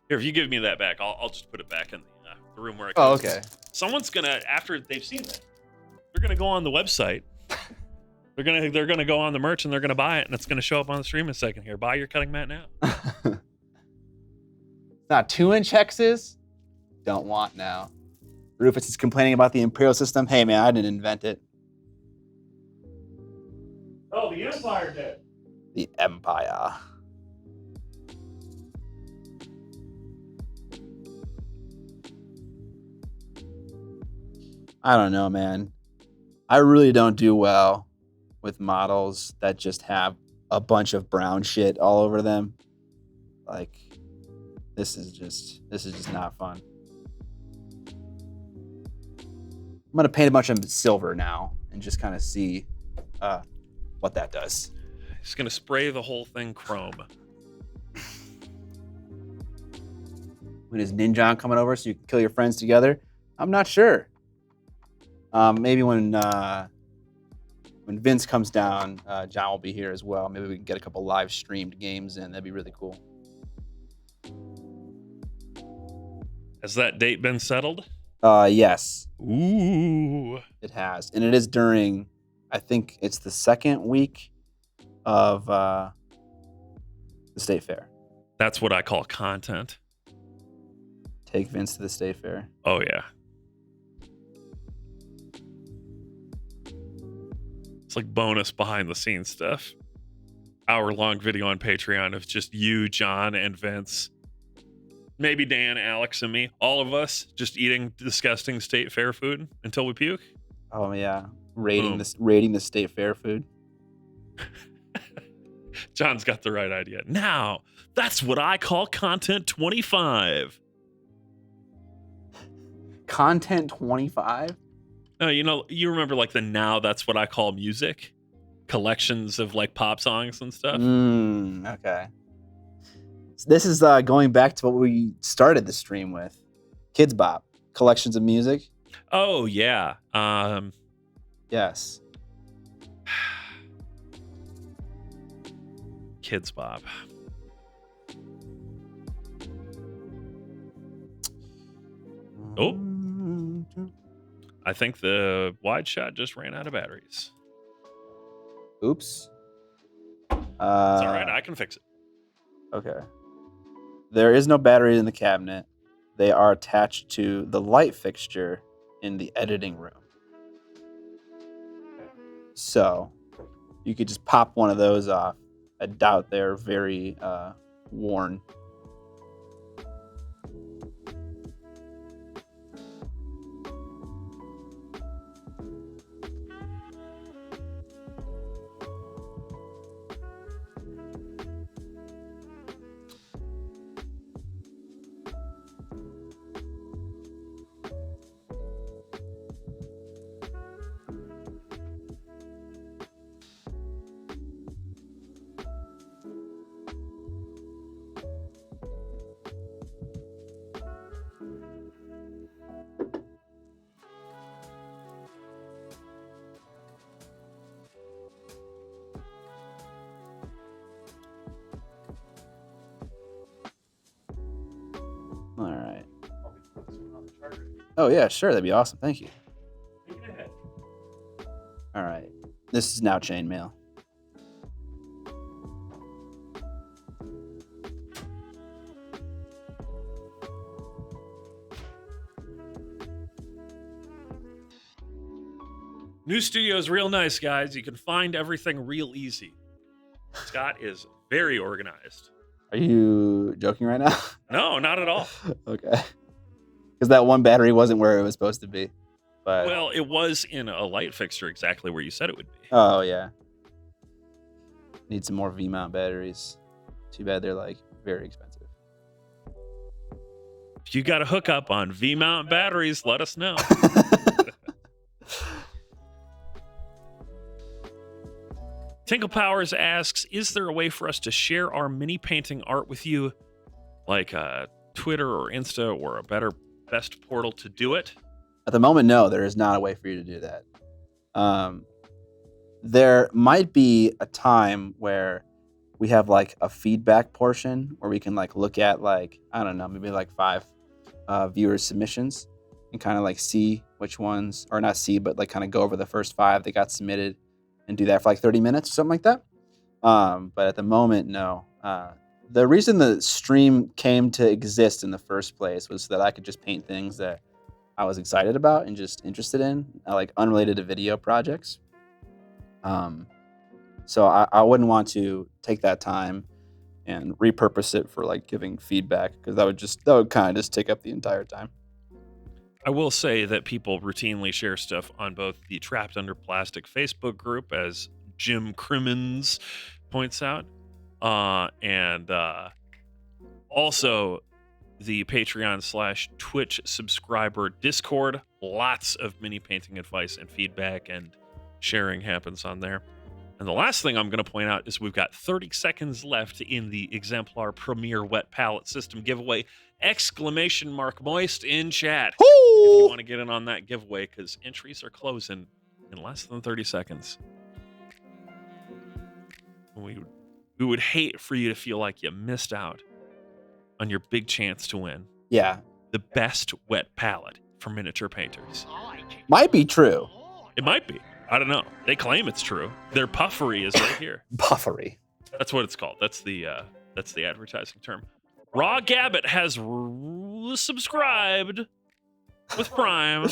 Here, if you give me that back, I'll just put it back in the room where it Oh, goes. okay. Someone's gonna, after they've seen it, they're gonna go on the website. They're gonna go on the merch and they're gonna buy it, and it's gonna show up on the stream in a second here. Buy your cutting mat now. Not 2-inch hexes. Don't want now. Rufus is complaining about the imperial system. Hey man, I didn't invent it. Oh, the Empire did. The Empire. I don't know, man. I really don't do well with models that just have a bunch of brown shit all over them. Like, this is just not fun. I'm gonna paint a bunch of silver now and just kind of see what that does. He's gonna spray the whole thing chrome. When is Ninja coming over so you can kill your friends together? I'm not sure. Maybe when Vince comes down, John will be here as well. Maybe we can get a couple live streamed games in. That'd be really cool. Has that date been settled? Yes, Ooh. it has. And it is during, I think it's the second week of the state fair. That's what I call content. Take Vince to the state fair. Oh, yeah. It's like bonus behind the scenes stuff. Hour-long video on Patreon of just you, John, and Vince. Maybe Dan, Alex, and me. All of us just eating disgusting state fair food until we puke. Oh yeah, rating Boom. rating the state fair food. John's got the right idea. Now, that's what I call content 25. Content 25. You remember like the Now That's What I Call Music collections of like pop songs and stuff? Okay. So this is going back to what we started the stream with. Kids Bop, collections of music. Oh, yeah. Yes. Kids Bob. Oh. I think the wide shot just ran out of batteries. Oops. It's all right. I can fix it. Okay. There is no battery in the cabinet. They are attached to the light fixture in the editing room. So you could just pop one of those off. I doubt they're very worn. Oh yeah, sure, that'd be awesome. Thank you. Take it ahead. All right, this is now chainmail. New studio is real nice, guys. You can find everything real easy. Scott is very organized. Are you joking right now? No, not at all. Okay. Because that one battery wasn't where it was supposed to be. But Well, it was in a light fixture exactly where you said it would be. oh yeah. Need some more V-mount batteries. Too bad they're like very expensive. If you got a hookup on V-mount batteries, let us know. Tinkle Powers asks, is there a way for us to share our mini painting art with you? Like Twitter or Insta or a best portal to do it? At the moment, no, there is not a way for you to do that. There might be a time where we have like a feedback portion where we can like look at like, I don't know, maybe like 5 viewer submissions and kind of like see which ones, or not see, but like kind of go over the first 5 that got submitted and do that for like 30 minutes or something like that. But at the moment, no. The reason the stream came to exist in the first place was so that I could just paint things that I was excited about and just interested in, like unrelated to video projects. So I wouldn't want to take that time and repurpose it for like giving feedback, because that would kind of just take up the entire time. I will say that people routinely share stuff on both the Trapped Under Plastic Facebook group, as Jim Crimmins points out, and also the Patreon/Twitch subscriber Discord. Lots of mini painting advice and feedback and sharing happens on there. And the last thing I'm going to point out is we've got 30 seconds left in the Exemplar Premier Wet Palette System giveaway. ! Moist in chat. Woo! If you want to get in on that giveaway, because entries are closing in less than 30 seconds. We would hate for you to feel like you missed out on your big chance to win Yeah, the best wet palette for miniature painters. might be true. It might be. I don't know. They claim it's true. Their puffery is right here. Buffery. That's what it's called. That's the advertising term. Raw Gabbett has subscribed with Prime.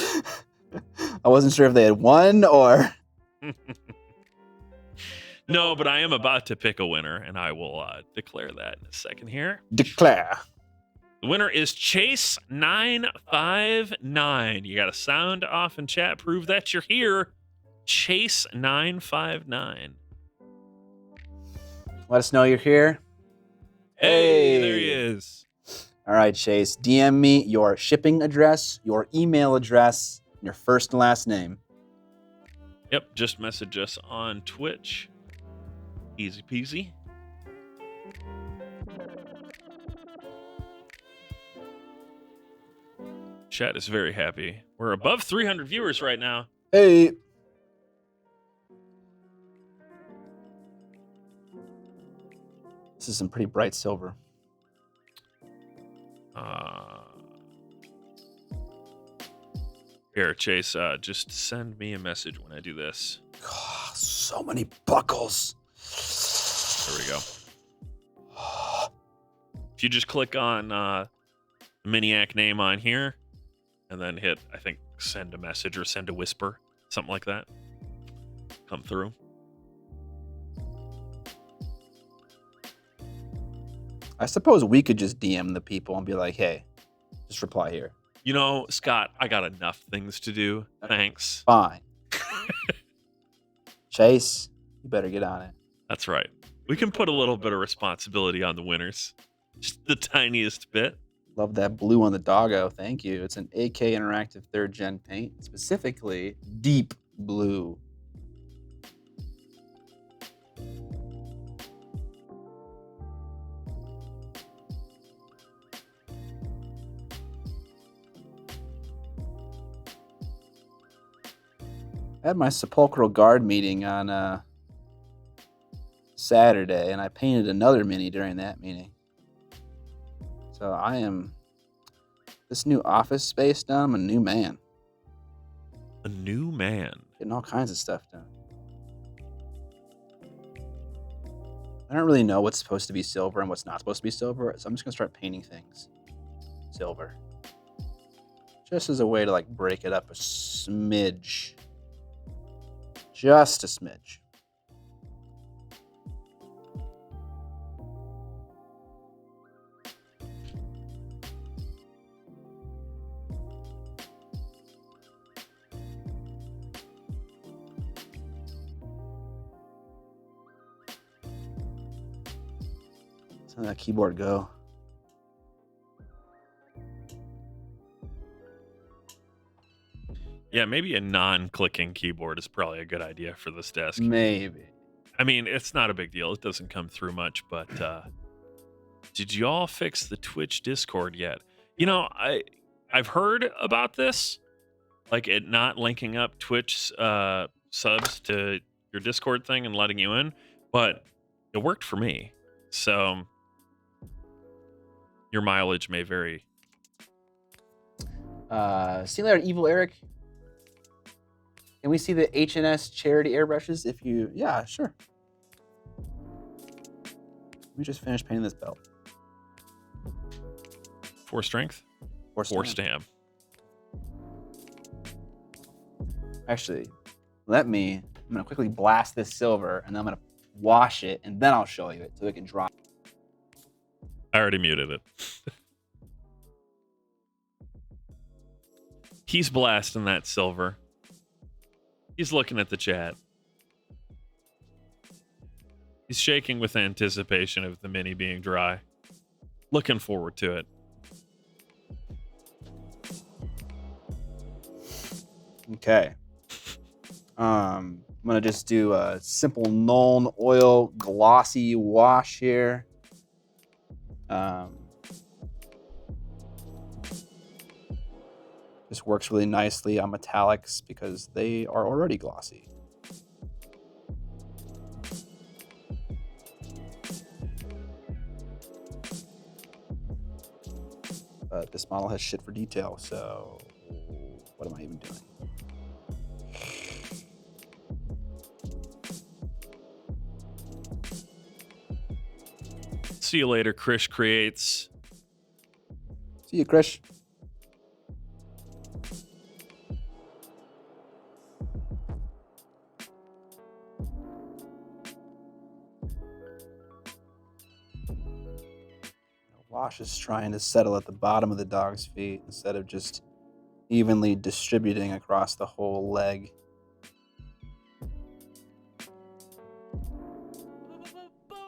I wasn't sure if they had won or. No, but I am about to pick a winner, and I will declare that in a second here. Declare. The winner is Chase959. You got a sound off in chat. Prove that you're here. Chase959. Let us know you're here. Hey, there he is. All right, Chase. DM me your shipping address, your email address, and your first and last name. Yep, just message us on Twitch. Easy peasy. Chat is very happy. We're above 300 viewers right now. Hey. This is some pretty bright silver. Here, Chase, just send me a message when I do this. Oh, so many buckles. There we go. If you just click on the Miniac name on here, and then hit, I think, send a message or send a whisper, something like that, come through. I suppose we could just DM the people and be like, hey, just reply here. You know, Scott, I got enough things to do. Thanks. Fine. Chase, you better get on it. That's right. We can put a little bit of responsibility on the winners. Just the tiniest bit. Love that blue on the doggo. Thank you. It's an AK Interactive 3rd Gen paint, specifically deep blue. I had my sepulchral guard meeting on Saturday, and I painted another mini during that meeting. So I am this new office space done. I'm a new man. A new man. Getting all kinds of stuff done. I don't really know what's supposed to be silver and what's not supposed to be silver, so I'm just gonna start painting things silver. Just as a way to like break it up a smidge. Just a smidge. Let's let that keyboard go. Yeah, maybe a non-clicking keyboard is probably a good idea for this desk. Maybe. I mean, it's not a big deal. It doesn't come through much, but did y'all fix the Twitch Discord yet? You know, I've heard about this, like it not linking up Twitch subs to your Discord thing and letting you in, but it worked for me. So your mileage may vary. See you later, Evil Eric. Can we see the HNS charity airbrushes? If you, yeah, sure. Let me just finish painting this belt. 4 strength, 4 stam. Actually, I'm gonna quickly blast this silver and then I'm gonna wash it and then I'll show you it so it can dry. I already muted it. He's blasting that silver. He's looking at the chat. He's shaking with anticipation of the mini being dry. Looking forward to it. Okay. I'm gonna just do a simple Nuln oil glossy wash here. This works really nicely on metallics because they are already glossy. But this model has shit for detail, so what am I even doing? See you later, Krish Creates. See you, Krish. Wash is trying to settle at the bottom of the dog's feet instead of just evenly distributing across the whole leg.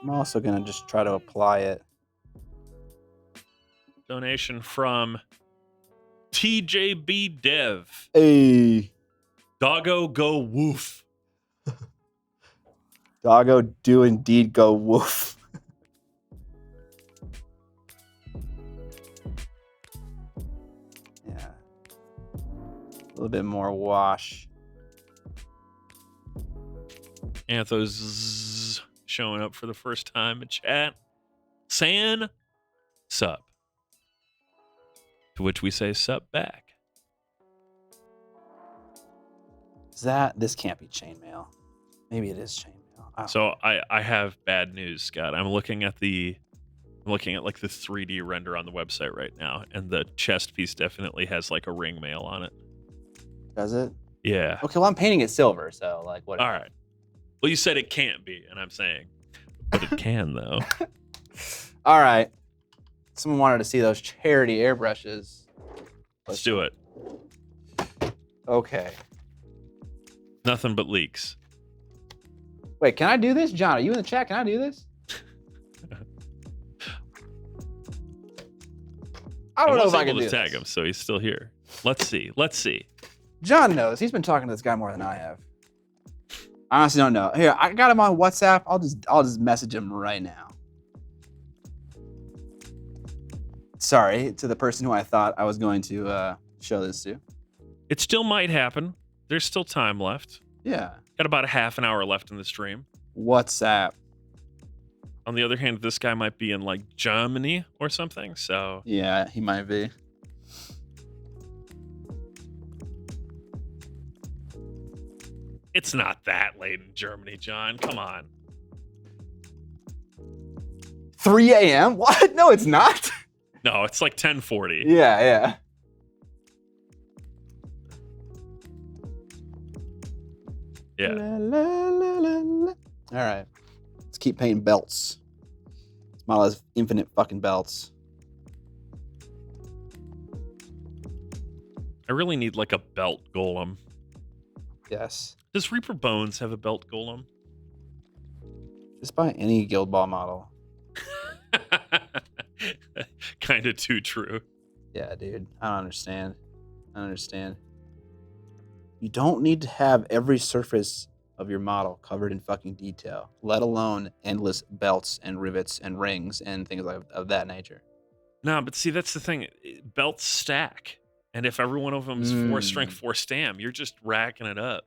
I'm also going to just try to apply it. Donation from TJB Dev. Hey. Doggo go woof. Doggo do indeed go woof. Yeah. A little bit more wash. Anthos showing up for the first time in chat. San sup. To which we say sup back. This can't be chainmail. Maybe it is chainmail. So I have bad news, Scott. I'm looking at like the 3D render on the website right now, and the chest piece definitely has like a ring mail on it. Does it? Yeah. Okay, well I'm painting it silver, so like whatever. All right. Well, you said it can't be, and I'm saying, but it can though. All right. Someone wanted to see those charity airbrushes. Let's do it. Okay. Nothing but leaks. Wait, can I do this? John, are you in the chat? Can I do this? I don't know if I can do tag this. him, so he's still here. Let's see. Let's see. John knows. He's been talking to this guy more than I have. I honestly don't know. Here, I got him on WhatsApp. I'll just message him right now. Sorry to the person who I thought I was going to show this to. It still might happen. There's still time left. Yeah. Got about a half an hour left in the stream. WhatsApp. On the other hand, this guy might be in like Germany or something. So yeah, he might be. It's not that late in Germany, John. Come on. 3 a.m.? What? No, it's not. No, it's like 10:40. Yeah. Yeah. All right. Let's keep painting belts. This model has infinite fucking belts. I really need like a belt golem. Yes. Does Reaper Bones have a belt golem? Just buy any Guild Ball model. Kind of too true. Yeah, dude. I don't understand. You don't need to have every surface of your model covered in fucking detail, let alone endless belts and rivets and rings and things of that nature. No, but see, that's the thing. Belts stack. And if every one of them is 4 strength, 4 stam, you're just racking it up.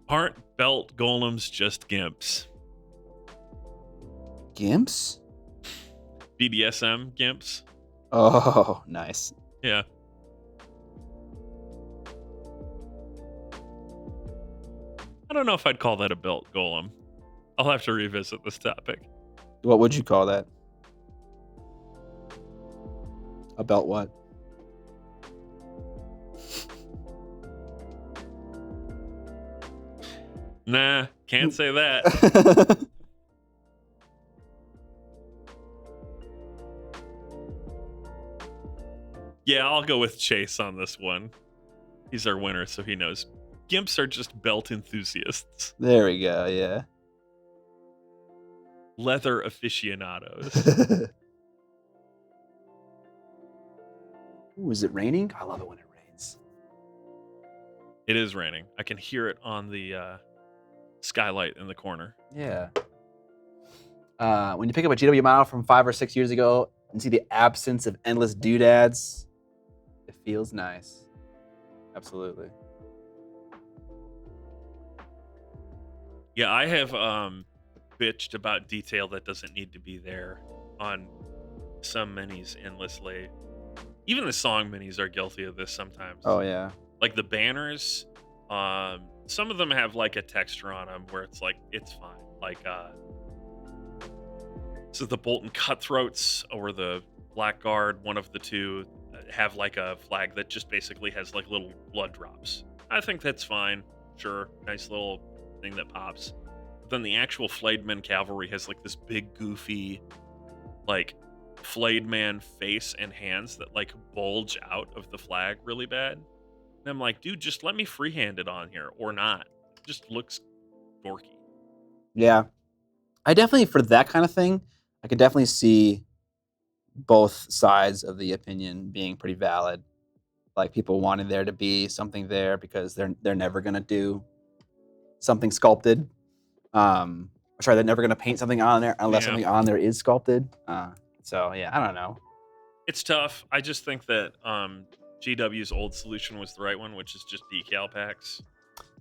Aren't belt golems just gimps? Gimps? BDSM gimps? Oh, nice. Yeah. I don't know if I'd call that a belt golem. I'll have to revisit this topic. What would you call that? A belt what? Nah, can't say that. Yeah, I'll go with Chase on this one. He's our winner, so he knows. Gimps are just belt enthusiasts. There we go, yeah. Leather aficionados. Ooh, is it raining? I love it when it rains. It is raining. I can hear it on the skylight in the corner. Yeah. When you pick up a GW model from 5 or 6 years ago and see the absence of endless doodads, it feels nice. Absolutely. Yeah, I have bitched about detail that doesn't need to be there on some minis endlessly. Even the song minis are guilty of this sometimes. Oh, yeah. Like the banners, some of them have like a texture on them where it's like, it's fine. Like, so the Bolton Cutthroats or the Blackguard, one of the two, have like a flag that just basically has like little blood drops. I think that's fine. Sure. Nice little thing that pops. But then the actual Flayed Man Cavalry has like this big goofy, like, flayed man face and hands that like bulge out of the flag really bad. And I'm like, dude, just let me freehand it on here or not. It just looks dorky. Yeah. I definitely, for that kind of thing, I could definitely see both sides of the opinion being pretty valid. Like people wanting there to be something there because they're never gonna do something sculpted. They're never gonna paint something on there unless something on there is sculpted. So yeah, I don't know. It's tough. I just think that GW's old solution was the right one, which is just decal packs.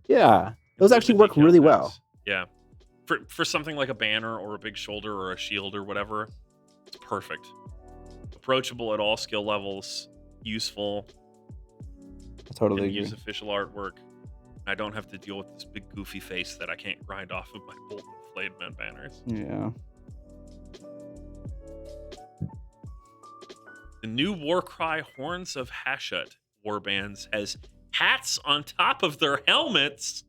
Yeah, those actually work really well. Yeah, for something like a banner or a big shoulder or a shield or whatever, it's perfect. Approachable at all skill levels, useful. I totally agree. Use official artwork. I don't have to deal with this big goofy face that I can't grind off of my Bolton Flayed Man banners. Yeah. The new Warcry Horns of Hashut warbands has hats on top of their helmets.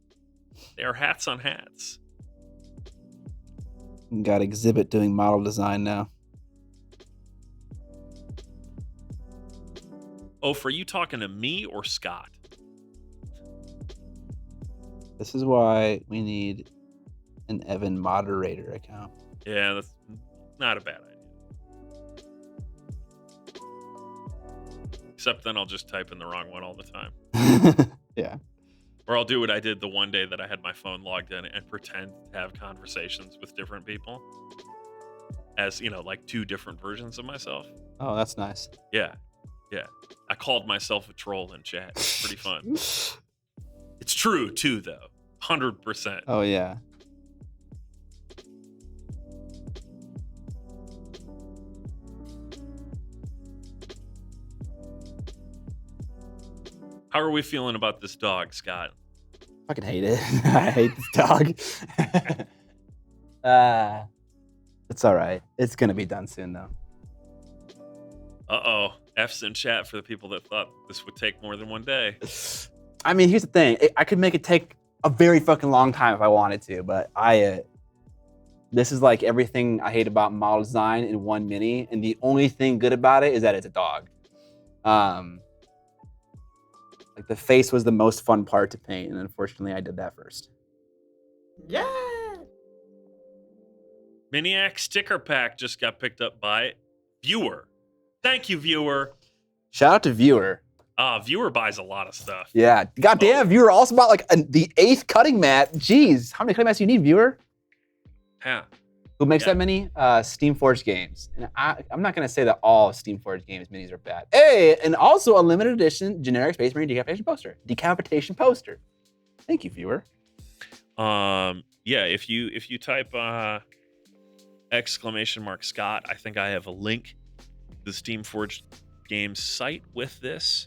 They are hats on hats. Got Exhibit doing model design now. Oh, for you talking to me or Scott? This is why we need an Evan moderator account. Yeah, that's not a bad idea. Except then I'll just type in the wrong one all the time. Yeah. Or I'll do what I did the one day that I had my phone logged in and pretend to have conversations with different people. As, like 2 different versions of myself. Oh, that's nice. Yeah. Yeah. I called myself a troll in chat. It's pretty fun. It's true, too, though. 100%. Oh, yeah. How are we feeling about this dog, Scott? Fucking hate it. I hate this dog. It's all right. It's gonna be done soon though. Uh-oh. F's in chat for the people that thought this would take more than one day. I mean, here's the thing. I could make it take a very fucking long time if I wanted to, but this is like everything I hate about model design in one mini, and the only thing good about it is that it's a dog. Like the face was the most fun part to paint, and unfortunately I did that first. Yeah. Miniac sticker pack just got picked up by Viewer. Thank you, Viewer. Shout out to Viewer. Viewer buys a lot of stuff. Yeah, goddamn, Viewer also bought like the 8th cutting mat. Jeez, how many cutting mats do you need, Viewer? Yeah. Who makes that many? Steamforged Games. And I'm not gonna say that all Steamforged Games minis are bad. Hey, and also a limited edition generic Space Marine decapitation poster. Thank you, Viewer. Yeah, if you type !Scott, I think I have a link to the Steamforged Games site with this.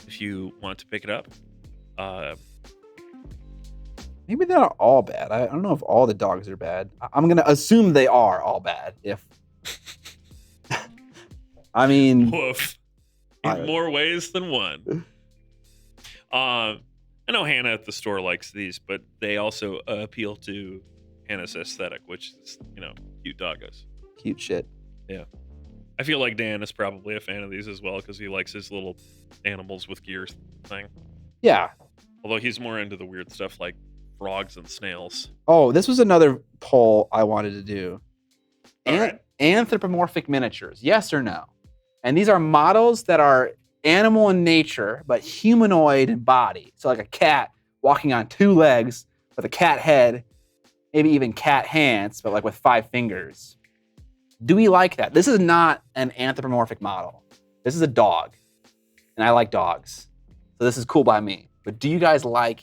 If you want to pick it up. Maybe they're not all bad. I don't know if all the dogs are bad. I'm gonna assume they are all bad. If I mean, woof. In more ways than one. I know Hannah at the store likes these, but they also appeal to Hannah's aesthetic, which is, cute doggos. Cute shit. Yeah. I feel like Dan is probably a fan of these as well because he likes his little animals with gears thing. Yeah. Although he's more into the weird stuff like frogs and snails. Oh, this was another poll I wanted to do. Right. Anthropomorphic miniatures, yes or no? And these are models that are animal in nature, but humanoid in body. So like a cat walking on 2 legs with a cat head, maybe even cat hands, but like with 5 fingers. Do we like that? This is not an anthropomorphic model. This is a dog, and I like dogs. So this is cool by me. But do you guys like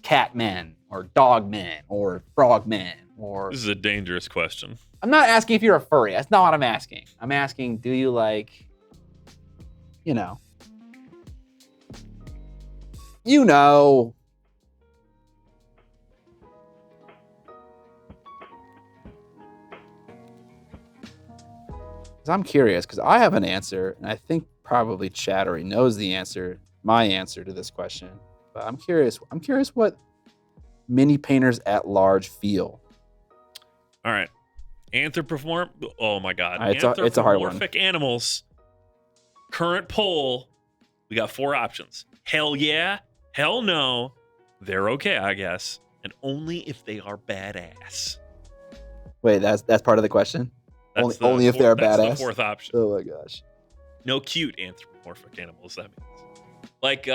cat men or dog men or frog men or... This is a dangerous question. I'm not asking if you're a furry. That's not what I'm asking. I'm asking, do you like, you know. 'Cause I'm curious, because I have an answer, and I think probably Chad already knows the answer, my answer to this question. But I'm curious what mini painters at large feel. All right. Oh my God. It's a hard one. Anthropomorphic animals. Current poll. We got 4 options. Hell yeah. Hell no. They're okay, I guess. And only if they are badass. Wait, that's part of the question? Only if they're badass? That's the 4th option. Oh my gosh. No cute anthropomorphic animals, that means. Like,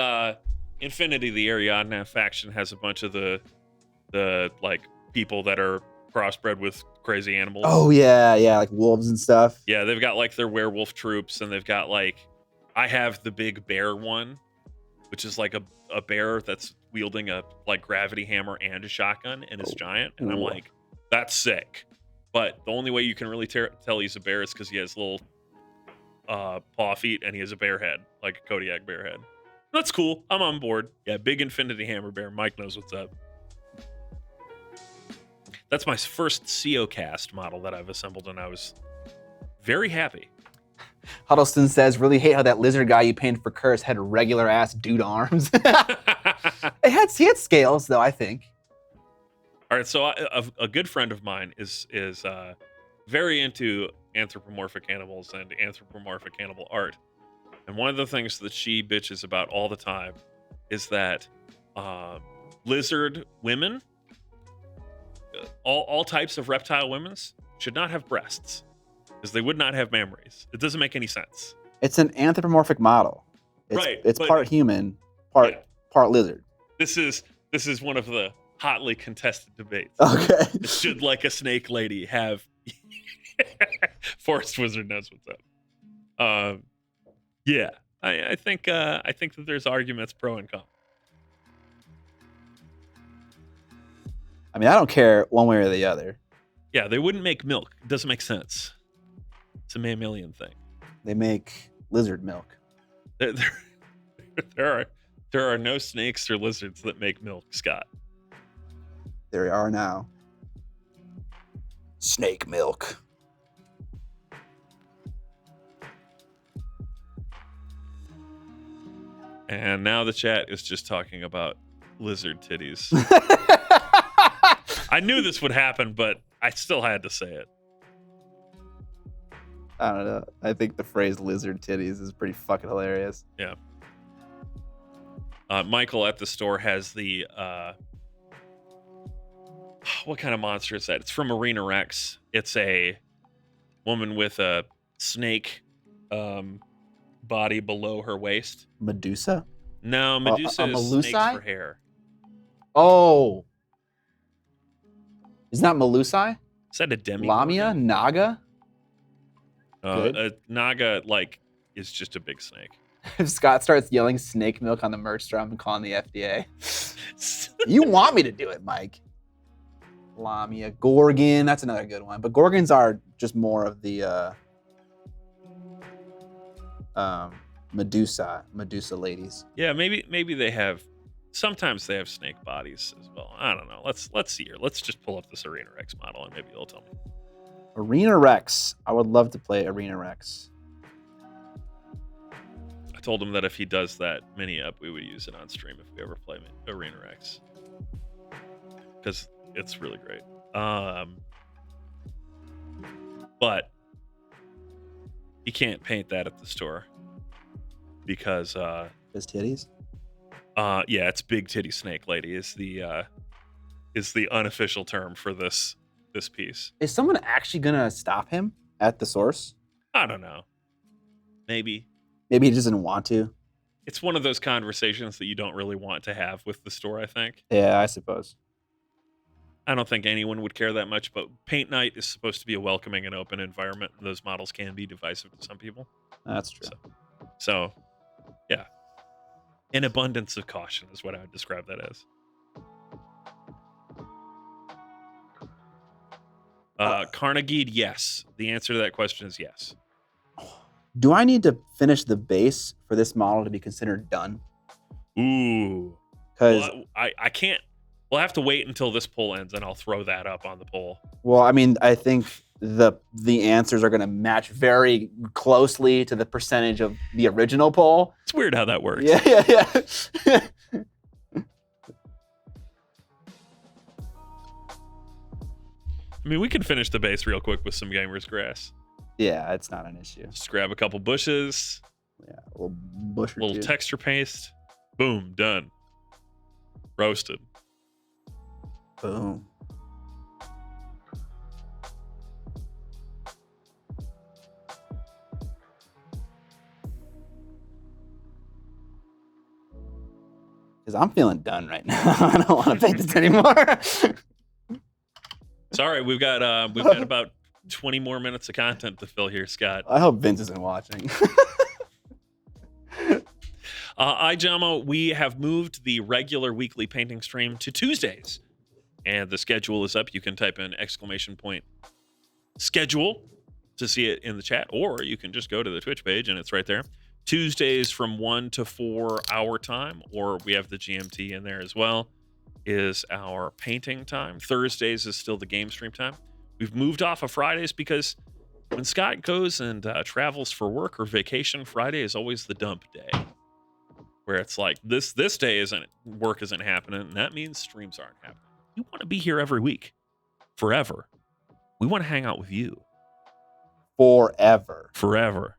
Infinity, the Ariadne faction, has a bunch of the like people that are crossbred with crazy animals. Oh yeah, like wolves and stuff. Yeah, they've got like their werewolf troops, and they've got like, I have the big bear one, which is like a bear that's wielding a like gravity hammer and a shotgun, and it's giant. And I'm like, that's sick. But the only way you can really tell he's a bear is because he has little paw feet and he has a bear head, like a Kodiak bear head. That's cool. I'm on board. Yeah, big Infinity Hammer Bear. Mike knows what's up. That's my first COcast model that I've assembled, and I was very happy. Huddleston says, really hate how that lizard guy you painted for Curse had regular ass dude arms. He had scales though, I think. All right, so a good friend of mine is very into anthropomorphic animals and anthropomorphic animal art. And one of the things that she bitches about all the time is that lizard women, all types of reptile women's, should not have breasts because they would not have mammaries. It doesn't make any sense. It's an anthropomorphic model. It's part human, part lizard. This is one of the hotly contested debates. Okay. Should like a snake lady have Forest Wizard knows what's up. Yeah, I think that there's arguments pro and con. I mean, I don't care one way or the other. Yeah, they wouldn't make milk. It doesn't make sense. It's a mammalian thing. They make lizard milk. They're there are no snakes or lizards that make milk, Scott. There we are now. Snake milk. And now the chat is just talking about lizard titties. I knew this would happen, but I still had to say it. I don't know. I think the phrase lizard titties is pretty fucking hilarious. Yeah. Michael at the store has the what kind of monster is that? It's from Arena Rex. It's a woman with a snake body below her waist. Medusa? No, Medusa a is snakes Melusai? for hair. Oh. Isn't that Melusai? Is that a demi? Lamia? Naga? A Naga is just a big snake. If Scott starts yelling snake milk on the merch store, I'm calling the FDA. You want me to do it, Mike. Lamia. Gorgon. That's another good one. But Gorgons are just more of the Medusa ladies. Yeah, maybe they have. Sometimes they have snake bodies as well. I don't know. Let's see here. Let's just pull up this Arena Rex model and maybe you'll tell me. Arena Rex. I would love to play Arena Rex. I told him that if he does that mini up, we would use it on stream if we ever play Arena Rex, because it's really great. But you can't paint that at the store because His titties? yeah, it's big titty snake lady is the unofficial term for this piece. Is someone actually gonna stop him at the source? I don't know. Maybe Maybe he doesn't want to. it's one of those conversations that you don't really want to have with the store, I think. Yeah, I suppose. I don't think anyone would care that much, but paint night is supposed to be a welcoming and open environment, and those models can be divisive to some people. That's true. So yeah. An abundance of caution is what I would describe that as. Carnegie, yes. The answer to that question is yes. Do I need to finish the base for this model to be considered done? Ooh. Because Well, I can't. We'll have to wait until this poll ends, and I'll throw that up on the poll. I mean, I think the answers are going to match very closely to the percentage of the original poll. It's weird how that works. Yeah. I mean, we can finish the base real quick with some Gamers Grass. Yeah, it's not an issue. Just grab a couple bushes, Yeah, a little bush or little two. texture paste. Boom, done. Roasted. Boom. Because I'm feeling done right now. I don't want to paint this anymore. Sorry, we've got about 20 more minutes of content to fill here, Scott. I hope Vince isn't watching. iJamo, we have moved the regular weekly painting stream to Tuesdays, and the schedule is up. You can type in !schedule to see it in the chat, or you can just go to the Twitch page and it's right there. Tuesdays from 1 to 4 hour time, or we have the GMT in there as well, is our painting time. Thursdays is still the game stream time. We've moved off of Fridays because when Scott goes and travels for work or vacation, Friday is always the dump day, where it's like this day work isn't happening, and that means streams aren't happening. You want to be here every week, forever. We want to hang out with you Forever.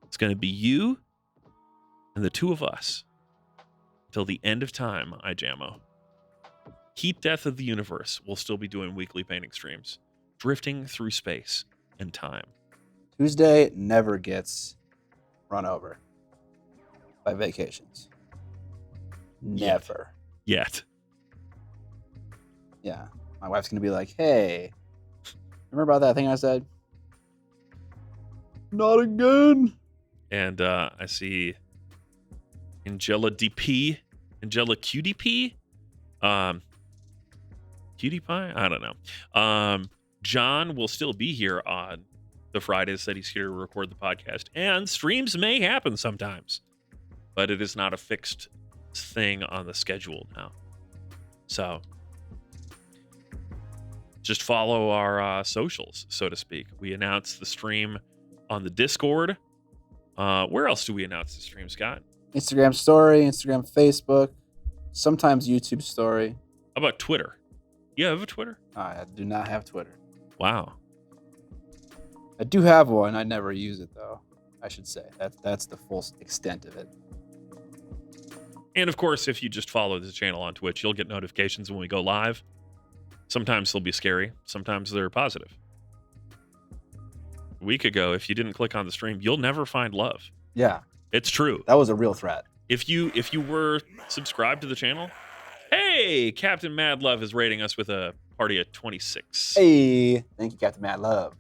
It's going to be you and the two of us until the end of time, iJamo. Heat death of the universe. We'll still be doing weekly painting streams, drifting through space and time. Tuesday never gets run over by vacations. Never. Yet. Yeah. My wife's going to be like, hey, remember about that thing I said? Not again. And I see Angela DP, Angela QDP, Cutie Pie? I don't know. John will still be here on the Fridays that he's here to record the podcast, and streams may happen sometimes. but it is not a fixed thing on the schedule now. So just follow our socials, so to speak. We announced the stream on the Discord. Where else do we announce the stream, Scott? Instagram story, Instagram, Facebook, sometimes YouTube story. How about Twitter? You have a Twitter? I do not have Twitter. Wow. I do have one. I never use it though. I should say that's the full extent of it. And of course, if you just follow the channel on Twitch, you'll get notifications when we go live. Sometimes they'll be scary. Sometimes they're positive. A week ago, if you didn't click on the stream, you'll never find love. Yeah, it's true. That was a real threat. If you were subscribed to the channel, hey, Captain Mad Love is rating us with a party at 26. Hey, thank you, Captain Mad Love.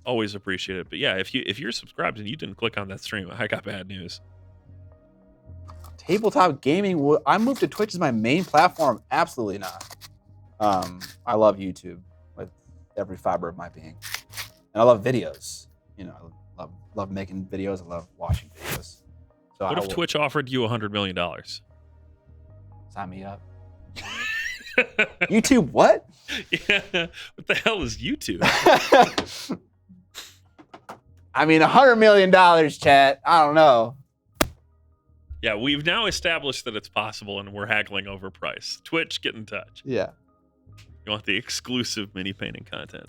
Always appreciate it. But yeah, if you're subscribed and you didn't click on that stream, I got bad news. Tabletop gaming. I moved to Twitch as my main platform. Absolutely not. I love YouTube with every fiber of my being, and I love videos. You know, I love making videos. I love watching videos. So what if Twitch offered you $100 million? Sign me up. YouTube what? Yeah. What the hell is YouTube? I mean, $100 million, chat. I don't know. Yeah, we've now established that it's possible, and we're haggling over price. Twitch, get in touch. Yeah. You want the exclusive mini painting content.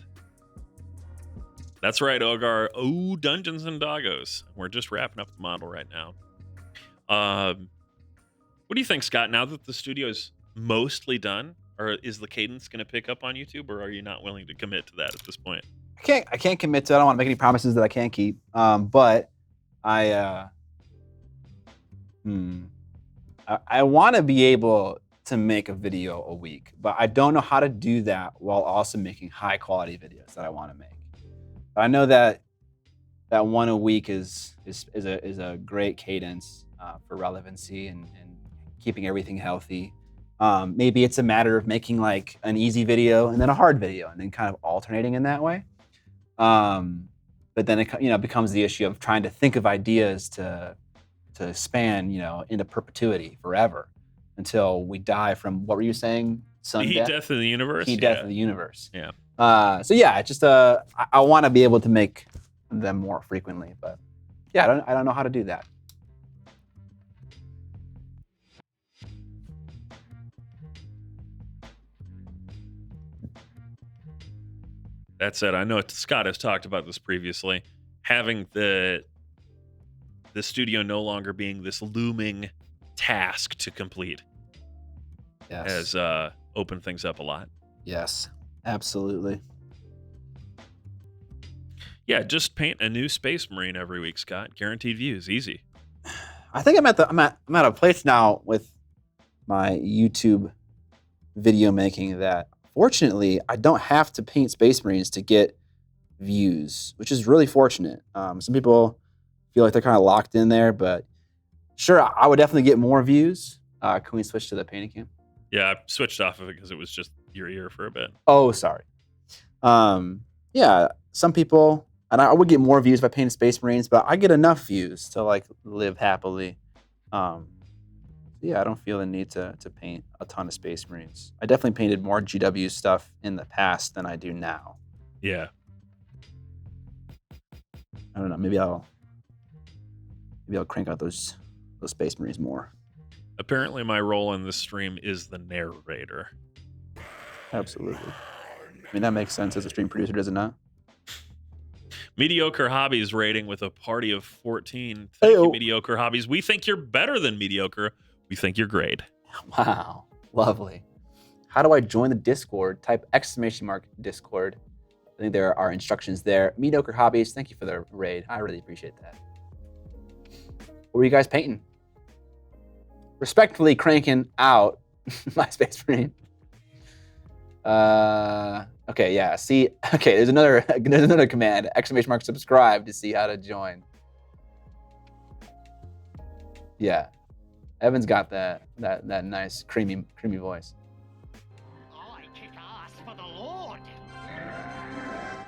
That's right, Ogar. Oh, Dungeons and Doggos. We're just wrapping up the model right now. What do you think, Scott? Now that the studio is mostly done, or is the cadence going to pick up on YouTube, or are you not willing to commit to that at this point? I can't commit to it. I don't want to make any promises that I can't keep. But I want to be able to make a video a week, but I don't know how to do that while also making high quality videos that I want to make. But I know that one a week is a great cadence for relevancy and keeping everything healthy. Maybe it's a matter of making like an easy video and then a hard video and then kind of alternating in that way. But then it becomes the issue of trying to think of ideas to span into perpetuity forever until we die from, what were you saying? Heat death of the universe. Heat death of the universe. Yeah. So yeah, it's just I want to be able to make them more frequently, but yeah, I don't know how to do that. That said, I know Scott has talked about this previously. Having the studio no longer being this looming task to complete has opened things up a lot. Yes, absolutely. Yeah, just paint a new Space Marine every week, Scott. Guaranteed views, easy. I think I'm at a place now with my YouTube video making that fortunately I don't have to paint Space Marines to get views, which is really fortunate. Some people feel like they're kind of locked in there, but sure, I would definitely get more views. Can we switch to the painting cam? Yeah, I switched off of it because it was just your ear for a bit. Oh, sorry. Yeah, some people, and I would get more views by painting Space Marines, but I get enough views to like live happily. Yeah, I don't feel the need to paint a ton of Space Marines. I definitely painted more GW stuff in the past than I do now. Yeah. I don't know. Maybe I'll crank out those Space Marines more. Apparently, my role in this stream is the narrator. Absolutely. I mean, that makes sense as a stream producer, does it not? Mediocre Hobbies rating with a party of 14. Thank you, Mediocre Hobbies. We think you're better than mediocre. We think you're great. Wow. Lovely. How do I join the Discord? Type !Discord. I think there are instructions there. Mediocre Hobbies, thank you for the raid. I really appreciate that. What were you guys painting? Respectfully cranking out my Space Marine. Okay, yeah. See, okay. There's another command. !subscribe to see how to join. Yeah, Evan's got that nice creamy voice. I kick ass for the Lord.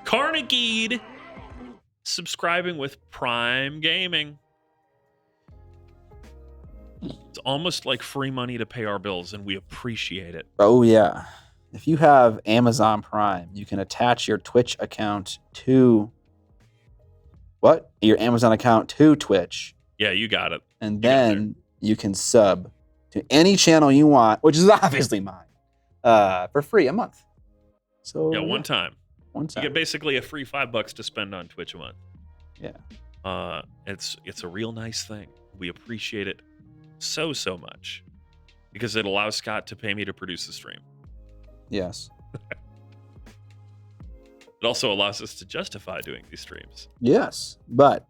Carnegie subscribing with Prime Gaming. It's almost like free money to pay our bills, and we appreciate it. Oh, yeah. If you have Amazon Prime, you can attach your Twitch account to... What? Your Amazon account to Twitch. Yeah, you got it. And You got it then you can sub to any channel you want, which is obviously mine, for free a month. So Yeah, one time. One You time. get basically a free $5 to spend on Twitch a month. Yeah. It's a real nice thing. We appreciate it so much because it allows Scott to pay me to produce the stream. Yes. It also allows us to justify doing these streams. Yes. But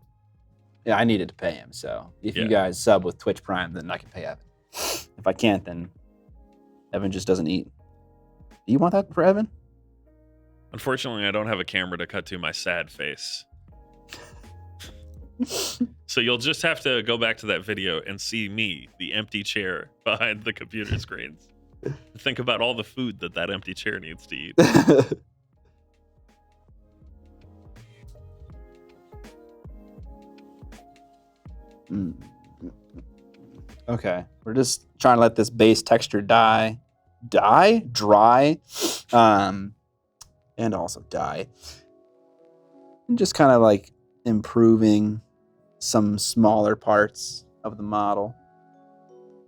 yeah, I needed to pay him. So if you Yeah. guys sub with Twitch Prime, then I can pay Evan. If I can't, then Evan just doesn't eat. Do you want that for Evan? Unfortunately, I don't have a camera to cut to my sad face. So you'll just have to go back to that video and see me, the empty chair behind the computer screens. Think about all the food that empty chair needs to eat. Okay, we're just trying to let this base texture dry, and also die. And just kind of like improving some smaller parts of the model.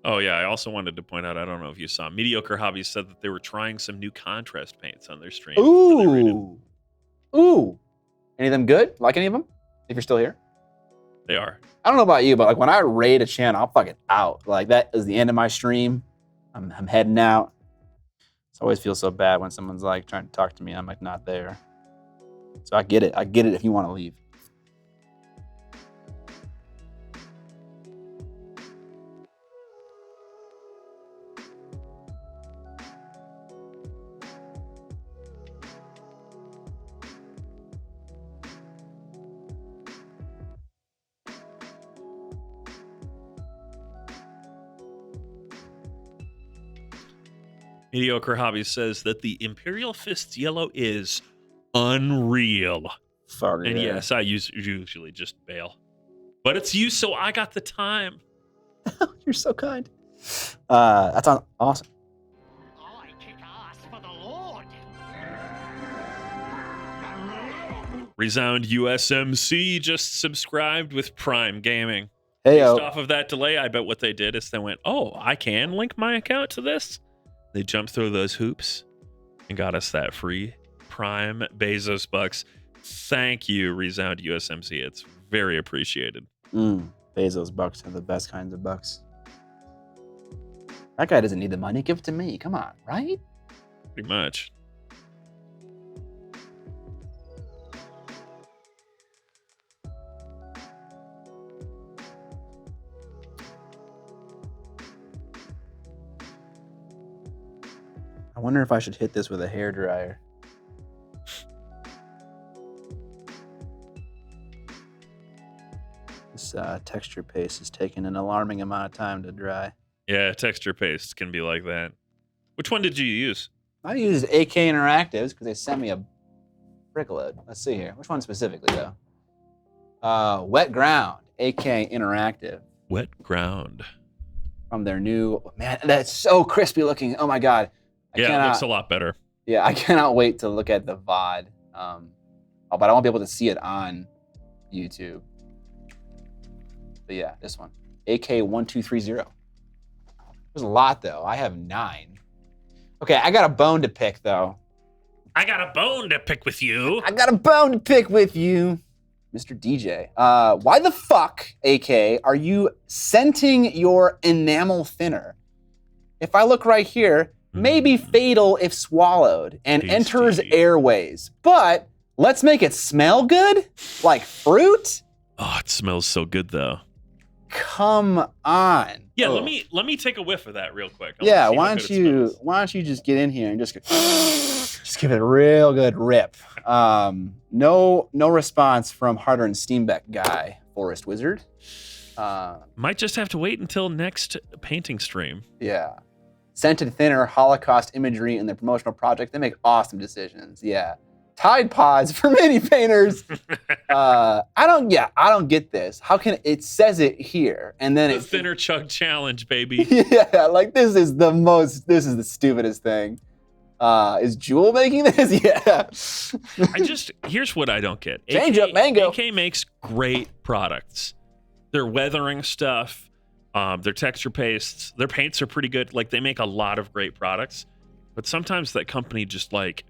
Oh yeah, I also wanted to point out, I don't know if you saw, Mediocre Hobbies said that they were trying some new contrast paints on their stream. Ooh. Any of them good? Like any of them? If you're still here? They are. I don't know about you, but like when I raid a channel, I'm fucking out. Like that is the end of my stream. I'm heading out. It always feels so bad when someone's like trying to talk to me. I'm like not there. So I get it. I get it if you want to leave. Mediocre Hobbies says that the Imperial Fist yellow is unreal. Fuck And yeah. yes, I usually just bail. But it's you, so I got the time. You're so kind. That's awesome. I kick ass for the Lord. Resound USMC just subscribed with Prime Gaming. Hey, Based off of that delay, I bet what they did is they went, oh, I can link my account to this? They jumped through those hoops and got us that free Prime Bezos bucks. Thank you, Resound USMC. It's very appreciated. Bezos bucks are the best kinds of bucks. That guy doesn't need the money. Give it to me. Come on, right? Pretty much. I wonder if I should hit this with a hairdryer. This texture paste is taking an alarming amount of time to dry. Yeah, texture paste can be like that. Which one did you use? I used AK Interactives because they sent me a brickload. Let's see here. Which one specifically, though? Wet Ground, AK Interactive. Wet Ground. From their new... Man, that's so crispy looking. Oh, my God. It looks a lot better. Yeah, I cannot wait to look at the VOD. But I won't be able to see it on YouTube. But yeah, this one. AK1230. There's a lot, though. I have 9. Okay, I got a bone to pick, though. I got a bone to pick with you. I got a bone to pick with you, Mr. DJ. Why the fuck, AK, are you scenting your enamel thinner? If I look right here, may be fatal if swallowed and Tasty. enters airways. But let's make it smell good? Like fruit? Oh, it smells so good, though. Come on. Yeah, Oh. let me take a whiff of that real quick. I Yeah, wanna see how good it smells. why don't you just get in here and just give it a real good rip. No response from Harder and Steenbeck guy, Forest Wizard. Might just have to wait until next painting stream. Yeah. Scented thinner, Holocaust imagery in their promotional project. They make awesome decisions. Yeah. Tide Pods for mini painters. I don't get this. How can it says it here and then The it's thinner chug challenge, baby. Yeah, like this is the stupidest thing. Is Jewel making this? Yeah. Here's what I don't get. Change up mango. AK makes great products. Their weathering stuff, their texture pastes, their paints are pretty good. Like they make a lot of great products, but sometimes that company just like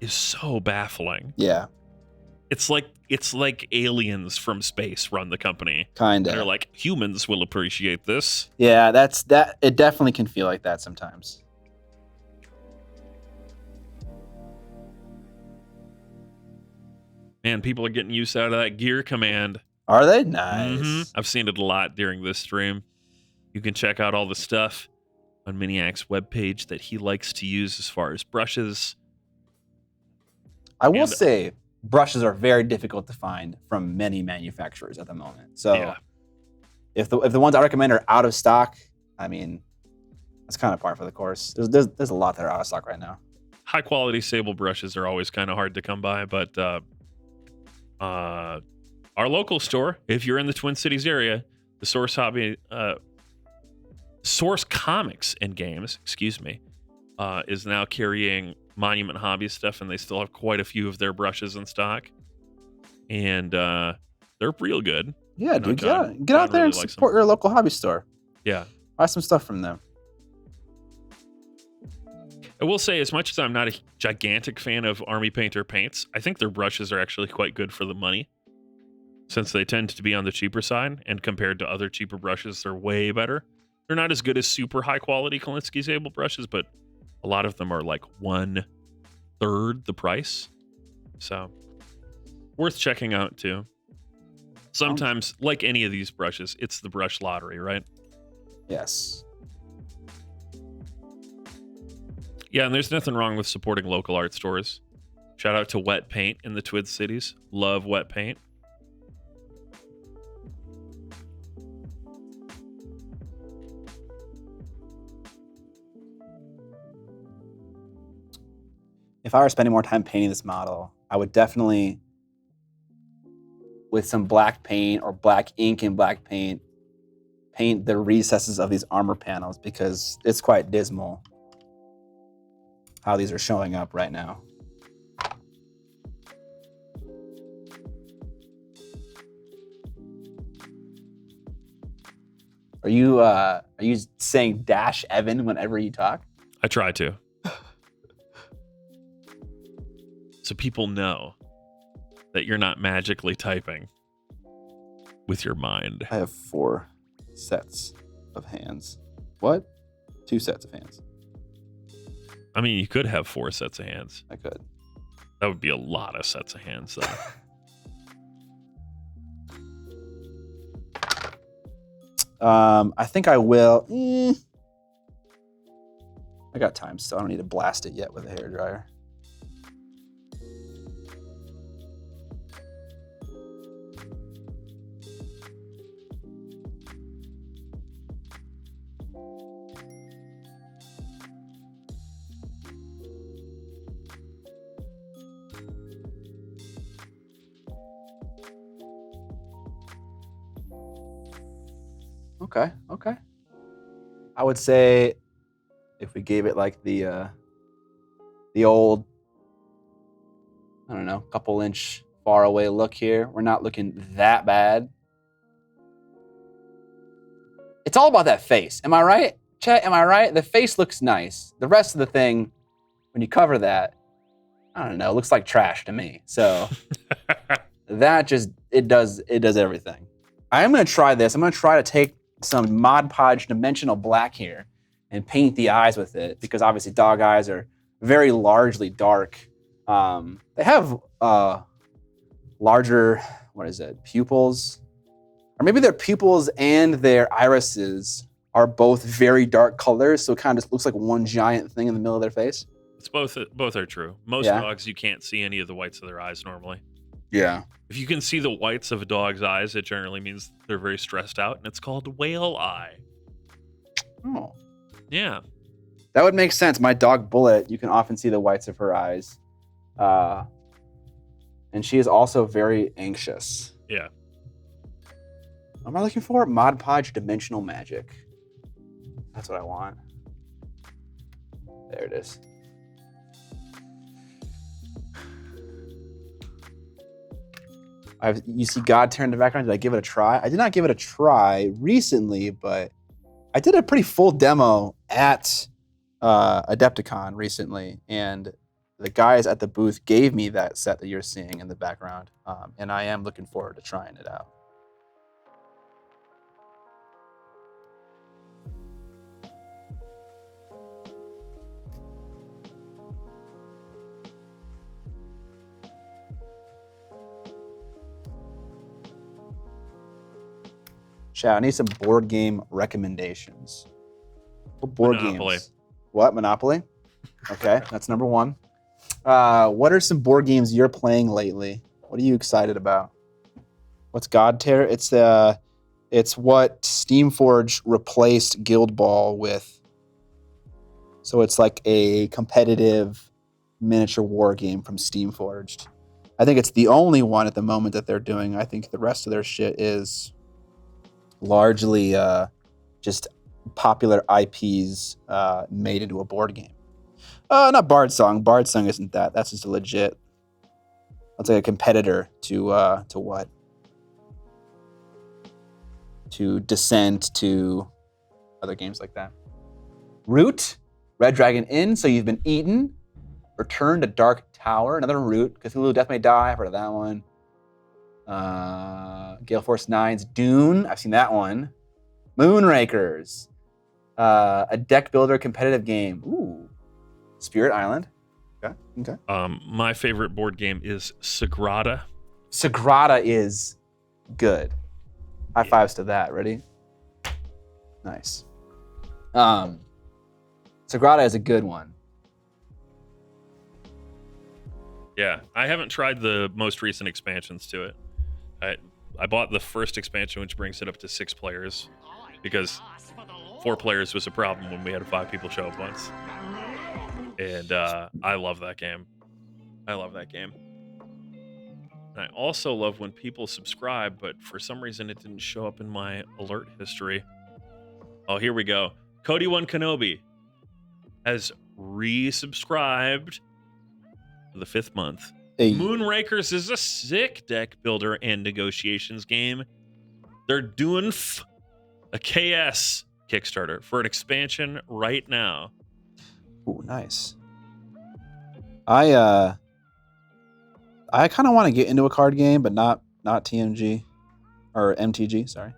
is so baffling. Yeah. It's like aliens from space run the company. Kinda. They're like, humans will appreciate this. Yeah, it definitely can feel like that sometimes. Man, people are getting used out of that gear command. Are they? Nice. Mhm. I've seen it a lot during this stream. You can check out all the stuff on Miniac's webpage that he likes to use as far as brushes. I will say brushes are very difficult to find from many manufacturers at the moment. So Yeah. if the ones I recommend are out of stock, I mean, that's kind of par for the course. There's a lot that are out of stock right now. High quality sable brushes are always kind of hard to come by, but our local store, if you're in the Twin Cities area, the Source Comics and Games, is now carrying Monument Hobby stuff, and they still have quite a few of their brushes in stock, and they're real good. Yeah, dude, get out John there and really likes support your local hobby store. Yeah. Buy some stuff from them. I will say, as much as I'm not a gigantic fan of Army Painter paints, I think their brushes are actually quite good for the money, since they tend to be on the cheaper side, and compared to other cheaper brushes, they're way better. They're not as good as super high quality Kolinsky sable brushes, but a lot of them are like 1/3 the price. So worth checking out too. Sometimes, like any of these brushes, it's the brush lottery, right? Yes. Yeah, and there's nothing wrong with supporting local art stores. Shout out to Wet Paint in the Twin Cities. Love Wet Paint. If I were spending more time painting this model, I would definitely, with some black paint or black ink and black paint, paint the recesses of these armor panels because it's quite dismal how these are showing up right now. Are you saying dash Evan whenever you talk? I try to. So people know that you're not magically typing with your mind. I have 4 sets of hands. What? 2 sets of hands. I mean, you could have 4 sets of hands. I could. That would be a lot of sets of hands, though. I think I will. I got time, so I don't need to blast it yet with a hairdryer. Okay. I would say if we gave it like the old, I don't know, couple inch far away look here, we're not looking that bad. It's all about that face. Am I right? Chat, am I right? The face looks nice. The rest of the thing, when you cover that, I don't know, looks like trash to me. So that just, it does everything. I am going to try this. I'm going to try to take some Mod Podge dimensional black here and paint the eyes with it because obviously dog eyes are very largely dark. They have larger, pupils? Or maybe their pupils and their irises are both very dark colors, so it kind of just looks like one giant thing in the middle of their face. It's both are true. Most dogs, you can't see any of the whites of their eyes normally. Yeah. If you can see the whites of a dog's eyes, it generally means they're very stressed out, and it's called whale eye. Oh. Yeah. That would make sense. My dog Bullet, you can often see the whites of her eyes. And she is also very anxious. Yeah. What am I looking for? Mod Podge Dimensional Magic. That's what I want. There it is. You see God Tear in the background. Did I give it a try? I did not give it a try recently, but I did a pretty full demo at Adepticon recently, and the guys at the booth gave me that set that you're seeing in the background, and I am looking forward to trying it out. Chat, I need some board game recommendations. What board Monopoly. games? What? Monopoly? Okay, that's number one. What are some board games you're playing lately? What are you excited about? What's God Tear? It's what Steamforge replaced Guild Ball with. So it's like a competitive miniature war game from Steamforged. I think it's the only one at the moment that they're doing. I think the rest of their shit is largely just popular IPs made into a board game. Not Bard Song. Bard Song isn't that. That's just a legit. That's like a competitor to what? To Descent, to other games like that. Root, Red Dragon Inn, So You've Been Eaten. Return to Dark Tower, another Root. Cthulhu Death May Die, I've heard of that one. Gale Force 9's Dune, I've seen that one. Moonrakers, a deck builder competitive game. Ooh, Spirit Island. Okay. My favorite board game is Sagrada. Sagrada is good. High fives to that. Ready? Nice. Sagrada is a good one. Yeah, I haven't tried the most recent expansions to it. I bought the first expansion, which brings it up to 6 players, because 4 players was a problem when we had 5 people show up once. And I love that game. And I also love when people subscribe, but for some reason it didn't show up in my alert history. Oh, here we go. Cody One Kenobi has resubscribed for the 5th month. Hey. Moonrakers is a sick deck builder and negotiations game. They're doing a KS Kickstarter for an expansion right now. Ooh, nice. I kind of want to get into a card game, but not TMG or MTG. Sorry.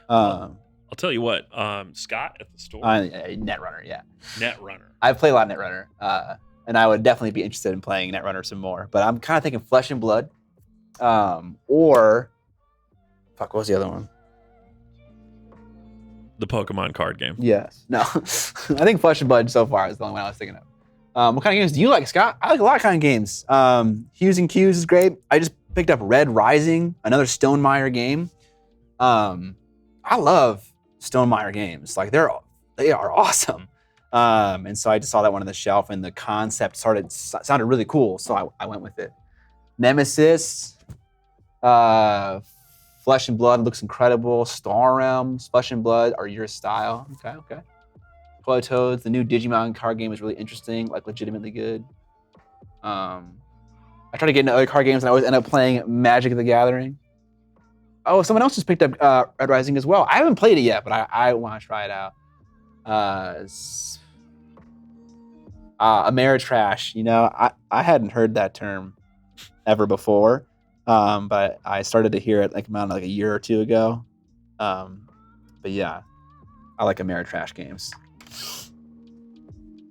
I'll tell you what. Scott at the store. Netrunner, yeah. Netrunner. I've played a lot of Netrunner, and I would definitely be interested in playing Netrunner some more. But I'm kind of thinking Flesh and Blood, or what was the other one? The Pokemon card game. Yes. No. I think Flesh and Blood so far is the only one I was thinking of. What kind of games do you like, Scott? I like a lot of kind of games. Hues and Cues is great. I just picked up Red Rising, another Stonemaier game. I love Stonemaier games. Like they are awesome. And so I just saw that one on the shelf, and the concept sounded really cool, so I went with it. Nemesis, Flesh and Blood looks incredible. Star Realms, Flesh and Blood are your style. Okay. Toads, the new Digimon card game is really interesting, like legitimately good. I try to get into other card games, and I always end up playing Magic the Gathering. Oh, someone else just picked up Red Rising as well. I haven't played it yet, but I want to try it out. Ameritrash, I hadn't heard that term ever before, but I started to hear it like a year or two ago. But yeah, I like Ameritrash games.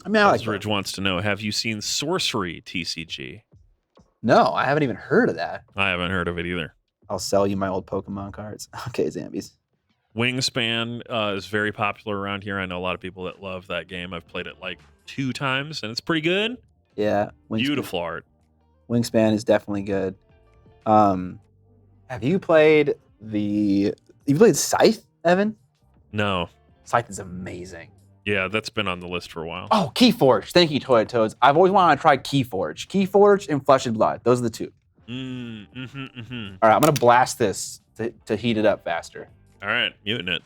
I mean, I like Ridge wants to know, have you seen Sorcery TCG? No, I haven't even heard of that. I haven't heard of it either. I'll sell you my old Pokemon cards. Okay, Zambies. Wingspan is very popular around here. I know a lot of people that love that game. I've played it like 2 times, and it's pretty good. Yeah. Beautiful art. Wingspan is definitely good. Have you played Scythe, Evan? No. Scythe is amazing. Yeah, that's been on the list for a while. Oh, Keyforge. Thank you, Toy Toads. I've always wanted to try Keyforge. Keyforge and Flesh and Blood. Those are the 2. All right, I'm gonna blast this to heat it up faster. All right, muting it.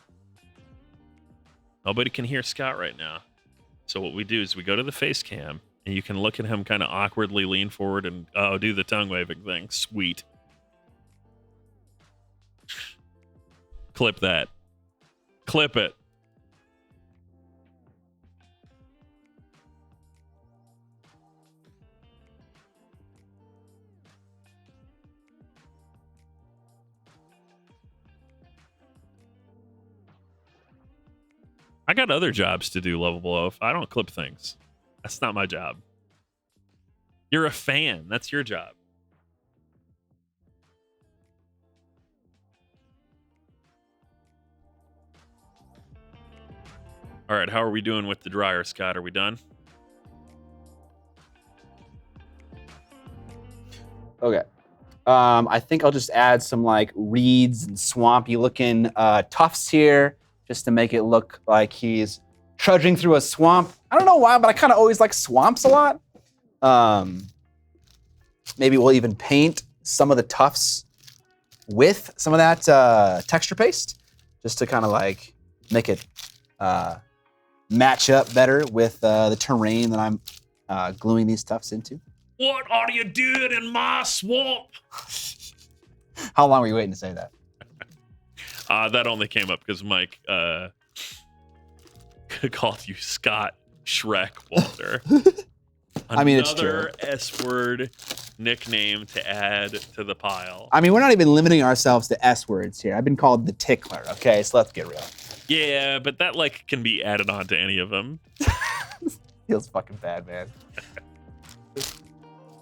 Nobody can hear Scott right now. So what we do is we go to the face cam, and you can look at him kind of awkwardly lean forward and do the tongue waving thing. Sweet. Clip that. Clip it. I got other jobs to do, Lovable Oaf. I don't clip things. That's not my job. You're a fan. That's your job. All right, how are we doing with the dryer, Scott? Are we done? Okay. I think I'll just add some like reeds and swampy looking tufts here just to make it look like he's trudging through a swamp. I don't know why, but I kind of always like swamps a lot. Maybe we'll even paint some of the tufts with some of that texture paste just to kind of like make it match up better with the terrain that I'm gluing these tufts into. What are you doing in my swamp? How long were you waiting to say that? That only came up because Mike called you Scott Shrek Walter. I mean, it's true. Another S-word nickname to add to the pile. I mean, we're not even limiting ourselves to S words here. I've been called the tickler, okay? So let's get real. Yeah, but that like can be added on to any of them. Feels fucking bad, man.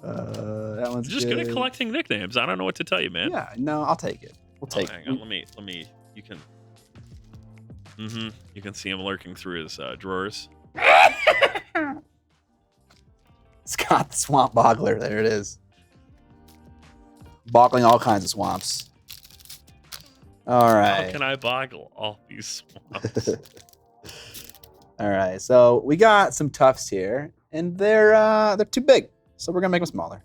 That one's Just good at collecting nicknames. I don't know what to tell you, man. Yeah, no, I'll take it. We'll take hang it. on, let me. You can. You can see him lurking through his drawers. Scott the Swamp Boggler. There it is. Boggling all kinds of swamps. All right. How can I boggle all these swamps? All right. So we got some tufts here, and they're too big, so we're gonna make them smaller.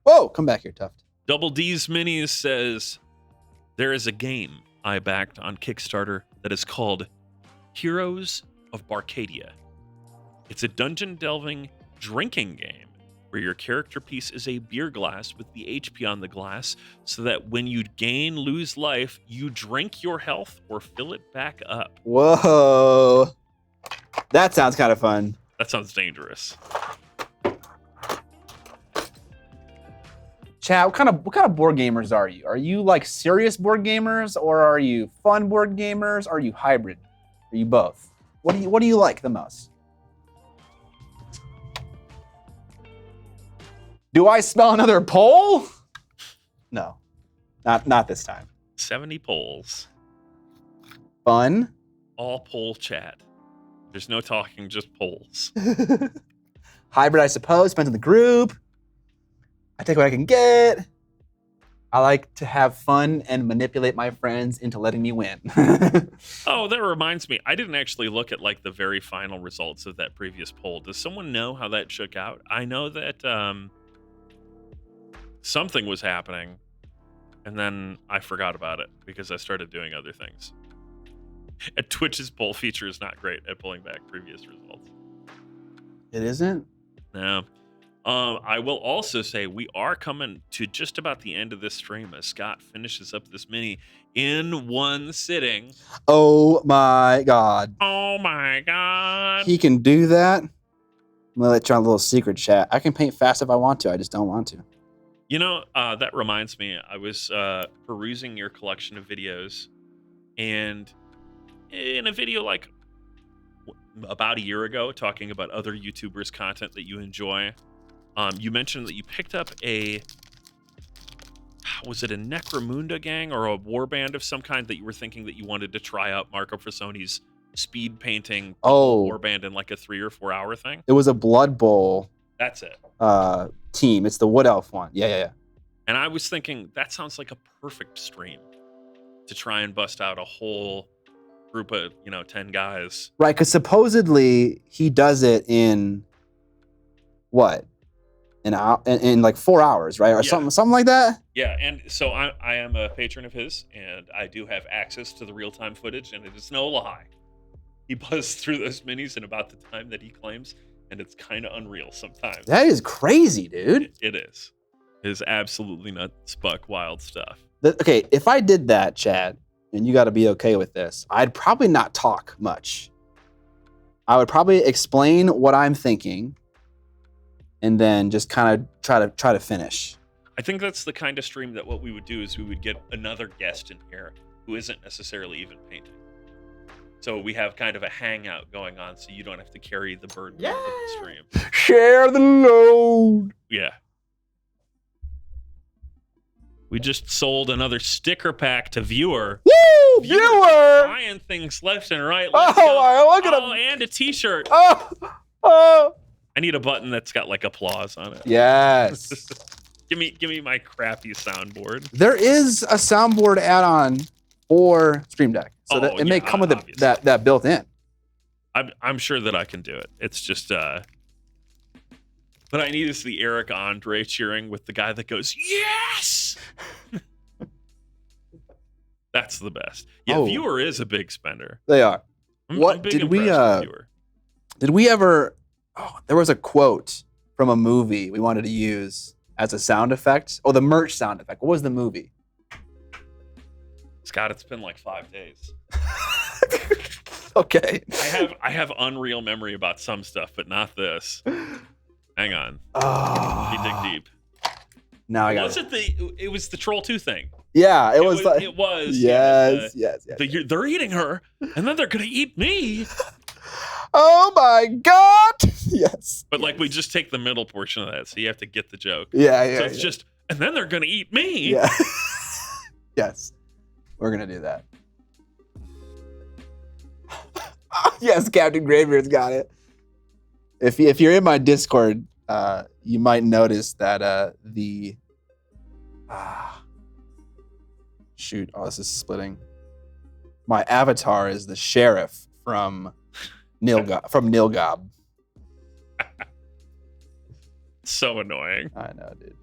Whoa! Come back here, Tuft. Double D's Minis says there is a game I backed on Kickstarter that is called Heroes of Barcadia. It's a dungeon delving drinking game where your character piece is a beer glass with the HP on the glass so that when you lose life, you drink your health or fill it back up. Whoa. That sounds kind of fun. That sounds dangerous. Chat, what kind of board gamers are you? Are you like serious board gamers, or are you fun board gamers? Are you hybrid? Are you both? What do you like the most? Do I smell another poll? No, not this time. 70 polls. Fun. All poll chat. There's no talking, just polls. Hybrid, I suppose. Depends on the group. I take what I can get. I like to have fun and manipulate my friends into letting me win. Oh, that reminds me. I didn't actually look at like the very final results of that previous poll. Does someone know how that shook out? I know that something was happening, and then I forgot about it because I started doing other things. And Twitch's poll feature is not great at pulling back previous results. It isn't? No. I will also say we are coming to just about the end of this stream as Scott finishes up this mini in one sitting. Oh my God. Oh my God. He can do that? I'm gonna let you on a little secret chat. I can paint fast if I want to. I just don't want to. You know, that reminds me. I was perusing your collection of videos, and in a video like about a year ago, talking about other YouTubers' content that you enjoy, you mentioned that you picked up was it a Necromunda gang or a warband of some kind that you were thinking that you wanted to try out Marco Frassoni's speed painting warband in like a 3 or 4 hour thing? It was a Blood Bowl. That's it. Team. It's the Wood Elf one. Yeah. And I was thinking that sounds like a perfect stream to try and bust out a whole group of 10 guys. Right, because supposedly he does it in what? in like 4 hours, right? Or Yeah. something like that. Yeah, and so I am a patron of his, and I do have access to the real-time footage, and it is no lie. He buzzed through those minis in about the time that he claims, and it's kind of unreal sometimes. That is crazy, dude. It is. It is absolutely nuts, buck wild stuff. Okay, if I did that, Chad, and you got to be okay with this, I'd probably not talk much. I would probably explain what I'm thinking, and then just kind of try to finish. I think that's the kind of stream that what we would do is we would get another guest in here who isn't necessarily even painting. So we have kind of a hangout going on, so you don't have to carry the burden of the stream. Share the load. Yeah. We just sold another sticker pack to Viewer. Woo! Viewer! Buying things left and right. Look at him. And a t-shirt. Oh. I need a button that's got like applause on it. Yes. Give me my crappy soundboard. There is a soundboard add-on for Stream Deck, so that it may come with that built in. I'm sure that I can do it. It's just what I need is the Eric Andre cheering with the guy that goes, yes! That's the best. Yeah, Viewer is a big spender. They are. I'm big impressed with Viewer. Did we ever, there was a quote from a movie we wanted to use as a sound effect. Oh, the merch sound effect. What was the movie? Scott, it's been like 5 days. Okay. I have unreal memory about some stuff, but not this. Hang on. Oh. You dig deep. Now I got was it. It was the Troll 2 thing. Yeah, it was. It was. Yes. They're eating her, and then they're gonna eat me. Oh my God. Yes. But like we just take the middle portion of that, so you have to get the joke. Yeah. So it's just, and then they're gonna eat me. Yeah. Yes. We're gonna do that. Yes, Captain Graybeard's got it. If you're in my Discord, you might notice that shoot, this is splitting. My avatar is the sheriff from Nilgob. So annoying. I know, dude.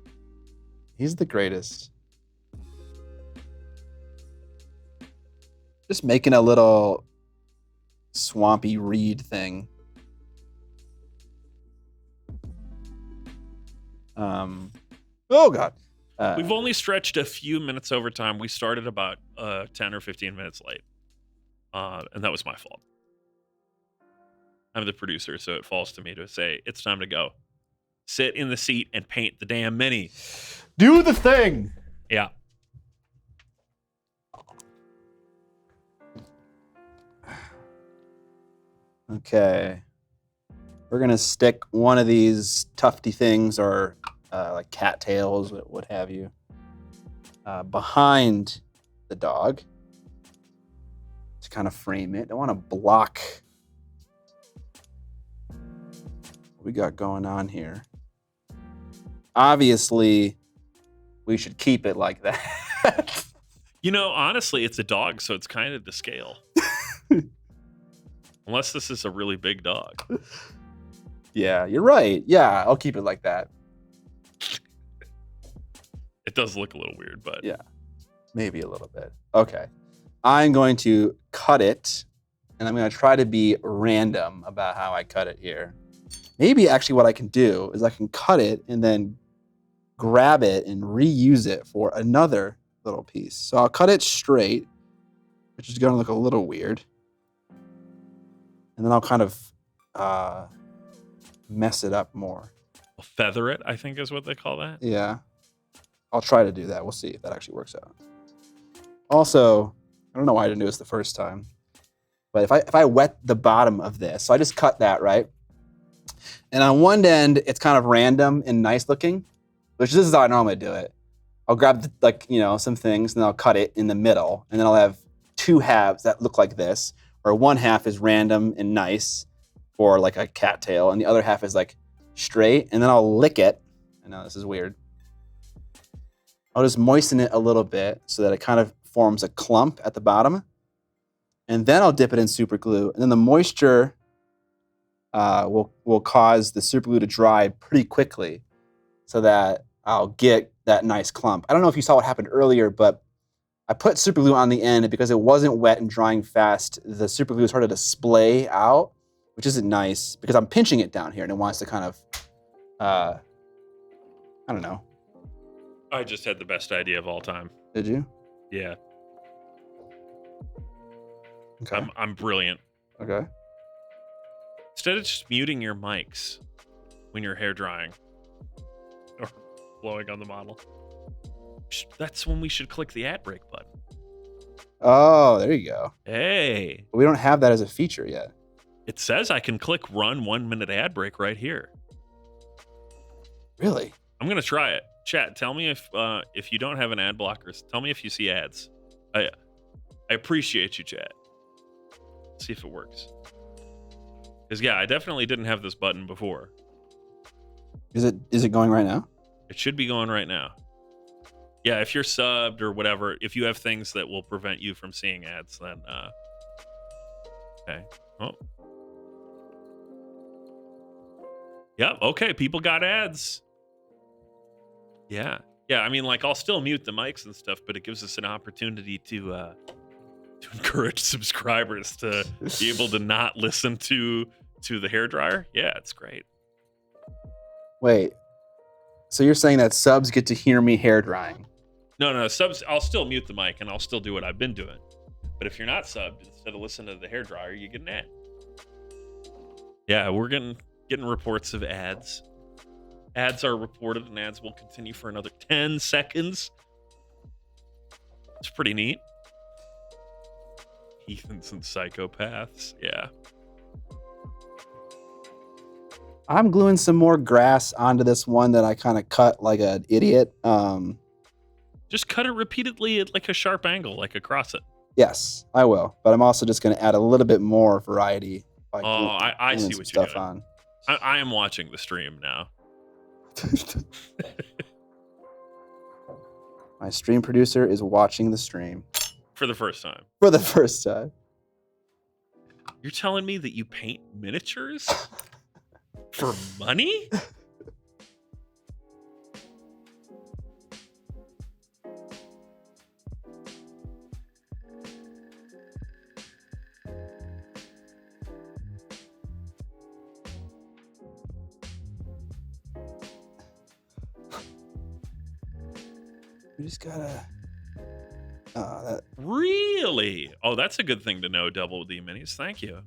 He's the greatest. Just making a little swampy reed thing. Oh God. We've only stretched a few minutes over time. We started about 10 or 15 minutes late. And that was my fault. I'm the producer, so it falls to me to say, it's time to go. Sit in the seat and paint the damn mini. Do the thing. Yeah. Okay. We're going to stick one of these tufty things or like cattails, what have you, behind the dog to kind of frame it. I want to block what we got going on here. Obviously, we should keep it like that. You know, honestly, it's a dog, so it's kind of to scale. Unless this is a really big dog. Yeah, you're right. Yeah, I'll keep it like that. It does look a little weird, but... Yeah, maybe a little bit. Okay. I'm going to cut it, and I'm going to try to be random about how I cut it here. Maybe actually what I can do is I can cut it and then grab it and reuse it for another little piece. So I'll cut it straight, which is going to look a little weird. And then I'll kind of mess it up more. Feather it, I think is what they call that. Yeah. I'll try to do that. We'll see if that actually works out. Also, I don't know why I didn't do this the first time, but if I wet the bottom of this, so I just cut that, right? And on one end, it's kind of random and nice looking, which this is how I normally do it. I'll grab some things and then I'll cut it in the middle, and then I'll have two halves that look like this, or one half is random and nice for like a cattail, and the other half is like straight, and then I'll lick it. I know this is weird. I'll just moisten it a little bit so that it kind of forms a clump at the bottom. And then I'll dip it in super glue. And then the moisture will cause the super glue to dry pretty quickly. so that I'll get that nice clump. I don't know if you saw what happened earlier, but I put super glue on the end, and because it wasn't wet and drying fast, the super glue started to splay out, which isn't nice because I'm pinching it down here and it wants to kind of, I don't know. I just had the best idea of all time. Did you? Yeah. Okay. I'm brilliant. Okay. Instead of just muting your mics when you're hair drying or blowing on the model, that's when we should click the ad break button. Oh, there you go. Hey. But we don't have that as a feature yet. It says I can click run 1 minute ad break right here. Really? I'm gonna try it. Chat, tell me if you don't have an ad blocker, tell me if you see ads. I appreciate you, chat. See if it works. Because yeah, I definitely didn't have this button before. Is it going right now? It should be going right now. Yeah, if you're subbed or whatever, if you have things that will prevent you from seeing ads, then okay. Oh. Yep, okay, people got ads. Yeah. Yeah, I mean, like, I'll still mute the mics and stuff, but it gives us an opportunity to encourage subscribers to be able to not listen to the hairdryer. Yeah, it's great. Wait. So you're saying that subs get to hear me hair drying? No, subs, I'll still mute the mic and I'll still do what I've been doing. But if you're not subbed, instead of listening to the hairdryer, you get an ad. Yeah, we're getting reports of ads. Ads are reported and ads will continue for another 10 seconds. It's pretty neat. Heathens and psychopaths. Yeah. I'm gluing some more grass onto this one that I kind of cut like an idiot. Just cut it repeatedly at like a sharp angle, like across it. Yes, I will. But I'm also just going to add a little bit more variety. By I see what you're doing. On. I am watching the stream now. My stream producer is watching the stream. For the first time. For the first time. You're telling me that you paint miniatures for money? We just gotta. Really? Oh, that's a good thing to know, Double D Minis. Thank you.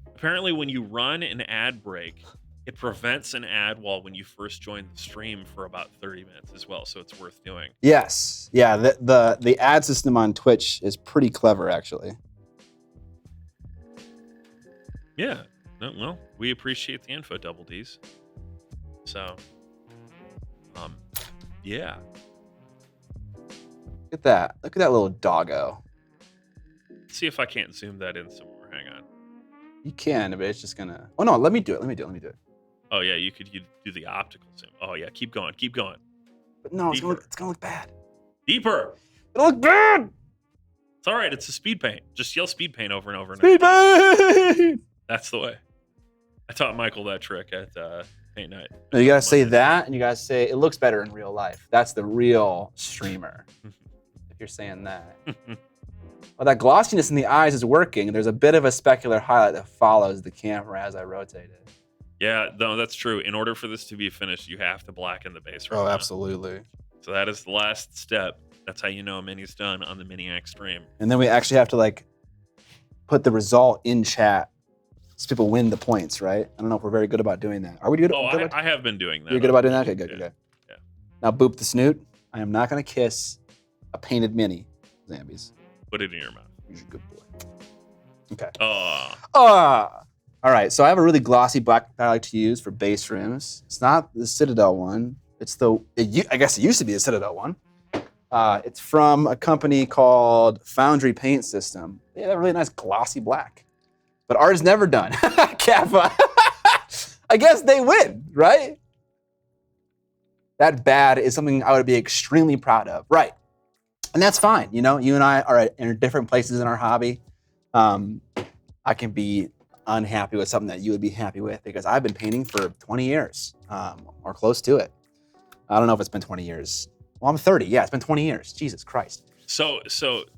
Apparently, when you run an ad break, it prevents an ad wall when you first join the stream for about 30 minutes as well, so it's worth doing. Yes. Yeah, the ad system on Twitch is pretty clever, actually. Yeah. No, well, we appreciate the info, Double Ds. So, yeah. Look at that. Look at that little doggo. See if I can't zoom that in some more. Hang on. You can, but it's just gonna. Oh no, let me do it. Let me do it. Oh yeah, you do the optical zoom. Oh yeah, keep going. But no, it's gonna look bad. Deeper. It'll look bad. It's all right. It's a speed paint. Just yell speed paint over and over. Speed paint. That's the way. I taught Michael that trick at paint night. No, you gotta say that, and you gotta say it looks better in real life. That's the real streamer. If you're saying that. Well, that glossiness in the eyes is working. There's a bit of a specular highlight that follows the camera as I rotate it. Yeah, no, that's true. In order for this to be finished, you have to blacken the base right now. Absolutely. So that is the last step. That's how you know a mini's done on the Miniac stream. And then we actually have to like put the result in chat so people win the points, right? I don't know if we're very good about doing that. Are we good? Oh, I have been doing that. You're good about doing that? Okay, good. Yeah. Now boop the snoot. I am not gonna kiss a painted mini, Zambies. Put it in your mouth. You're a good boy. Okay. All right, so I have a really glossy black that I like to use for base rims. It's not the Citadel one. It's I guess it used to be the Citadel one. It's from a company called Foundry Paint System. They have a really nice glossy black. But ours never done. Kappa. I guess they win, right? That bad is something I would be extremely proud of. Right. And that's fine. You know, you and I are in different places in our hobby. I can be unhappy with something that you would be happy with because I've been painting for 20 years or close to it. I don't know if it's been 20 years. Well, I'm 30. Yeah, it's been 20 years. Jesus Christ. So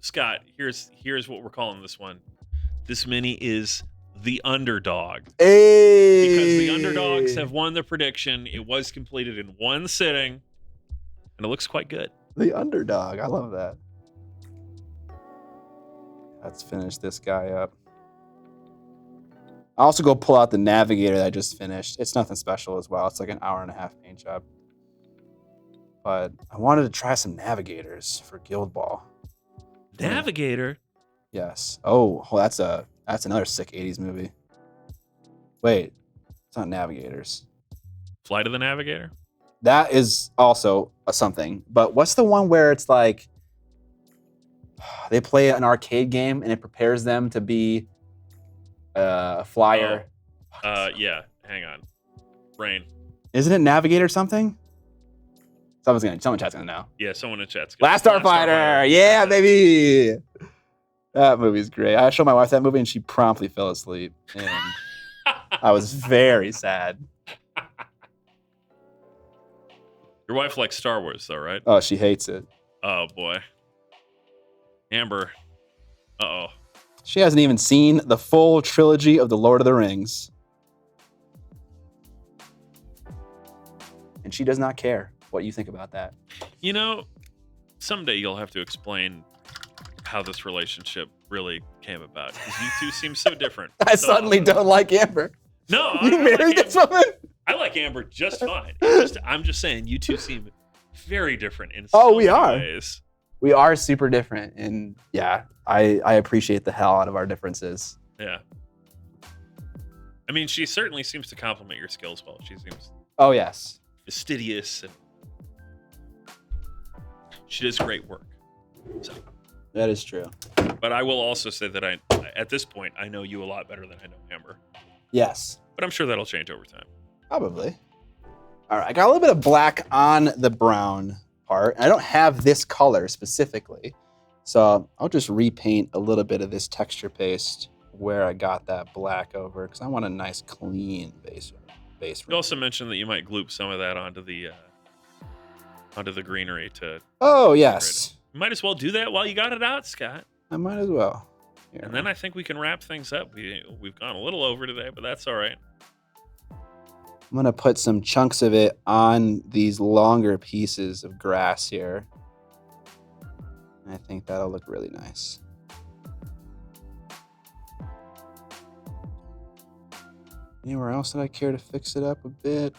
Scott, here's what we're calling this one. This mini is the underdog. Hey! Because the underdogs have won the prediction. It was completed in one sitting, and it looks quite good. The underdog. I love that. Let's finish this guy up. I'll also go pull out the navigator that I just finished. It's nothing special as well. It's like an 1.5-hour paint job. But I wanted to try some navigators for Guild Ball. Navigator? Yes. Oh, well, that's another sick 80s movie. Wait, it's not Navigators. Flight of the Navigator? That is also something. But what's the one where it's like they play an arcade game and it prepares them to be a flyer? Yeah. Hang on. Brain. Isn't it Navigator something? Someone chat's gonna know. Yeah, someone in chat's gonna Last Starfighter. Yeah, baby. That movie's great. I showed my wife that movie and she promptly fell asleep. And I was very sad. Your wife likes Star Wars, though, right? Oh, she hates it. Oh, boy. Amber. Uh-oh. She hasn't even seen the full trilogy of The Lord of the Rings. And she does not care what you think about that. You know, someday you'll have to explain how this relationship really came about. Because you two seem so different. I suddenly don't like Amber. No, You married this woman? I like Amber just fine. I'm just saying, you two seem very different in Oh, so we many are. ways. We are super different. And yeah, I appreciate the hell out of our differences. Yeah. I mean, she certainly seems to compliment your skills well. She seems Oh, yes. fastidious and she does great work. So, That is true. but I will also say that at this point, I know you a lot better than I know Amber. Yes. But I'm sure that'll change over time. Probably. All right, I got a little bit of black on the brown part. I don't have this color specifically, so I'll just repaint a little bit of this texture paste where I got that black over because I want a nice clean base. You also mentioned that you might gloop some of that onto the greenery to. Oh yes, You might as well do that while you got it out, Scott. I might as well. Here. And then I think we can wrap things up. We've gone a little over today, but that's all right. I'm gonna put some chunks of it on these longer pieces of grass here. And I think that'll look really nice. Anywhere else that I care to fix it up a bit?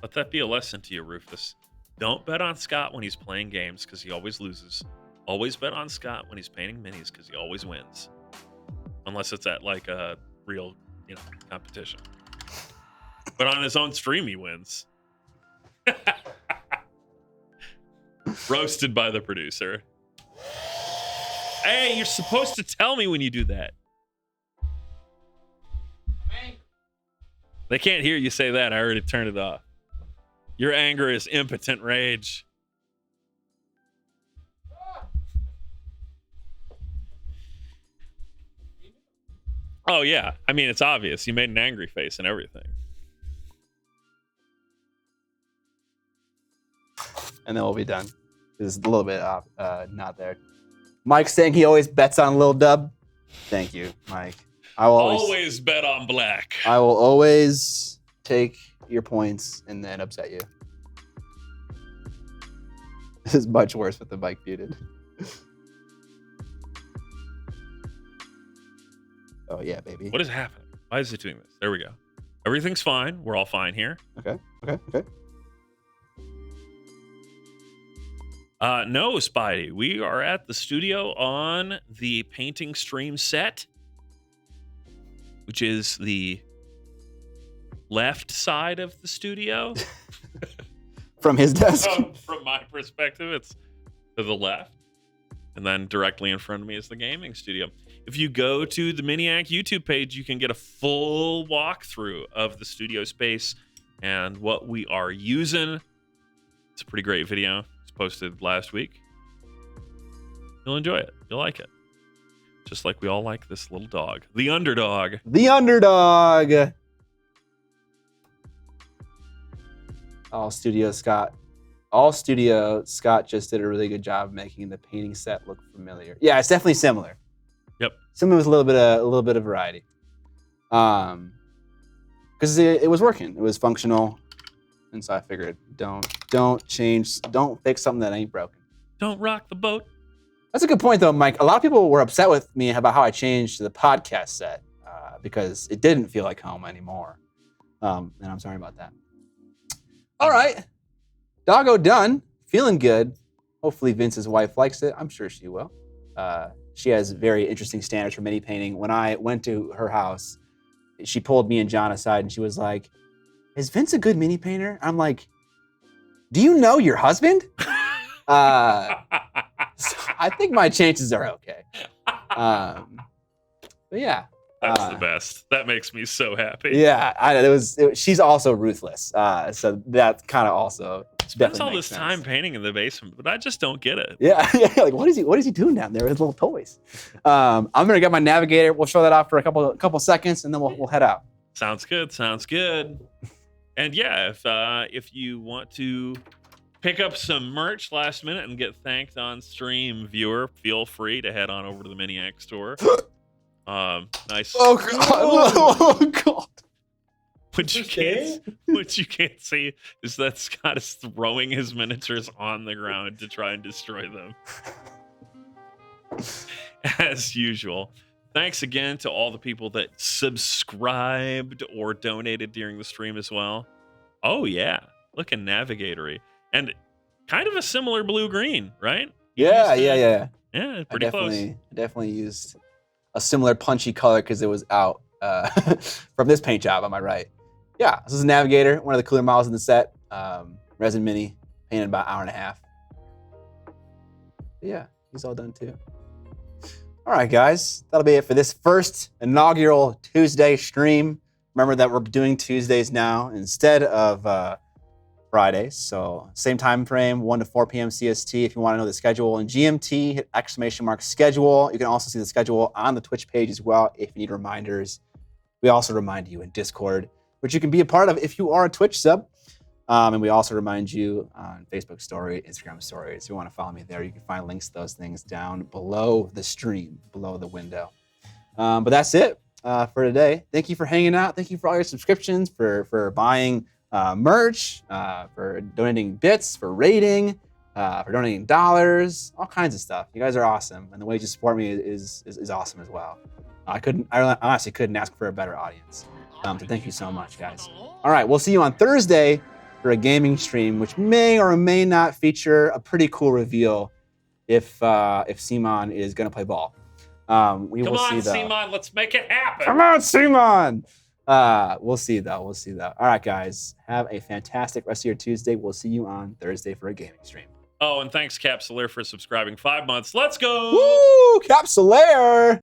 Let that be a lesson to you, Rufus. Don't bet on Scott when he's playing games because he always loses. Always bet on Scott when he's painting minis because he always wins. Unless it's at like a real, competition. But on his own stream, he wins. Roasted by the producer. Hey, you're supposed to tell me when you do that. They can't hear you say that. I already turned it off. Your anger is impotent rage. Oh, yeah. I mean, it's obvious. You made an angry face and everything. And then we'll be done. This is a little bit off, not there. Mike saying he always bets on Lil Dub. Thank you, Mike. I will Always bet on black. I will always take your points and then upset you. This is much worse with the mic muted. Oh yeah, baby. What is happening? Why is it doing this? There we go. Everything's fine. We're all fine here. Okay. No, Spidey. We are at the studio on the painting stream set, which is the left side of the studio. From his desk. From my perspective, it's to the left. And then directly in front of me is the gaming studio. If you go to the Miniac YouTube page, you can get a full walkthrough of the studio space and what we are using. It's a pretty great video. It's posted last week. You'll enjoy it. You'll like it. Just like we all like this little dog. The underdog. The underdog. All Studio Scott just did a really good job making the painting set look familiar. Yeah, it's definitely similar. Yep. Similar with a little bit of variety. Because it was working. It was functional. And so I figured don't fix something that ain't broken. Don't rock the boat. That's a good point though, Mike. A lot of people were upset with me about how I changed the podcast set because it didn't feel like home anymore. And I'm sorry about that. All right. Doggo done. Feeling good. Hopefully Vince's wife likes it. I'm sure she will. She has very interesting standards for mini painting. When I went to her house, she pulled me and John aside and she was like, "Is Vince a good mini painter?" I'm like, "Do you know your husband?" So I think my chances are okay. But yeah. That's the best. That makes me so happy. Yeah, she's also ruthless. So that kind of also spends all this time painting in the basement, but I just don't get it. Yeah, like what is he doing down there with his little toys? I'm gonna get my navigator. We'll show that off for a couple seconds, and then we'll head out. Sounds good. And yeah, if you want to pick up some merch last minute and get thanked on stream, viewer, feel free to head on over to the Miniac store. Nice. Oh God. What you can't see is that Scott is throwing his miniatures on the ground to try and destroy them. As usual. Thanks again to all the people that subscribed or donated during the stream as well. Oh yeah, looking navigatory. And kind of a similar blue-green, right? Yeah. Yeah, pretty close. I definitely used a similar punchy color because it was out from this paint job on my right. Yeah, this is a Navigator, one of the cooler models in the set. Resin Mini, painted in about an hour and a half. But yeah, he's all done too. All right, guys, that'll be it for this first inaugural Tuesday stream. Remember that we're doing Tuesdays now instead of Fridays. So same time frame, 1 to 4 p.m. CST. If you want to know the schedule in GMT, hit !schedule. You can also see the schedule on the Twitch page as well if you need reminders. We also remind you in Discord, which you can be a part of if you are a Twitch sub. And we also remind you on Facebook story, Instagram stories. If you want to follow me there, you can find links to those things down below the stream, below the window. But that's it for today. Thank you for hanging out. Thank you for all your subscriptions, for buying merch, for donating bits, for rating, for donating dollars, all kinds of stuff. You guys are awesome. And the way you support me is awesome as well. I honestly couldn't ask for a better audience. So thank you so much, guys. All right, we'll see you on Thursday for a gaming stream, which may or may not feature a pretty cool reveal if Simon is going to play ball. Come on, Simon, let's make it happen. Come on, Simon. We'll see though. All right, guys, have a fantastic rest of your Tuesday. We'll see you on Thursday for a gaming stream. Oh, and thanks, Capsulaire, for subscribing 5 months. Let's go. Woo, Capsulaire.